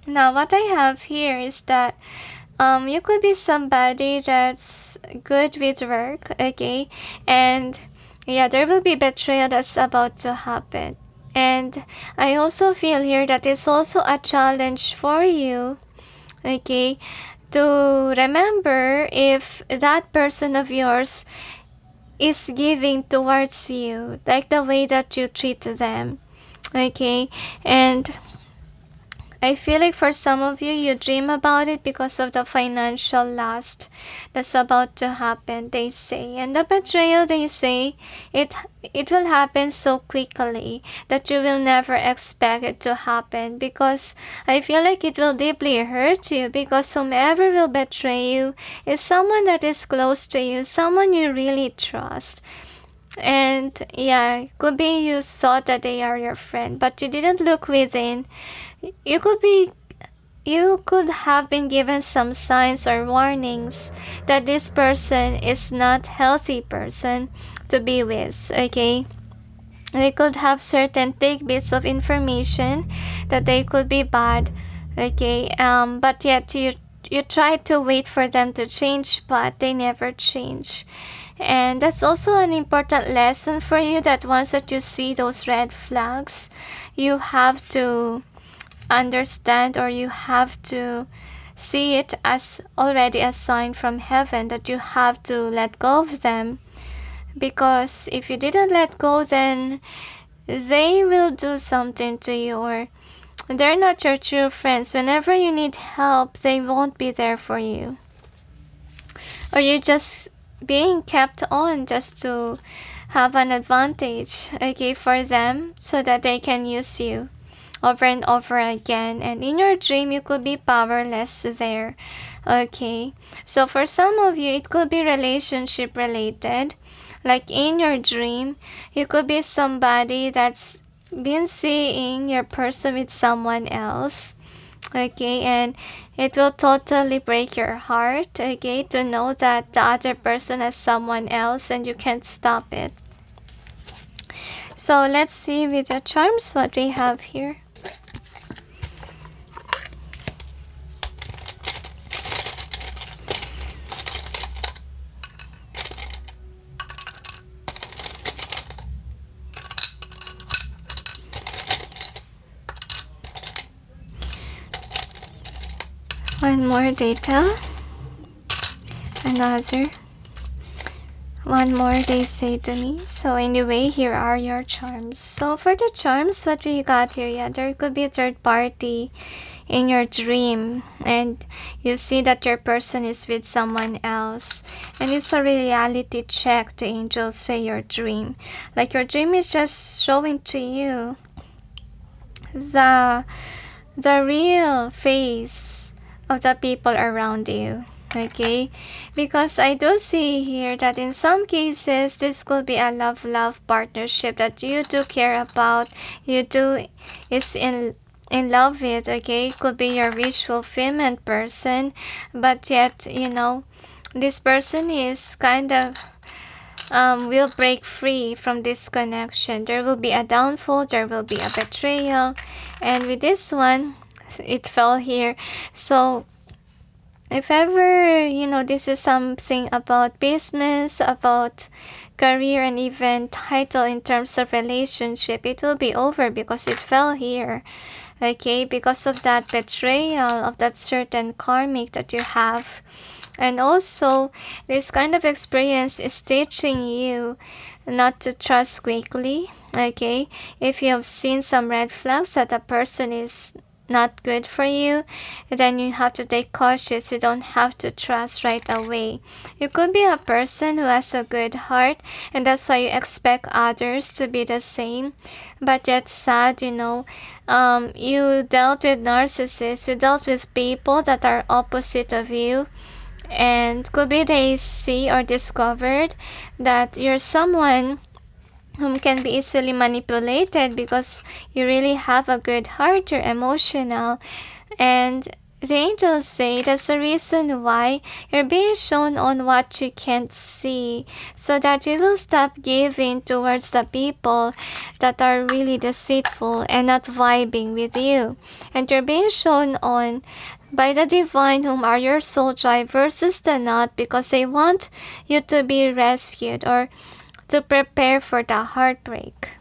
Now what I have here is that you could be somebody that's good with work, okay? And yeah, there will be betrayal that's about to happen. And I also feel here that it's also a challenge for you, okay, to remember if that person of yours is giving towards you, like the way that you treat them, okay? And I feel like for some of you, you dream about it because of the financial loss that's about to happen, they say. And the betrayal, they say, it will happen so quickly that you will never expect it to happen, because I feel like it will deeply hurt you, because whomever will betray you is someone that is close to you, someone you really trust. And yeah, could be you thought that they are your friend, but you didn't look within. You could have been given some signs or warnings that this person is not healthy person to be with, okay? They could have certain tidbits of information that they could be bad, okay, but yet you try to wait for them to change, but they never change. And that's also an important lesson for you, that once that you see those red flags, you have to understand, or you have to see it as already a sign from heaven that you have to let go of them. Because if you didn't let go, then they will do something to you, or they're not your true friends. Whenever you need help, they won't be there for you. Or you're just being kept on just to have an advantage, okay, for them, so that they can use you over and over again. And in your dream, you could be powerless there, okay. So for some of you, it could be relationship related. Like in your dream, you could be somebody that's been seeing your person with someone else, okay, and it will totally break your heart, okay, to know that the other person has someone else and you can't stop it. So let's see with the charms what we have here. One more detail. Another. One more, they say to me. So anyway, here are your charms. So for the charms, what we got here, yeah, there could be a third party in your dream, and you see that your person is with someone else, and it's a reality check. The angels say your dream, like your dream is just showing to you the real face of the people around you, okay, because I do see here that in some cases this could be a love partnership that you do care about, you do is in love with, okay. Could be your wish fulfillment person, but yet, you know, this person is kind of will break free from this connection. There will be a downfall, there will be a betrayal, and with this one, it fell here. So if ever, you know, this is something about business, about career, and even title in terms of relationship, it will be over because it fell here, okay, because of that betrayal of that certain karmic that you have. And also, this kind of experience is teaching you not to trust quickly, okay. If you have seen some red flags that a person is not good for you, then you have to take cautious. You don't have to trust right away. You could be a person who has a good heart, and that's why you expect others to be the same, but yet sad, you know, you dealt with narcissists, you dealt with people that are opposite of you, and could be they see or discovered that you're someone whom can be easily manipulated because you really have a good heart, you're emotional, and the angels say that's the reason why you're being shown on what you can't see, so that you will stop giving towards the people that are really deceitful and not vibing with you. And you're being shown on by the divine, whom are your soul tribe, versus the not, because they want you to be rescued or to prepare for the heartbreak.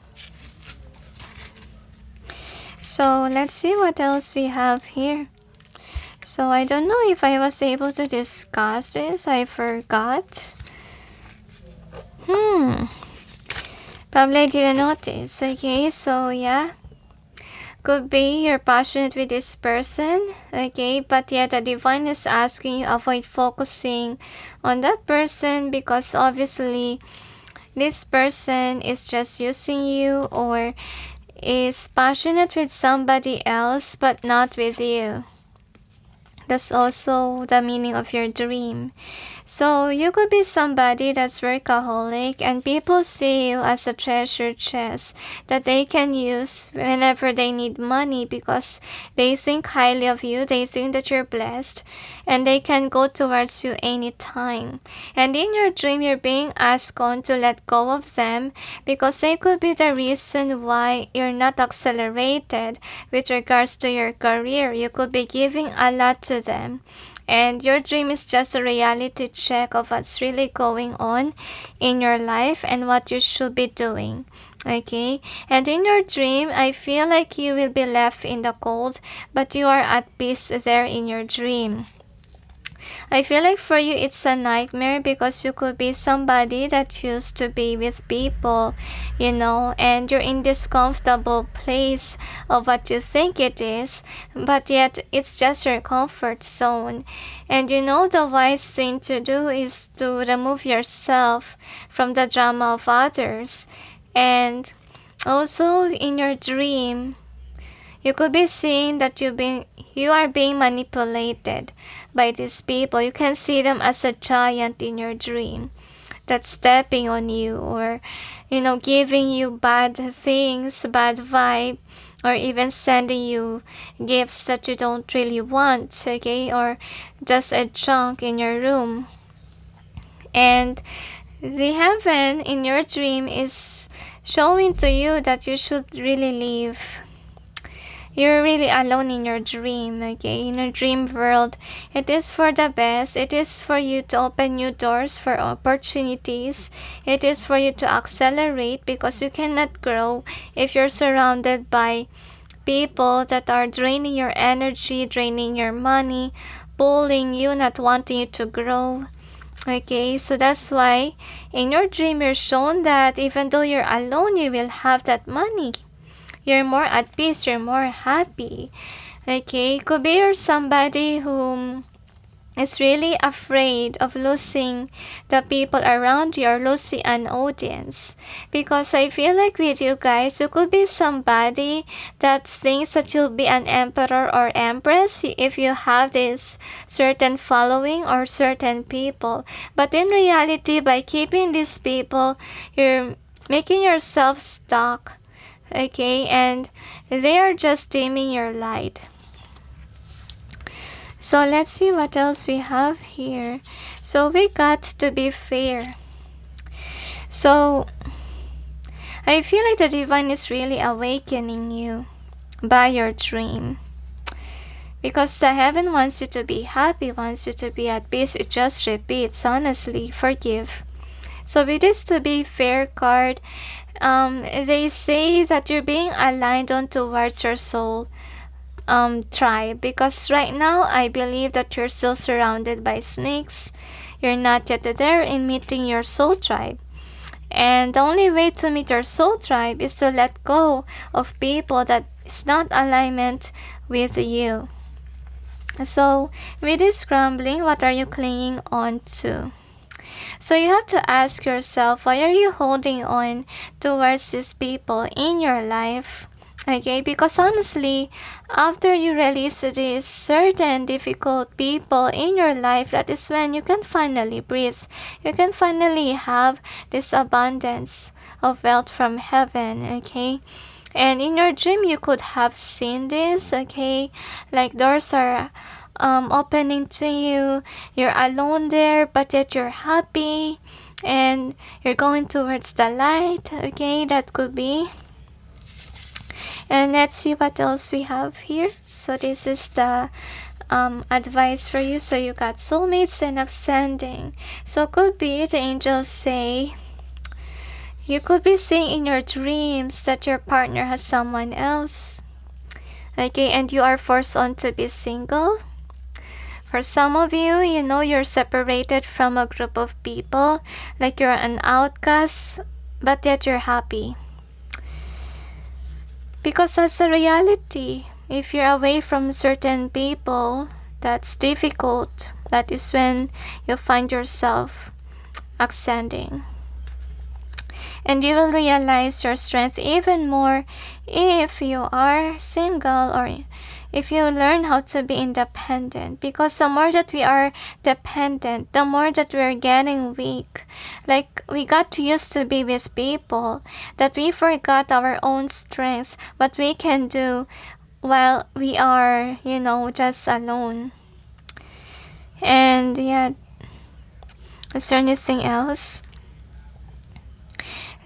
So let's see what else we have here. So I don't know if I was able to discuss this. I forgot. Probably I didn't notice. Okay, so yeah. Could be you're passionate with this person, okay, but yet the divine is asking you avoid focusing on that person, because obviously this person is just using you or is passionate with somebody else but not with you. That's also the meaning of your dream. So you could be somebody that's workaholic and people see you as a treasure chest that they can use whenever they need money because they think highly of you, they think that you're blessed, and they can go towards you anytime. And in your dream, you're being asked on to let go of them because they could be the reason why you're not accelerated with regards to your career. You could be giving a lot to them. And your dream is just a reality check of what's really going on in your life and what you should be doing. Okay, and in your dream, I feel like you will be left in the cold, but you are at peace there in your dream. I feel like for you it's a nightmare because you could be somebody that used to be with people, and you're in this comfortable place of what you think it is, but yet it's just your comfort zone. And the wise thing to do is to remove yourself from the drama of others. And also in your dream, you could be seeing that you are being manipulated by these people. You can see them as a giant in your dream that's stepping on you or, giving you bad things, bad vibe, or even sending you gifts that you don't really want, okay? Or just a junk in your room. And the heaven in your dream is showing to you that you should really leave. You're really alone in your dream, okay? In your dream world, it is for the best. It is for you to open new doors for opportunities. It is for you to accelerate because you cannot grow if you're surrounded by people that are draining your energy, draining your money, pulling you, not wanting you to grow. Okay, so that's why in your dream you're shown that even though you're alone, you will have that money. You're more at peace, you're more happy. Okay, could be you're somebody who is really afraid of losing the people around you or losing an audience. Because I feel like with you guys, you could be somebody that thinks that you'll be an emperor or empress if you have this certain following or certain people. But in reality, by keeping these people, you're making yourself stuck. Okay, and they are just dimming your light. So let's see what else we have here. So we got to be fair. So I feel like the divine is really awakening you by your dream. Because the heaven wants you to be happy, wants you to be at peace. It just repeats, honestly, forgive. So with this to be fair card, they say that you're being aligned on towards your soul tribe, because right now I believe that you're still surrounded by snakes. You're not yet there in meeting your soul tribe. And the only way to meet your soul tribe is to let go of people that is not alignment with you. So with this crumbling, what are you clinging on to? So you have to ask yourself, why are you holding on towards these people in your life? Okay, because honestly, after you release these certain difficult people in your life, that is when you can finally breathe. You can finally have this abundance of wealth from heaven, okay? And in your dream, you could have seen this, okay? Like doors are opening to you. You're alone there, but yet you're happy and you're going towards the light. Okay, that could be. And let's see what else we have here. So this is the advice for you. So you got soulmates and ascending. So could be the angels say, you could be seeing in your dreams that your partner has someone else. Okay, and you are forced on to be single. For some of you, you're separated from a group of people, like you're an outcast, but yet you're happy. Because that's a reality. If you're away from certain people, that's difficult. That is when you find yourself ascending. And you will realize your strength even more if you are single, or if you learn how to be independent, because the more that we are dependent, the more that we're getting weak. Like, we got used to be with people that we forgot our own strength, what we can do while we are, just alone. And yeah, is there anything else?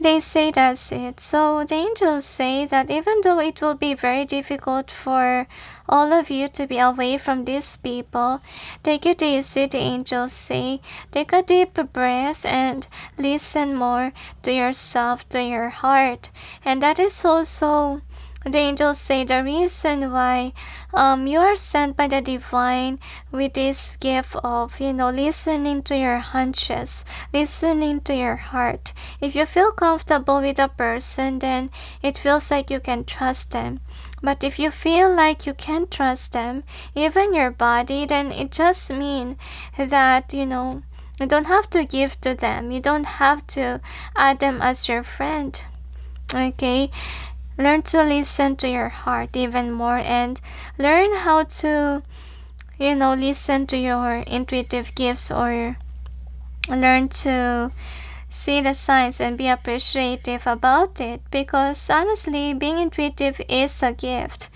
They say that's it. So the angels say that even though it will be very difficult for all of you to be away from these people, take it easy, the angels say. Take a deep breath and listen more to yourself, to your heart. And that is also, the angels say, the reason why you are sent by the divine with this gift of, listening to your hunches, listening to your heart. If you feel comfortable with a person, then it feels like you can trust them. But if you feel like you can't trust them, even your body, then it just means that, you don't have to give to them. You don't have to add them as your friend. Okay? Learn to listen to your heart even more, and learn how to, listen to your intuitive gifts, or learn to see the signs and be appreciative about it, because honestly, being intuitive is a gift.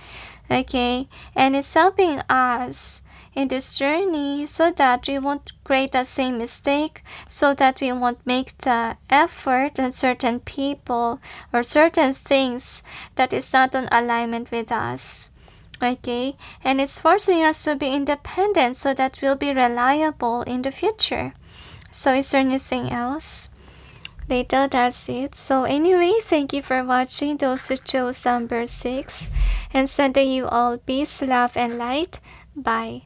Okay? And it's helping us in this journey so that we won't create the same mistake, so that we won't make the effort on certain people or certain things that is not in alignment with us. Okay? And it's forcing us to be independent so that we'll be reliable in the future. So is there anything else? Later, that's it. So anyway, thank you for watching, those who chose number 6, and sending you all peace, love, and light. Bye.